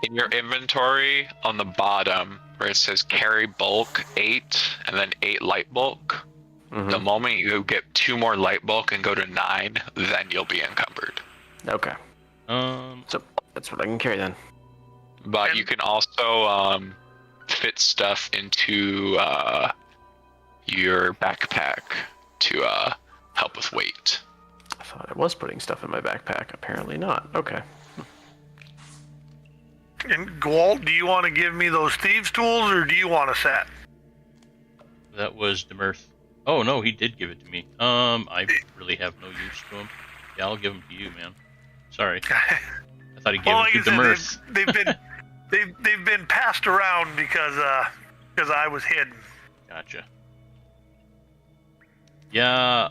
In your inventory on the bottom where it says carry bulk 8 and then 8 light bulk, the moment you get 2 more light bulk and go to 9, then you'll be encumbered. Okay, so that's what I can carry then. But you can also fit stuff into your backpack to help with weight. I thought I was putting stuff in my backpack. Apparently not. Okay. And Gwalt, do you want to give me those thieves' tools, or do you want a set? That was Demirth. Oh no, he did give it to me. I really have no use to him. Yeah, I'll give them to you, man. Sorry, I thought he gave Well, them like to I Demirth. said, they've been passed around because I was hidden. Gotcha. Yeah,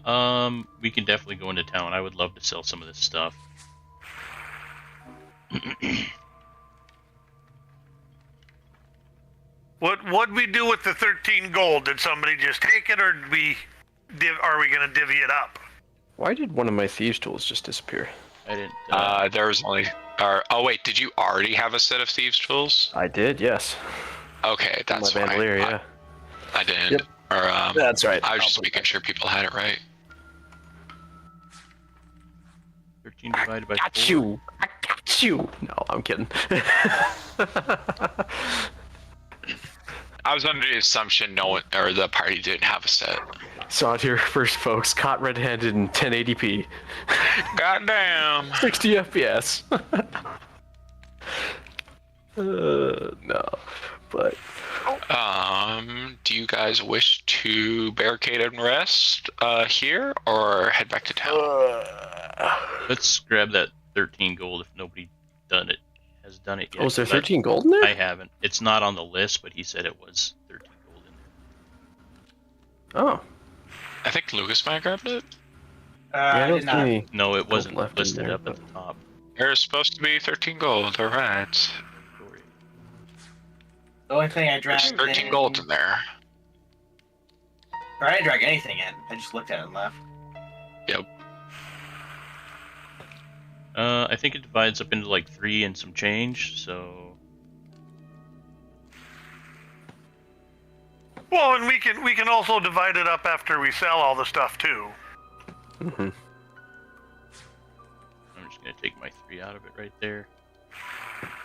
we can definitely go into town. I would love to sell some of this stuff. What'd we do with the 13 gold? Did somebody just take it, or are we gonna divvy it up? Why did one of my thieves' tools just disappear? I didn't. There was only... oh wait, did you already have a set of thieves' tools? I did, yes. Okay, that's my fine. bandolier, yeah. I didn't. Yep. Or, That's right. I was just making sure people had it right. 13 divided by 4. Got you. I got you. No, I'm kidding. I was under the assumption no one, or the party didn't have a set. Saw it here first, folks. Caught red-handed in 1080p. Goddamn. 60 FPS. No, but Do you guys wish to barricade and rest here, or head back to town? Let's grab that 13 gold if nobody has done it yet. oh, is there 'cause 13 gold in there? I haven't. It's not on the list, but he said it was 13 gold in there. Oh, I think Lucas might have grabbed it. yeah, I I don't did see not. any. No, it wasn't left in listed there, up at the top. There's supposed to be 13 gold, alright. Sorry. The only thing I There's dragged 13 in, gold in there. or I didn't drag anything in. I just looked at it and left. Yep. I think it divides up into like 3 and some change, so... Well, and we can also divide it up after we sell all the stuff too. Mm-hmm. I'm just going to take my 3 out of it right there.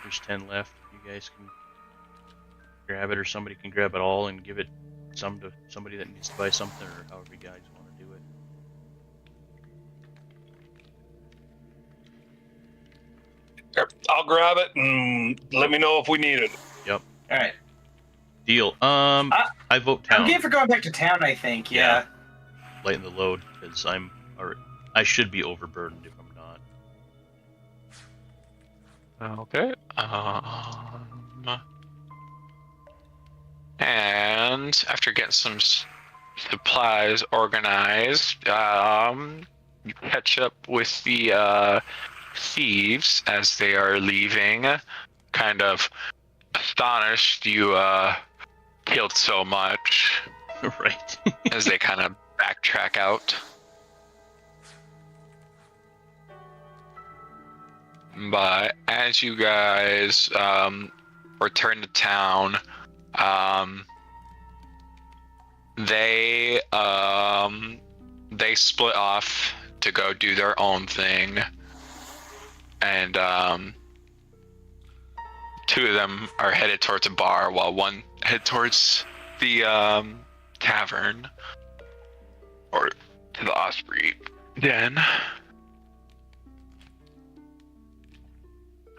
There's 10 left. You guys can grab it, or somebody can grab it all and give it some to somebody that needs to buy something, or however you guys want to do it. I'll grab it and let me know if we need it. Yep. All right. Deal. I vote town. I'm game for going back to town. I think. Yeah. lighten the load because I should be overburdened if I'm not. Okay. And after getting some supplies organized, you catch up with the thieves as they are leaving, kind of astonished you killed so much. Right. As they kind of backtrack out. But as you guys return to town, they split off to go do their own thing, and two of them are headed towards a bar while one head towards the tavern or to the Osprey Den.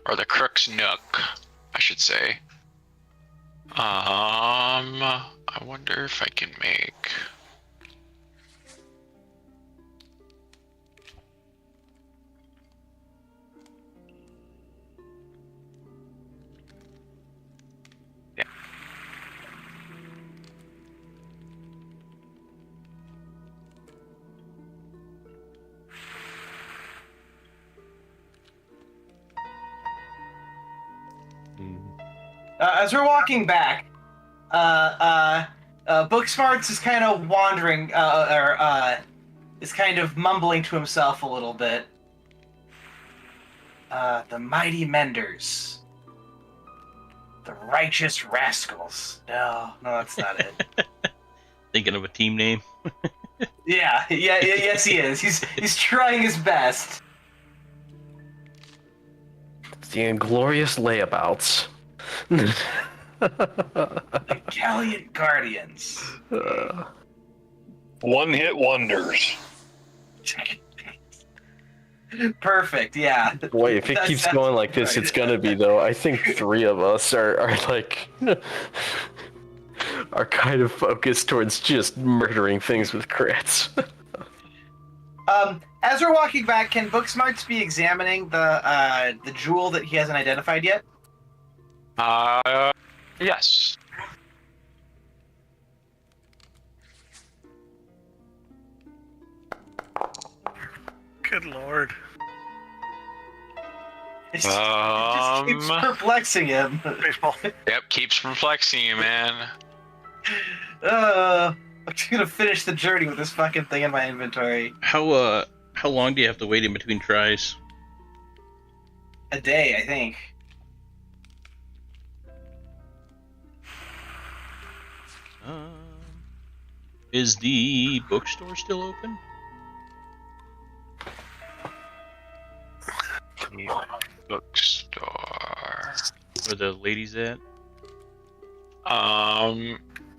Or the Crook's Nook, I should say. I wonder if I can make... Yeah. As we're walking back, Booksmarts is kind of wandering, is kind of mumbling to himself a little bit. The mighty menders. The righteous rascals. No, that's not it. Thinking of a team name? Yes he is. He's trying his best. The Inglorious Layabouts. The Gallant Guardians. One-hit wonders. Perfect, yeah. Boy, if it keeps going like this, it's gonna be, though. I think three of us are like... are kind of focused towards just murdering things with crits. As we're walking back, can Booksmarts be examining the jewel that he hasn't identified yet? Yes. Good lord. It just keeps perplexing him. Baseball. Yep, keeps perplexing you, man. I'm just gonna finish the journey with this fucking thing in my inventory. How long do you have to wait in between tries? A day, I think. Is the bookstore still open? Bookstore. Where the ladies at?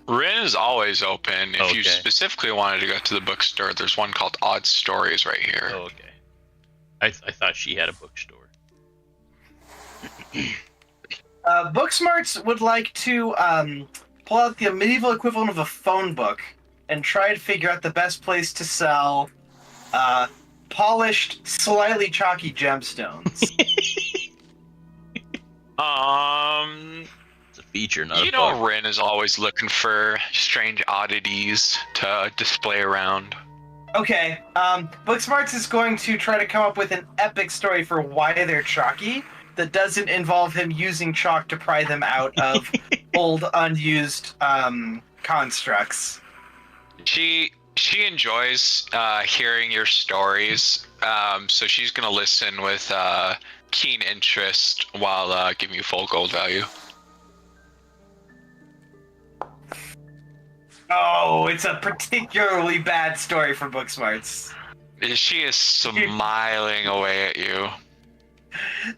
Rin is always open. If you Okay. specifically wanted to go to the bookstore, there's one called Odd Stories right here. Oh, okay. I thought she had a bookstore. Booksmarts would like to pull out the medieval equivalent of a phone book and try to figure out the best place to sell polished, slightly chalky gemstones. It's a feature, not You a know, bug. Rin is always looking for strange oddities to display around. Okay, Booksmarts is going to try to come up with an epic story for why they're chalky that doesn't involve him using chalk to pry them out of old, unused constructs. She enjoys hearing your stories, so she's gonna listen with keen interest while giving you full gold value. Oh, it's a particularly bad story for Booksmarts. She is smiling away at you.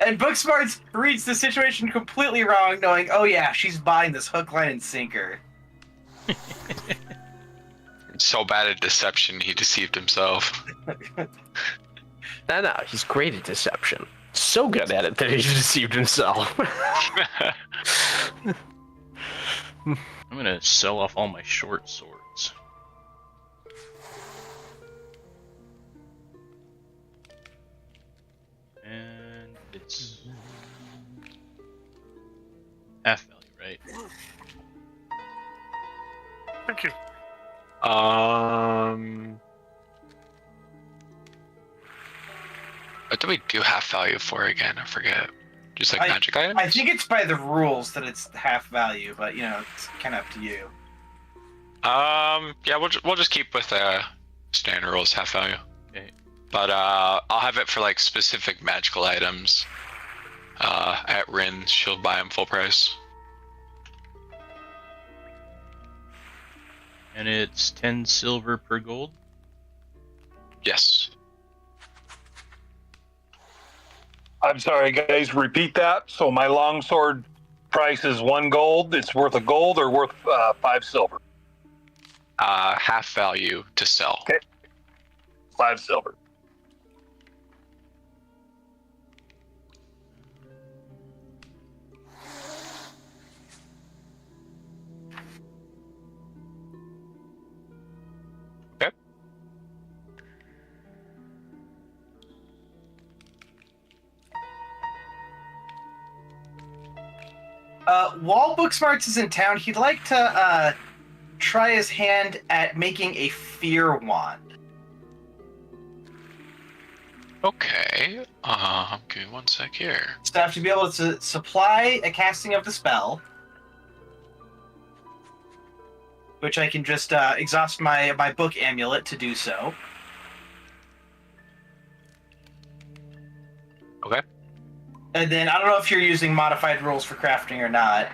And Booksmarts reads the situation completely wrong, knowing, oh yeah, she's buying this hook, line, and sinker. So bad at deception, he deceived himself. No, he's great at deception. So good at it that he deceived himself. I'm gonna sell off all my short swords. It's half value, right? Thank you. What do we do half value for again? I forget. Just like I- magic items? I think it's by the rules that it's half value, but it's kind of up to you. Yeah, we'll just keep with standard rules, half value. Okay. But I'll have it for like specific magical items. At Rin, she'll buy them full price. And it's 10 silver per gold. Yes. I'm sorry, guys. Repeat that. So my longsword price is 1 gold. It's worth a gold or worth 5 silver. Half value to sell. Okay. 5 silver. Okay. While Booksmarts is in town, he'd like to try his hand at making a fear wand. Okay. Give me 1 sec here. So I have to be able to supply a casting of the spell, which I can just exhaust my book amulet to do so. Okay. And then I don't know if you're using modified rules for crafting or not.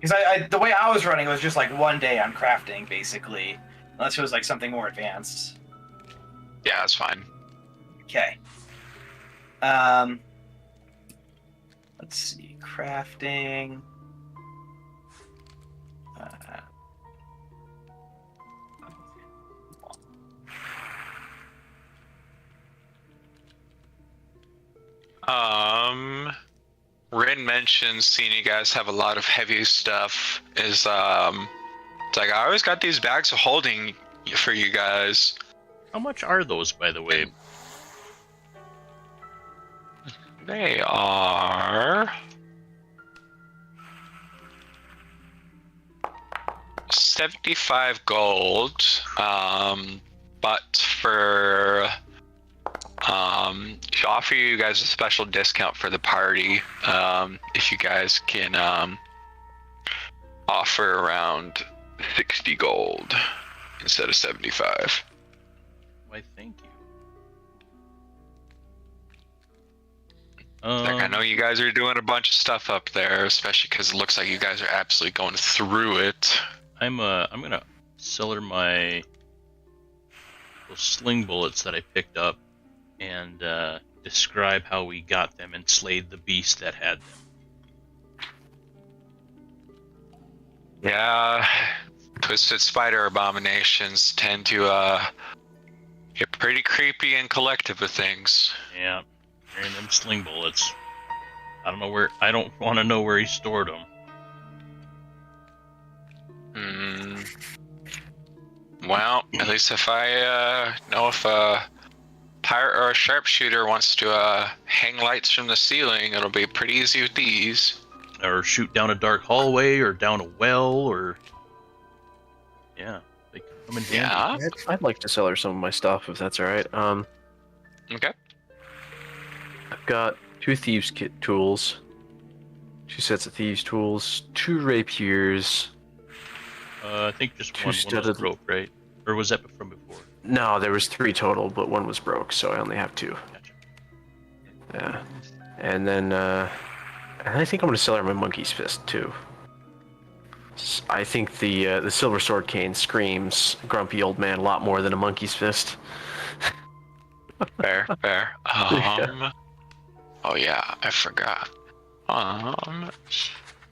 Because the way I was running, it was just like 1 day on crafting, basically. Unless it was like something more advanced. Yeah, that's fine. Okay. Let's see. Crafting. Rin mentioned seeing you guys have a lot of heavy stuff. It's like I always got these bags of holding for you guys. How much are those, by the way? They are 75 gold. But for she'll offer you guys a special discount for the party. If you guys can offer around 60 gold instead of 75. Why, thank you. Like, I know you guys are doing a bunch of stuff up there, especially because it looks like you guys are absolutely going through it. I'm gonna sell her my those sling bullets that I picked up and describe how we got them and slayed the beast that had them. Yeah, twisted spider abominations tend to get pretty creepy and collective with things. Yeah, carrying them sling bullets. I don't want to know where he stored them. Well, at least if I know if a pirate or a sharpshooter wants to hang lights from the ceiling, it'll be pretty easy with these. Or shoot down a dark hallway, or down a well, or yeah, they come in handy. Yeah. I'd like to sell her some of my stuff if that's all right. Okay. I've got 2 thieves' kit tools, 2 sets of thieves' tools, 2 rapiers. I think just Two one was studded- broke, right? Or was that from before? No, there was 3 total, but 1 was broke, so I only have 2. Gotcha. Yeah, and then I think I'm gonna sell her my monkey's fist too. I think the silver sword cane screams grumpy old man a lot more than a monkey's fist. Fair, fair. Oh yeah, I forgot.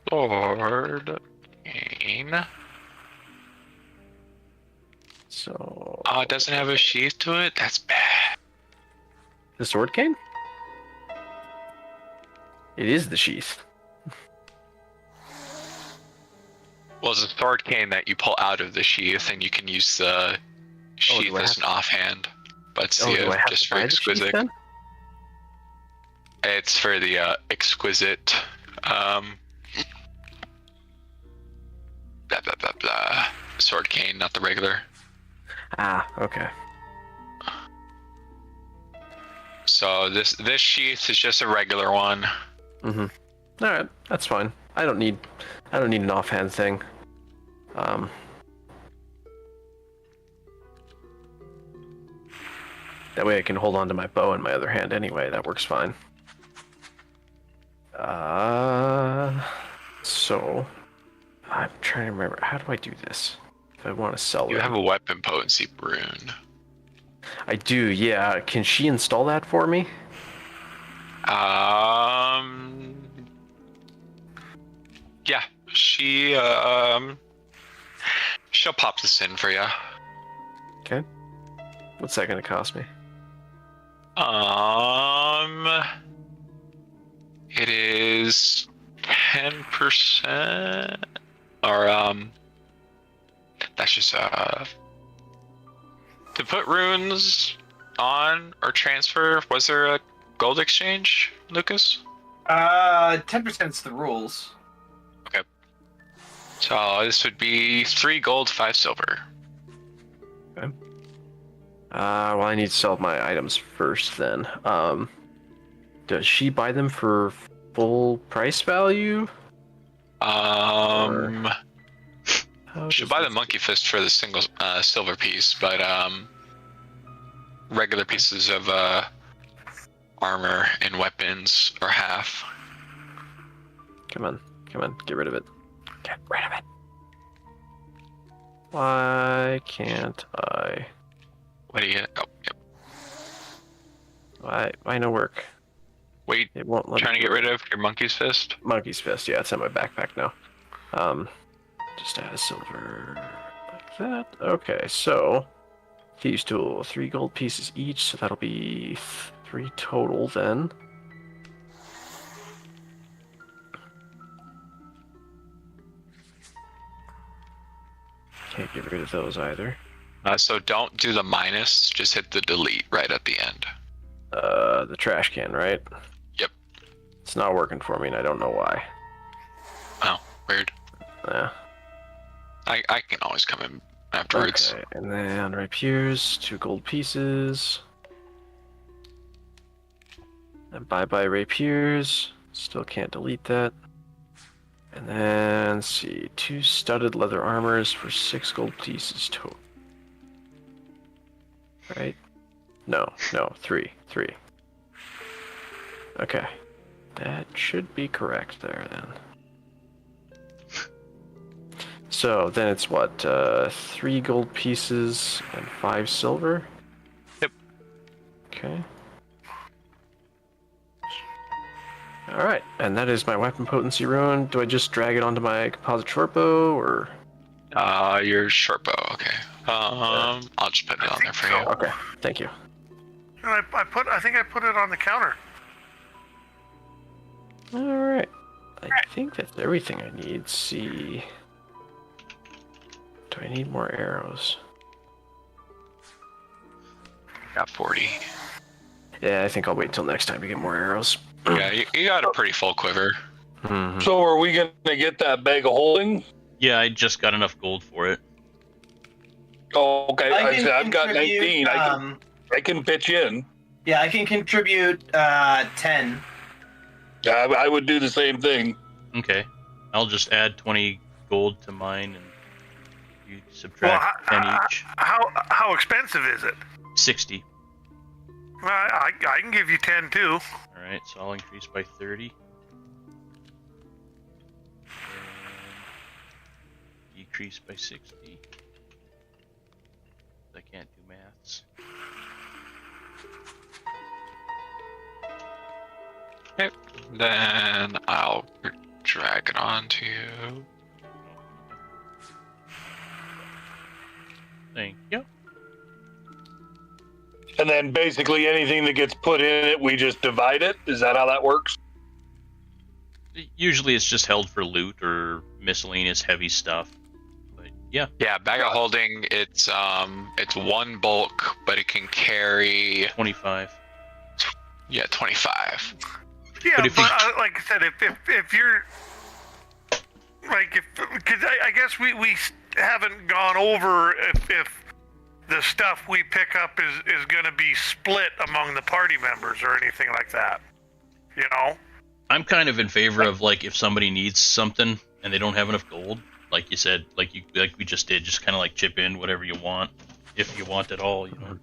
Sword cane. So. Oh, it doesn't have a sheath to it? That's bad. The sword cane? It is the sheath. Well, it's a sword cane that you pull out of the sheath, and you can use the sheath as an offhand. But Oh, do I have just to for buy the sheath exquisite. then? It's for the exquisite. Blah, blah, blah, blah. Sword cane, not the regular. Ah, okay. So this sheath is just a regular one. Mm-hmm. All right, that's fine. I don't need an offhand thing. That way I can hold on to my bow in my other hand anyway. That works fine. So I'm trying to remember, how do I do this? If I want to sell You it. have a weapon potency rune. I do, yeah. Can she install that for me? Yeah, she'll pop this in for you. Okay. What's that gonna cost me? It is 10%, or that's just to put runes on or transfer. Was there a gold exchange, Lucas? 10% is the rules. Okay. So this would be 3 gold, 5 silver. Okay. Well, I need to sell my items first then. Does she buy them for full price value? Should buy the monkey fist for the single silver piece, but regular pieces of armor and weapons are half. Come on, get rid of it. Get rid of it. Why can't I? What do you? Oh, yep. Why no work? Wait, It won't let trying me to get do it. rid of your monkey's fist? Monkey's fist. Yeah, it's in my backpack now. Just add a silver like that. Okay, so thieves' tool, 3 gold pieces each, so that'll be 3 total then. Can't get rid of those either. So don't do the minus, just hit the delete right at the end. The trash can, right? Yep. It's not working for me, and I don't know why. Oh, weird. Yeah. I can always come in afterwards. Okay, and then rapiers, 2 gold pieces. And bye-bye rapiers. Still can't delete that. And then, let's see, 2 studded leather armors for 6 gold pieces total. Right? No, 3. Okay. That should be correct there then. So then it's what, 3 gold pieces and 5 silver? Yep. Okay. Alright, and that is my weapon potency rune. Do I just drag it onto my composite shortbow, or? Your short bow, okay. I'll just put it on there for you. Okay, thank you. And I think I put it on the counter. Alright. I think that's everything I need. See. Do I need more arrows? Got 40. Yeah, I think I'll wait till next time to get more arrows. Yeah, you got a pretty full quiver. Mhm. So are we gonna get that bag of holding? Yeah, I just got enough gold for it. Oh, okay. I've got contribute, 19. I can pitch in. Yeah, I can contribute 10. I would do the same thing. Okay. I'll just add 20 gold to mine and you subtract 10 each. How expensive is it? 60. I can give you 10 too. Alright, so I'll increase by 30. And decrease by 60. I can't do maths. Okay. Then I'll drag it on to you. Thank you. And then basically anything that gets put in it, we just divide it. Is that how that works? Usually it's just held for loot or miscellaneous heavy stuff. But yeah, Yeah, bag of holding. It's one bulk, but it can carry 25. 25. Yeah, But but, if you- like I said, if you're like because I guess we haven't gone over if the stuff we pick up is going to be split among the party members or anything like that. You know? I'm kind of in favor of like if somebody needs something and they don't have enough gold, like you said, like we just did, just kind of like chip in whatever you want, if you want it all, you know.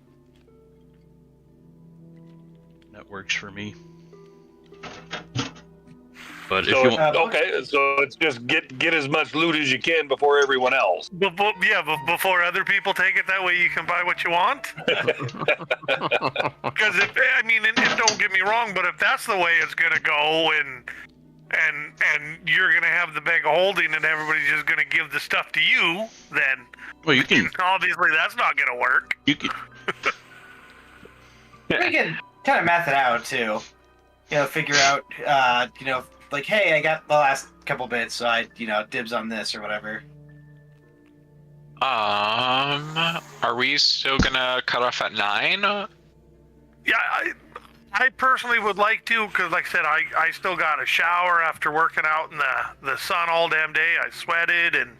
That works for me. But if So you want, okay, so it's just get as much loot as you can before everyone else. Before other people take it, that way you can buy what you want. Because and don't get me wrong, but if that's the way it's gonna go, and you're gonna have the bag of holding, and everybody's just gonna give the stuff to you, then well, you can obviously that's not gonna work. you can We can kind of math it out too. Figure out, like, hey, I got the last couple bits, so I, dibs on this or whatever. Are we still gonna cut off at 9? Yeah, I personally would like to, because like I said, I still got a shower after working out in the sun all damn day. I sweated and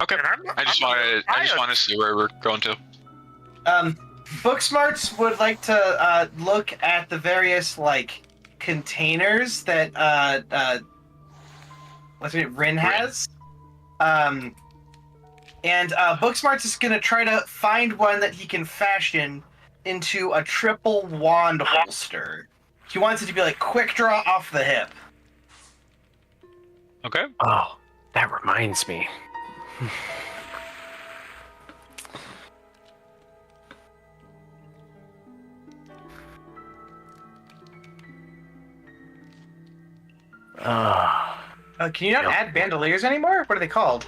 Okay. I just want to see where we're going to. Booksmarts would like to look at the various like containers that Rin has. And Booksmarts is gonna try to find one that he can fashion into a triple wand holster. He wants it to be like quick draw off the hip. Okay. Oh, that reminds me. Can you not add bandoliers anymore? What are they called?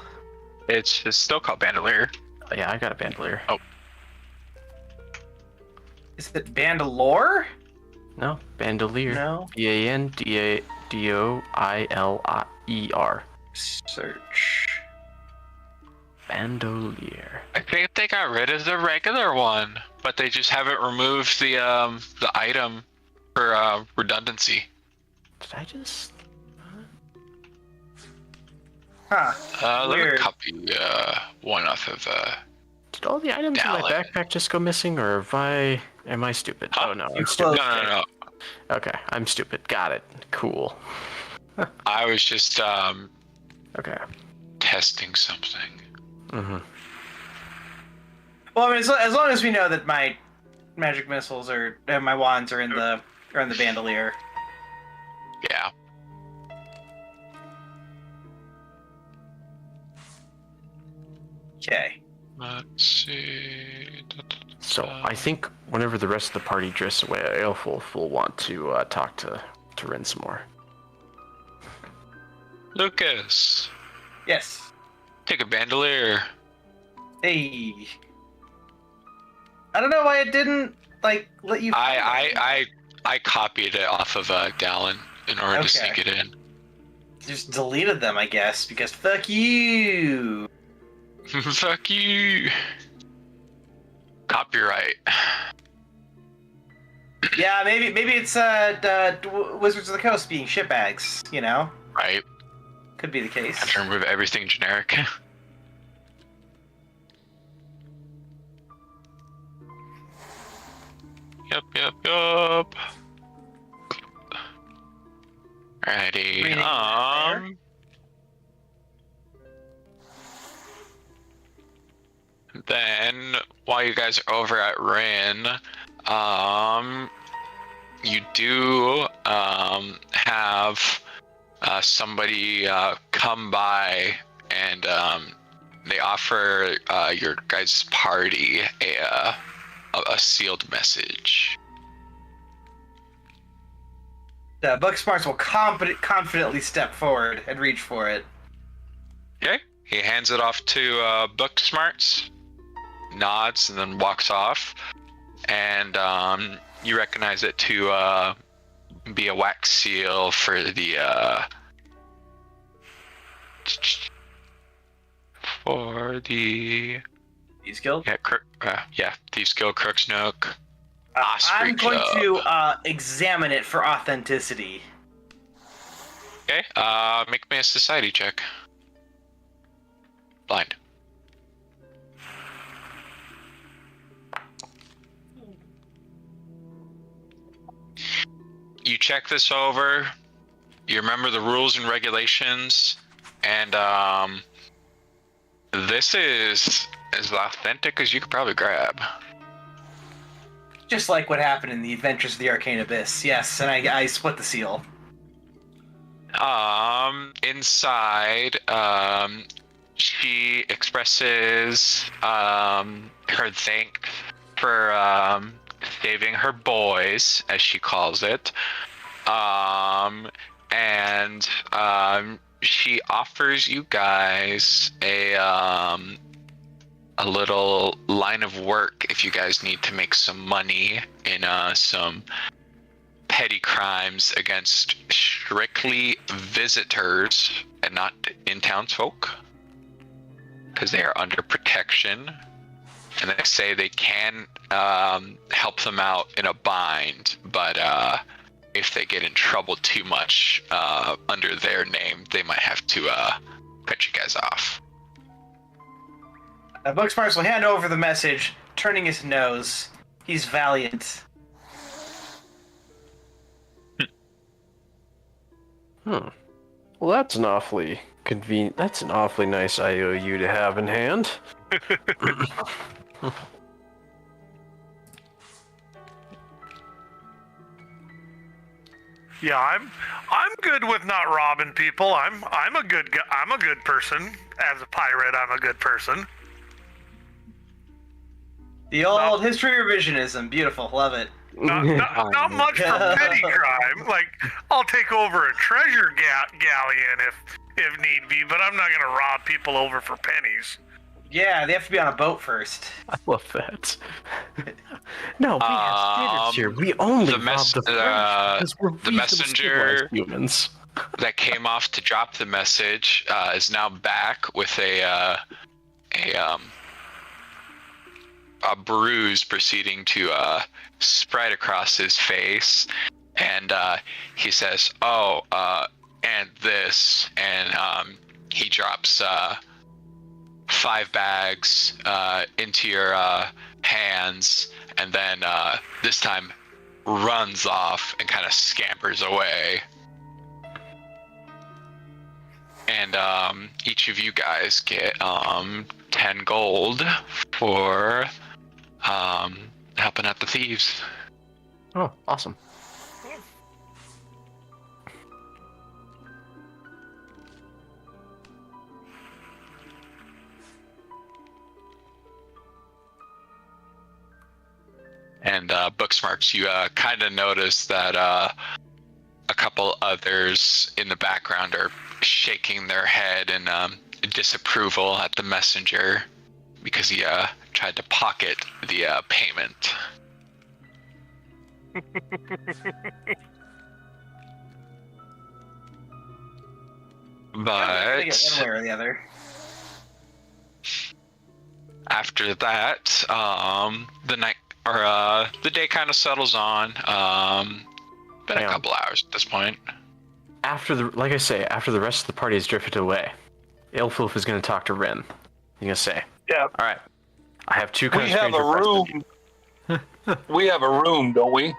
It's still called bandolier. Yeah, I got a bandolier. Oh. Is it bandolore? No, bandolier. No. Bandoilier. Search. Bandolier. I think they got rid of the regular one, but they just haven't removed the item for redundancy. Did I just? Huh. Let me Weird. copy one off of Did all the items in my Dalek. backpack just go missing, or am I stupid? Huh? Oh no, You I'm stupid. No. Okay, I'm stupid. Got it. Cool. I was just Okay. testing something. Mm-hmm. Well, I mean, as long as we know that my magic missiles my wands are in the bandolier. Yeah. Okay. Let's see. So I think whenever the rest of the party drifts away, Aelfulf will want to talk to Rin some more. Lucas, Yes. take a bandolier. Hey. I don't know why it didn't let you. I copied it off of Dallin in order Okay. to sneak it in. Just deleted them, I guess, because fuck you. Fuck you. Copyright. Yeah, maybe it's Wizards of the Coast being shitbags. Right. Could be the case. Have to remove everything generic. Yep. Alrighty. Reading there. Then while you guys are over at Rin, you do have somebody come by and they offer your guys' party a sealed message. Booksmarts will confidently step forward and reach for it. Okay. He hands it off to Booksmarts, nods, and then walks off. And you recognize it to be a wax seal for the for the Thieves Guild. Thieves Guild, Crooks Nook. I'm going Club. to examine it for authenticity. Okay. Make me a society check. Blind. You check this over. You remember the rules and regulations, and this is as authentic as you could probably grab. Just like what happened in the Adventures of the Arcane Abyss. Yes, and I split the seal. Inside, she expresses her thanks for saving her boys, as she calls it. And she offers you guys a little line of work if you guys need to make some money in some petty crimes against strictly visitors and not in townsfolk, because they are under protection, and they say they can help them out in a bind, but if they get in trouble too much under their name, they might have to cut you guys off. Booksmarts will hand over the message, turning his nose. He's valiant. Well, that's an awfully convenient. That's an awfully nice IOU to have in hand. Yeah, I'm good with not robbing people. I'm a good guy. I'm a good person. As a pirate, I'm a good person. The old history revisionism. Beautiful. Love it. Not much for petty crime. Like, I'll take over a treasure galleon if need be, but I'm not gonna rob people over for pennies. Yeah, they have to be on a boat first. I love that. No, we have standards here. We only rob the French because we're the messenger humans. that came off to drop the message is now back with a bruise proceeding to spread across his face, and he says, and this, and he drops 5 bags into your hands, and then this time runs off and kind of scampers away. And each of you guys get 10 gold for helping out the thieves. Oh, awesome. And Booksmarks, you kind of notice that a couple others in the background are shaking their head in disapproval at the messenger because he tried to pocket the payment. I get But one way or the other. after that, the night or the day kind of settles on. Been a couple hours at this point. After the rest of the party has drifted away, Ilfilf is going to talk to Rin. He's going to say, Yeah. all right, I have 2 We have a room. We have a room, don't we?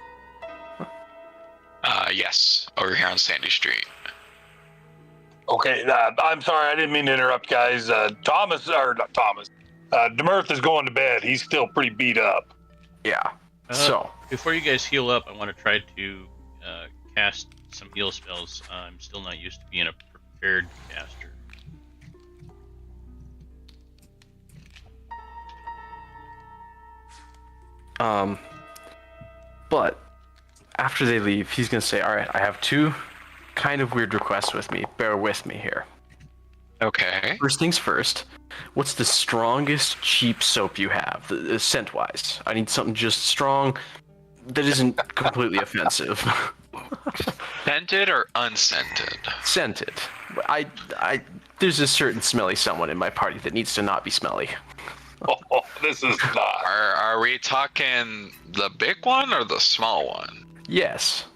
Yes, over here on Sandy Street. Okay, I'm sorry, I didn't mean to interrupt, guys. Demirth is going to bed. He's still pretty beat up. Yeah. So, before you guys heal up, I want to try to cast some heal spells. I'm still not used to being a prepared caster. but after they leave, he's going to say, all right, I have 2 kind of weird requests with me. Bear with me here. Okay. First things first, what's the strongest cheap soap you have, scent-wise? I need something just strong that isn't completely offensive. Scented or unscented? Scented. There's a certain smelly someone in my party that needs to not be smelly. Oh, this is not. Are we talking the big one or the small one? Yes.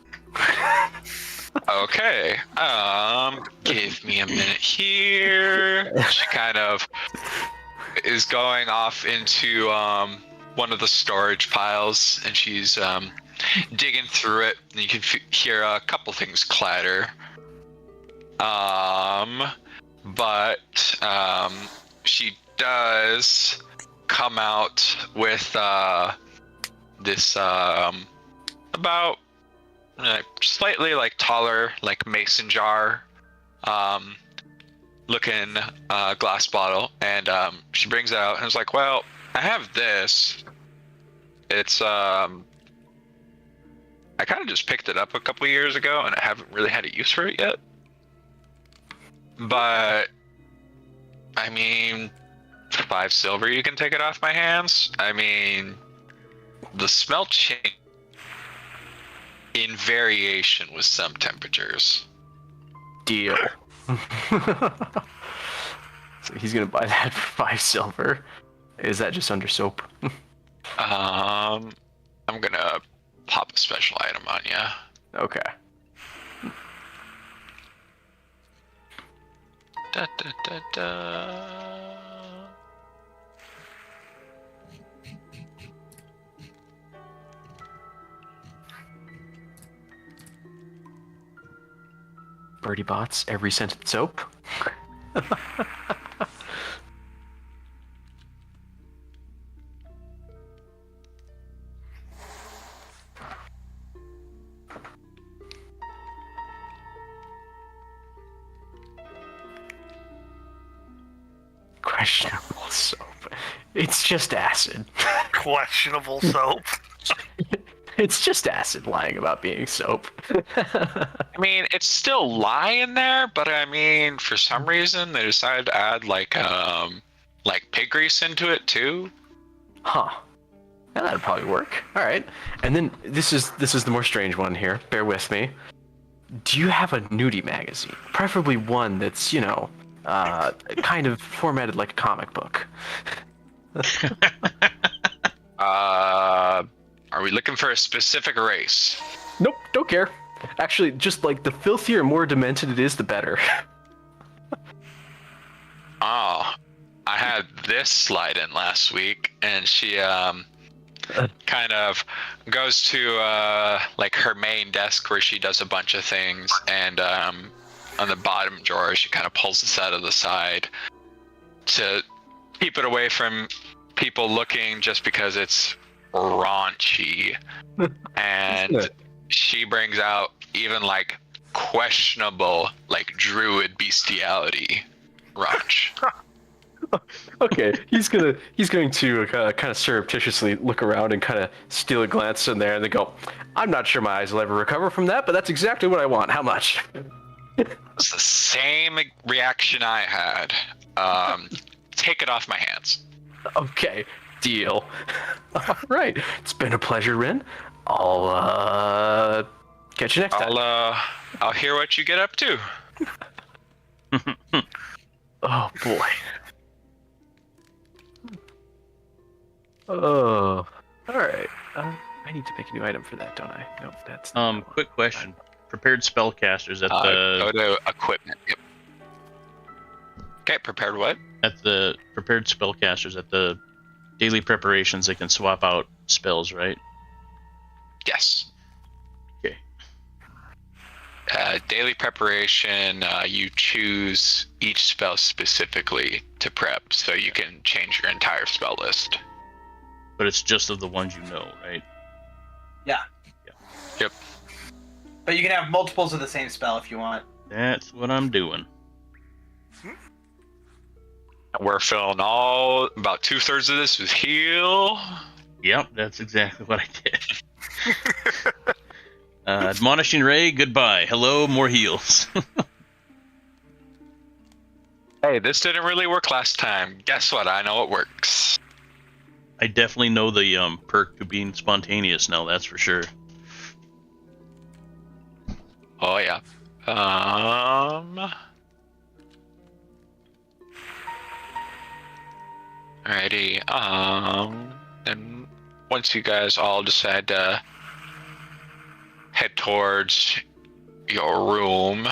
Okay. Give me a minute here. She kind of is going off into one of the storage piles, and she's digging through it, and you can hear a couple things clatter. But she does come out with this about slightly like taller, like mason jar looking glass bottle, and she brings it out and is like, well, I have this. It's I kind of just picked it up a couple years ago, and I haven't really had a use for it yet. But I mean, 5 silver, you can take it off my hands. I mean, the smell change in variation with some temperatures. Deal. So he's gonna buy that for 5 silver. Is that just under soap? I'm gonna pop a special item on ya. Okay. Da, da, da, da. Birdie bots, every scented soap. Questionable soap. It's just acid. Questionable soap. It's just acid lying about being soap. I mean, it's still lye in there, but I mean, for some reason they decided to add like pig grease into it too. Huh. Yeah, that'd probably work. All right. And then this is the more strange one here. Bear with me. Do you have a nudie magazine? Preferably one that's, kind of formatted like a comic book. Are we looking for a specific race? Nope, don't care. Actually, just like the filthier and more demented it is, the better. Oh, I had this slide in last week, and she kind of goes to like her main desk where she does a bunch of things, and on the bottom drawer she kind of pulls this out of the side to keep it away from people looking, just because it's raunchy. And she brings out even like questionable like druid bestiality raunch. Okay, he's going to kind of surreptitiously look around and kind of steal a glance in there, and then go, I'm not sure my eyes will ever recover from that, but that's exactly what I want. How much? It's the same reaction I had. Take it off my hands. Okay, deal. All right, it's been a pleasure, Rin. I'll catch you next time. I'll hear what you get up to. Oh boy. Oh, all right. I need to make a new item for that, don't I? No, that's not Quick question. Prepared spellcasters at Go to equipment. Yep. Okay, prepared what? at the prepared spellcasters at the daily preparations. They can swap out spells, right? Yes. Okay. Daily preparation, you choose each spell specifically to prep, so you can change your entire spell list. But it's just of the ones you know, right? Yeah. Yep. But you can have multiples of the same spell if you want. That's what I'm doing. We're filling about 2/3 of this with heal. Yep, that's exactly what I did. Admonishing Ray, goodbye. Hello, more heals. Hey, this didn't really work last time. Guess what? I know it works. I definitely know the perk to being spontaneous now, that's for sure. Oh yeah. Alrighty. And once you guys all decide to head towards your room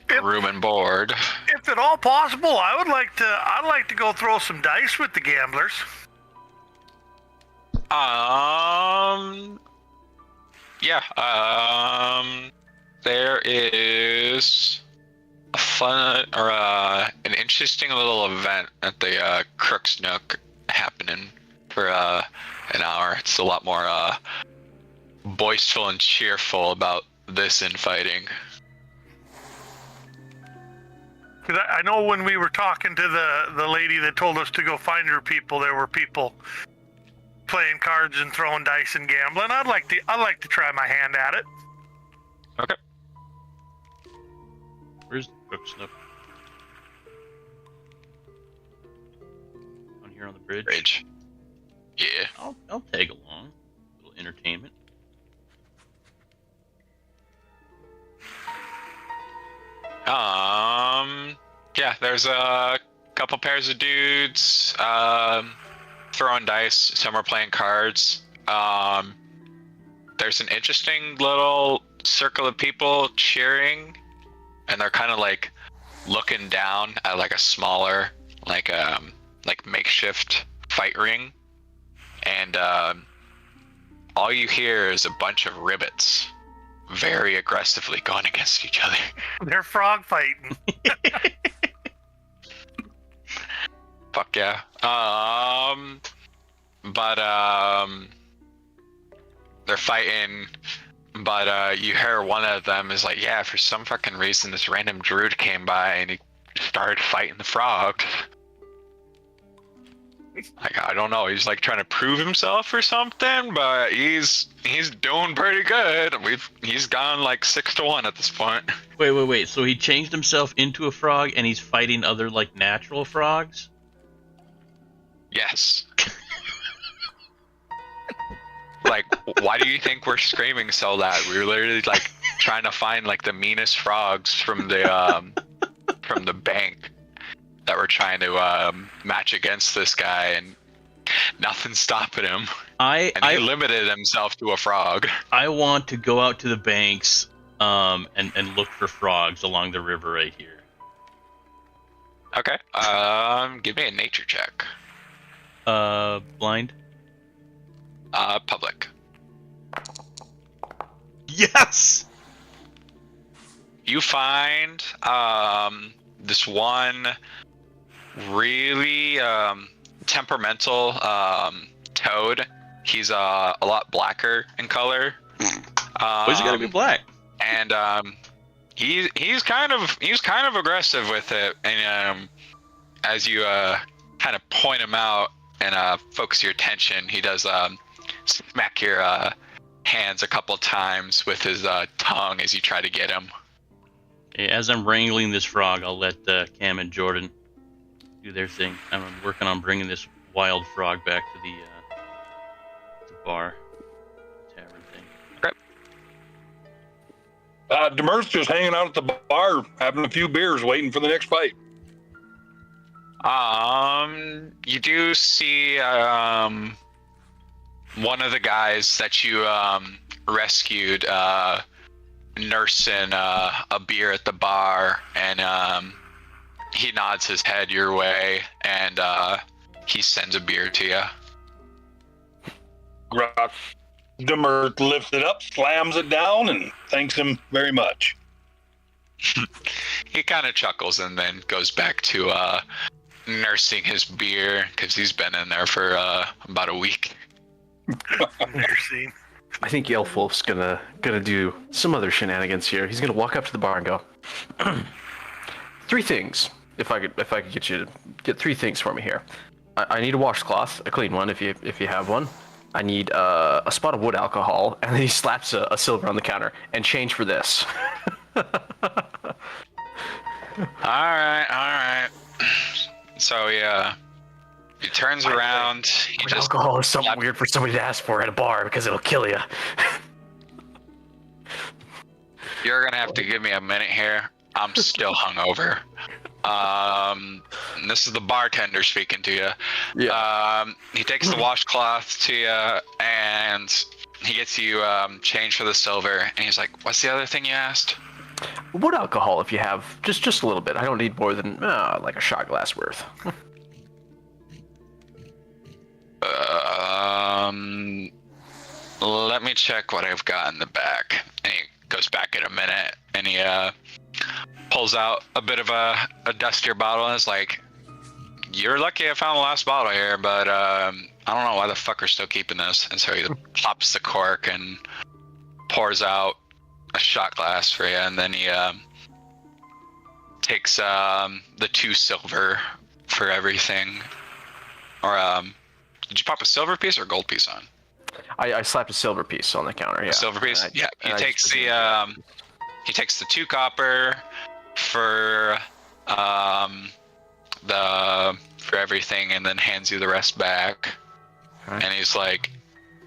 and board. If at all possible, I'd like to go throw some dice with the gamblers. Yeah. There is a fun or an interesting little event at the Crook's Nook happening for an hour. It's a lot more boisterous and cheerful about this infighting. Cause I know when we were talking to the lady that told us to go find her people, there were people playing cards and throwing dice and gambling. I'd like to try my hand at it. Okay. Where's the Crook's Nook? On here on the bridge. Yeah. I'll tag along. A little entertainment. Yeah, there's a couple pairs of dudes throwing dice. Some are playing cards. There's an interesting little circle of people cheering, and they're kind of like looking down at like a smaller, like makeshift fight ring, and all you hear is a bunch of ribbits very aggressively going against each other. They're frog fighting. Fuck yeah. But they're fighting, but you hear one of them is like, yeah, for some fucking reason this random druid came by and he started fighting the frogs. Like, I don't know, he's like trying to prove himself or something, but he's doing pretty good. He's gone like 6-1 at this point. Wait. So he changed himself into a frog and he's fighting other like natural frogs? Yes. Like, why do you think we're screaming so loud? We're literally like trying to find like the meanest frogs from the bank that we're trying to match against this guy, and nothing's stopping him. He limited himself to a frog. I want to go out to the banks and look for frogs along the river right here. Okay. Give me a nature check. Blind? Public. Yes! You find this one really temperamental toad. He's a lot blacker in color. Why's he gotta be black? And he's kind of aggressive with it. And as you kind of point him out and focus your attention, he does smack your hands a couple times with his tongue as you try to get him. As I'm wrangling this frog, I'll let Cam and Jordan do their thing. I'm working on bringing this wild frog back to the bar, tavern thing. Okay. Demer's just hanging out at the bar, having a few beers, waiting for the next fight. You do see one of the guys that you rescued nursing a beer at the bar, and he nods his head your way, and he sends a beer to you. Demer lifts it up, slams it down, and thanks him very much. He kind of chuckles and then goes back to nursing his beer because he's been in there for about a week. Nursing. I think Elfwolf's gonna do some other shenanigans here. He's gonna walk up to the bar and go, 3 things. If I could get you to get 3 things for me here. I need a washcloth, a clean one if you have one. I need a spot of wood alcohol, and then he slaps a silver on the counter, and change for this. All right. So he turns around. He just alcohol is something weird for somebody to ask for at a bar because it'll kill you. You're gonna have to give me a minute here. I'm still hungover. This is the bartender speaking to you. Yeah. He takes the washcloth to you, and he gets you change for the silver. And he's like, "What's the other thing you asked?" Wood alcohol, if you have, just a little bit. I don't need more than like a shot glass worth. Let me check what I've got in the back. And he goes back in a minute, and he pulls out a bit of a dustier bottle, and is like, "You're lucky I found the last bottle here, but I don't know why the fuck we're still keeping this." And so he pops the cork and pours out a shot glass for you, and then he takes the 2 silver for everything. Or did you pop a silver piece or a gold piece on? I slapped a silver piece on the counter. Yeah. A silver piece. And Yeah. He and takes just- he takes the 2 copper for for everything, and then hands you the rest back. Okay. And he's like,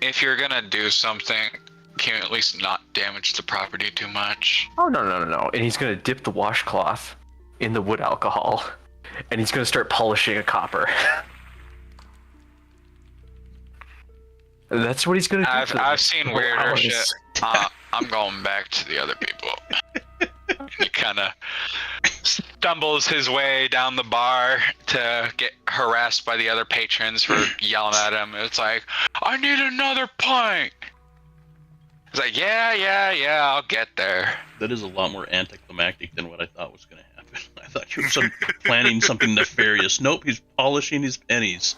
"If you're gonna do something, can you at least not damage the property too much?" Oh no. And he's gonna dip the washcloth in the wood alcohol, and he's gonna start polishing a copper. That's what he's gonna do. I've seen weirder Hours. shit. I'm going back to the other people. He kind of stumbles his way down the bar to get harassed by the other patrons for yelling at him. It's like, "I need another pint." He's like, yeah, I'll get there. That is a lot more anticlimactic than what I thought was going to happen. I thought you were planning something nefarious. Nope, he's polishing his pennies.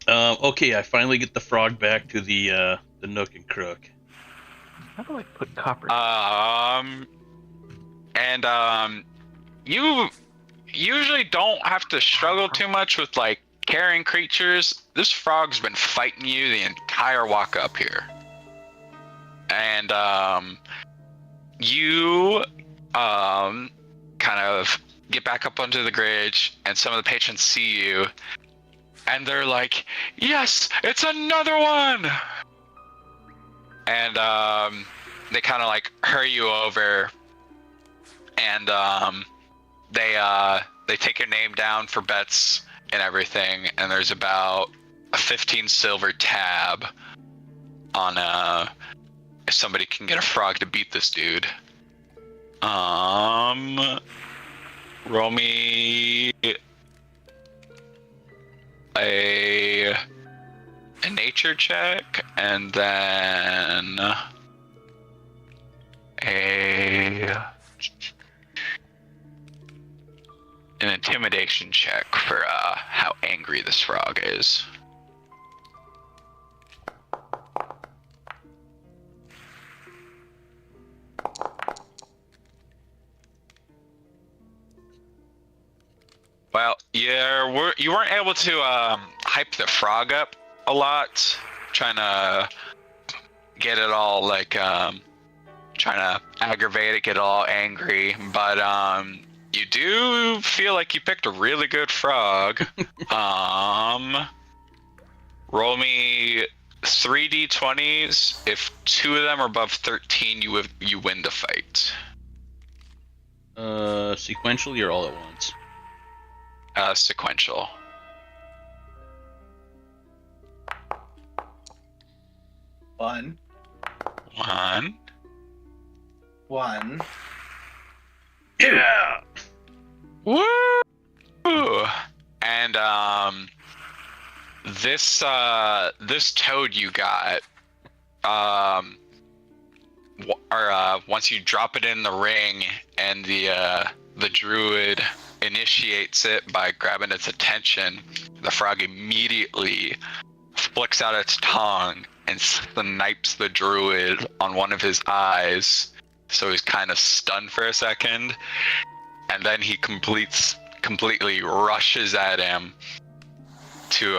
Okay, I finally get the frog back to the nook and crook. How do I put copper? You usually don't have to struggle too much with like carrying creatures. This frog's been fighting you the entire walk up here. And you kind of get back up onto the bridge, and some of the patrons see you, and they're like, "Yes, it's another one!" And they kind of like hurry you over, and they take your name down for bets and everything, and there's about a 15 silver tab on if somebody can get a frog to beat this dude. Roll me a nature check, and then an intimidation check for how angry this frog is. Well, you weren't able to hype the frog up a lot, trying to get it all like trying to aggravate it, get it all angry, but you do feel like you picked a really good frog. Roll me 3d20s. If 2 of them are above 13, you win the fight. Sequentially or all at once? Sequential. One. Yeah! Woo! And this toad you got, once you drop it in the ring, and the druid initiates it by grabbing its attention, the frog immediately flicks out its tongue and snipes the druid on one of his eyes, so he's kind of stunned for a second, and then he completely rushes at him to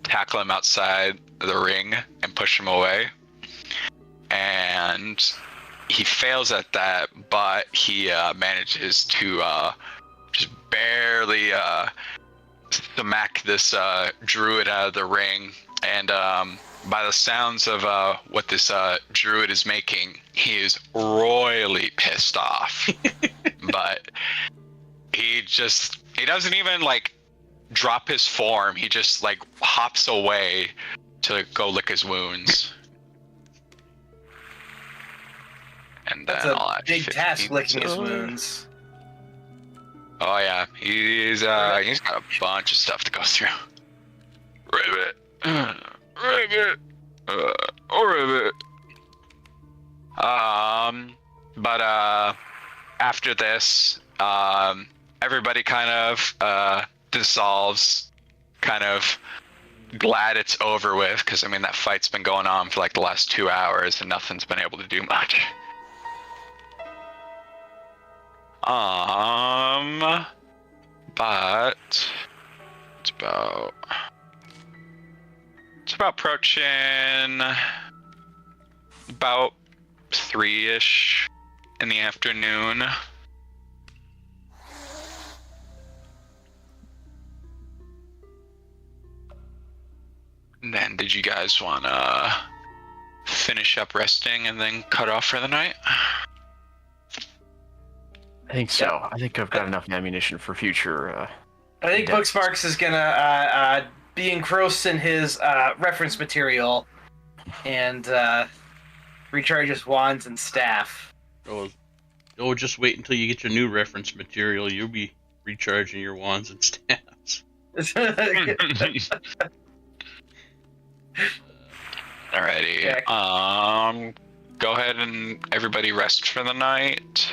tackle him outside the ring and push him away, and he fails at that, but he manages to just barely smack this druid out of the ring, and by the sounds of what this druid is making, he is royally pissed off. But he doesn't even like drop his form. He just like hops away to go lick his wounds. And That's then a big task, licking his wounds. Oh yeah, he's got a bunch of stuff to go through. Ribbit, ribbit, ribbit. But after this, everybody kind of dissolves, kind of glad it's over with, because I mean that fight's been going on for like the last 2 hours and nothing's been able to do much. But it's about approaching about 3-ish in the afternoon. And then did you guys want to finish up resting and then cut off for the night? I think so. I think I've got enough ammunition for future. I think Booksparks is gonna be engrossed in his reference material and recharge his wands and staff. Oh, just wait until you get your new reference material. You'll be recharging your wands and staffs. Alrighty. Okay. Go ahead and everybody rest for the night.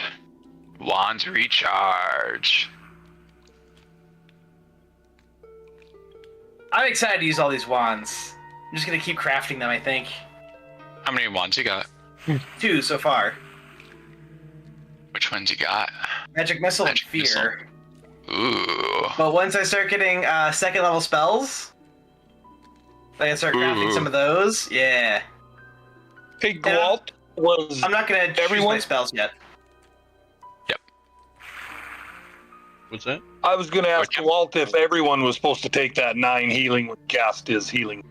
Wands recharge. I'm excited to use all these wands. I'm just gonna keep crafting them, I think. How many wands you got? 2 so far. Which ones you got? Magic Missile Magic and Fear. Ooh. But once I start getting second level spells, I can start crafting some of those. Yeah. Hey, Gwalt, was I'm not gonna choose my spells yet. What's that? I was going to ask Okay. Gwalt if everyone was supposed to take that 9 healing when cast his healing.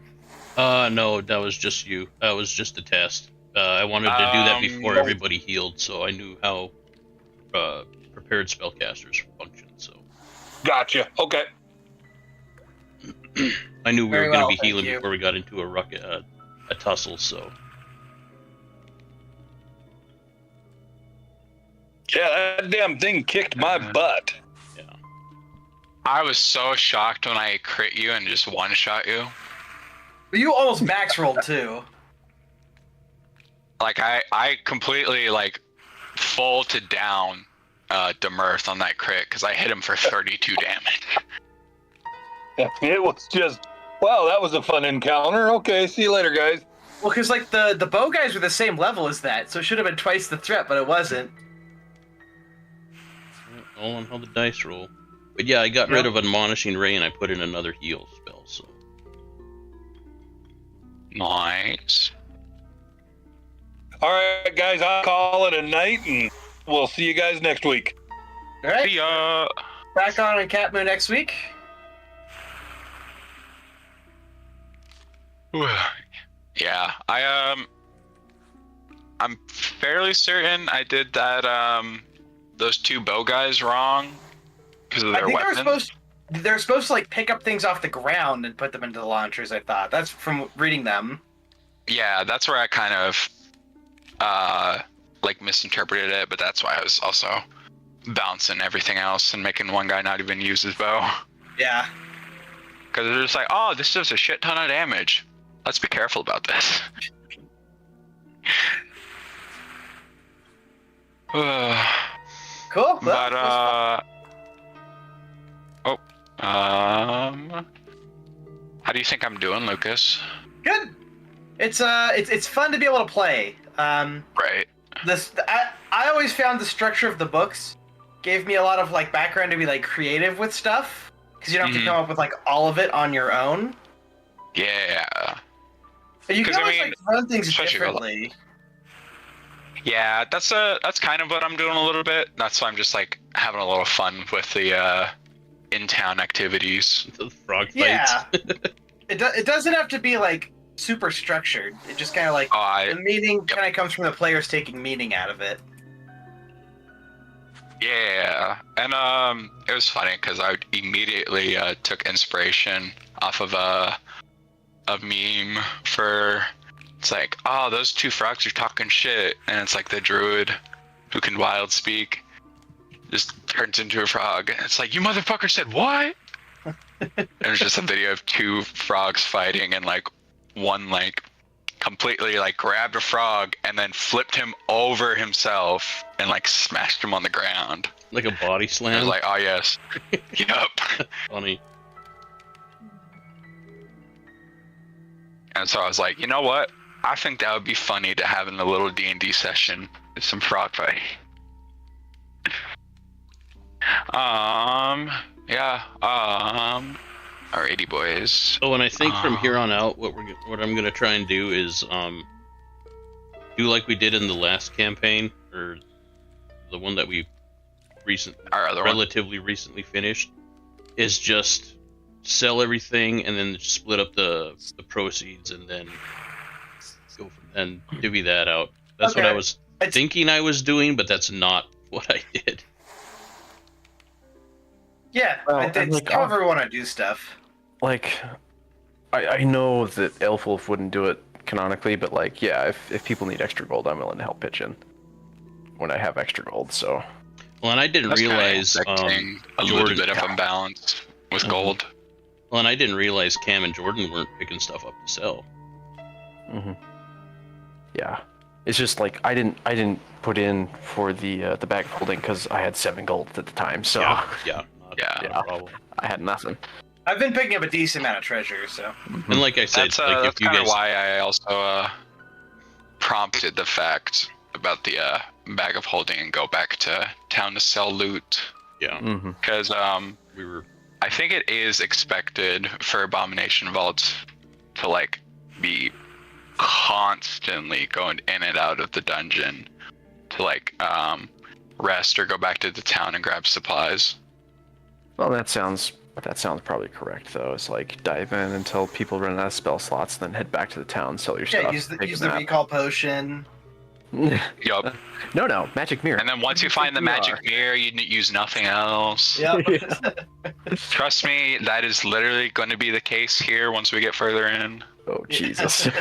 No, that was just you. That was just a test. I wanted to do that before everybody healed, so I knew how prepared spellcasters function. So Gotcha. Okay. I knew we Very were going well, to be thank healing you. before we got into a tussle. So Yeah, that damn thing kicked my butt. I was so shocked when I crit you and just one-shot you. But you almost max rolled too. Like, I completely, like, full to down Demirth on that crit, because I hit him for 32 damage. It was just, wow, that was a fun encounter. Okay, see you later, guys. Well, because like the bow guys were the same level as that, so it should have been twice the threat, but it wasn't. all on how the dice roll. But yeah, I got rid of Admonishing Ray and I put in another heal spell. So Nice. All right, guys, I'll call it a night, and we'll see you guys next week. All right, See ya. back on Cat Moon next week. Yeah, I'm fairly certain I did that those 2 bow guys wrong because of I their think weapons. they're supposed to like pick up things off the ground and put them into the launchers. I thought that's from reading them. Yeah, that's where I kind of like misinterpreted it, but that's why I was also bouncing everything else and making one guy not even use his bow. Yeah. Because they're just like, oh, this does a shit ton of damage. Let's be careful about this. Cool. But how do you think I'm doing, Lucas? good. It's fun to be able to play. Right. I always found the structure of the books gave me a lot of like background to be like creative with stuff because you don't have to come up with like all of it on your own. Yeah. But you can 'Cause, I always mean, like run things especially with- differently. Yeah, that's kind of what I'm doing a little bit. That's why I'm just like having a little fun with the in-town activities. the frog fights. Yeah. It doesn't have to be like super structured. It just kind of like the meaning kind of comes from the players taking meaning out of it. Yeah, and it was funny because I immediately took inspiration off of a meme for, it's like, oh, those two frogs are talking shit, and it's like the druid who can wild speak just turns into a frog, and it's like, you motherfucker said what? And it's just a video of two frogs fighting, and like one like completely like grabbed a frog and then flipped him over himself and like smashed him on the ground. Like a body I slam. was like, oh yes. Yup. Funny. And so I was like, you know what? I think that would be funny to have in a little D&D session with some frog fighting. Yeah. Alrighty, boys. Oh, and I think from here on out, what I'm gonna try and do is do like we did in the last campaign, or the one that we relatively recently finished, is just sell everything and then split up the proceeds and then go and divvy that out. That's what I was thinking I was doing, but that's not what I did. Yeah, Well, I think like, however we want to do stuff. Like, I know that Elfwolf wouldn't do it canonically, but like, yeah, if people need extra gold, I'm willing to help pitch in when I have extra gold. So. Well, and I didn't realize a little bit of imbalance with gold. Well, and I didn't realize Cam and Jordan weren't picking stuff up to sell. Mm-hmm. Yeah, it's just like I didn't put in for the bag of holding because I had 7 gold at the time. So Yeah. Not a problem. I had nothing. I've been picking up a decent amount of treasure, so. And like I said, That's, like that's if you kind of guys, why I also prompted the fact about the bag of holding and go back to town to sell loot. yeah, Mm-hmm. Because we were. I think it is expected for Abomination vaults to like be constantly going in and out of the dungeon to like rest or go back to the town and grab supplies. Well, that sounds probably correct though. It's like dive in until people run out of spell slots, then head back to the town, sell your Yeah, stuff. use the recall potion. Yup. No, magic mirror. And then once you find the magic mirror, you use nothing else. Yep. Trust me, that is literally going to be the case here once we get further in. Oh Jesus. On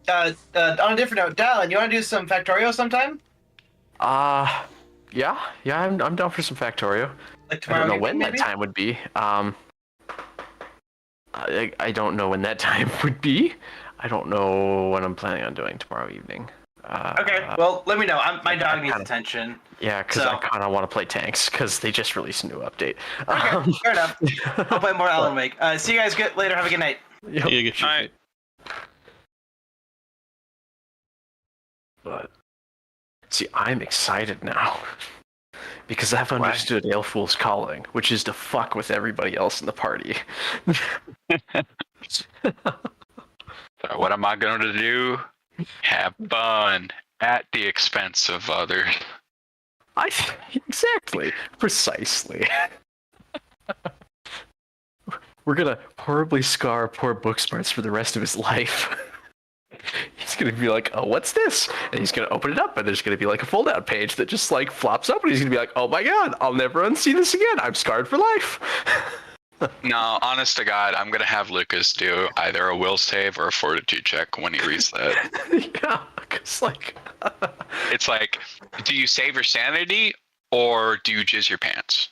a different note, Dallin, you want to do some Factorio sometime? Yeah, I'm down for some Factorio. Like I tomorrow don't know evening, when maybe? that time would be. I don't know when that time would be. I don't know what I'm planning on doing tomorrow evening. Okay, well, let me know. My dog needs kinda- attention. Yeah, because So- I kind of want to play tanks because they just released a new update. Okay, fair enough. I'll play more Alan Wake. See you guys later. Have a good night. Yep. Yeah, get you. Alright. But see, I'm excited now because I've understood Aelful's calling, which is to fuck with everybody else in the party. So what am I going to do? Have fun at the expense of others. Exactly, precisely. We're gonna horribly scar poor Booksmarts for the rest of his life. He's gonna be like, "Oh, what's this?" And he's gonna open it up, and there's gonna be like a fold-out page that just like flops up, and he's gonna be like, "Oh my god, I'll never unsee this again. I'm scarred for life." No, honest to God, I'm going to have Lucas do either a will save or a fortitude check when he reads that. Yeah, because like, It's like, do you save your sanity or do you jizz your pants?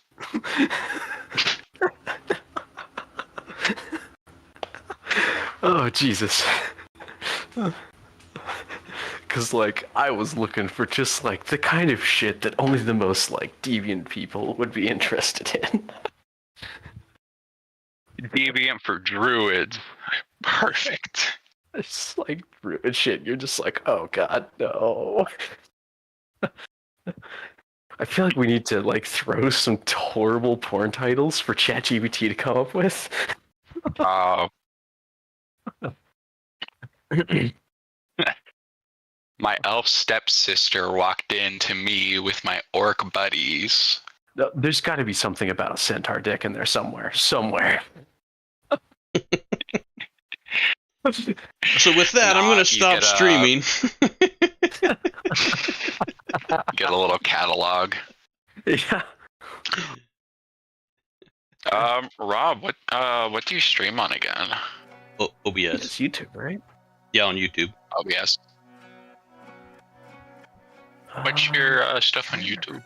oh Jesus. Because like I was looking for just like the kind of shit that only the most like deviant people would be interested in. Deviant for druids. Perfect. It's like druid shit. You're just like, oh god, no. I feel like we need to like throw some horrible porn titles for ChatGPT to come up with. My elf stepsister walked in to me with my orc buddies. No, there's got to be something about a centaur dick in there somewhere. Somewhere. So with that, I'm going to stop get, streaming. Get a little catalog. Yeah. Rob, what do you stream on again? OBS. It's YouTube, right? Yeah, on YouTube. OBS. What's your stuff on YouTube?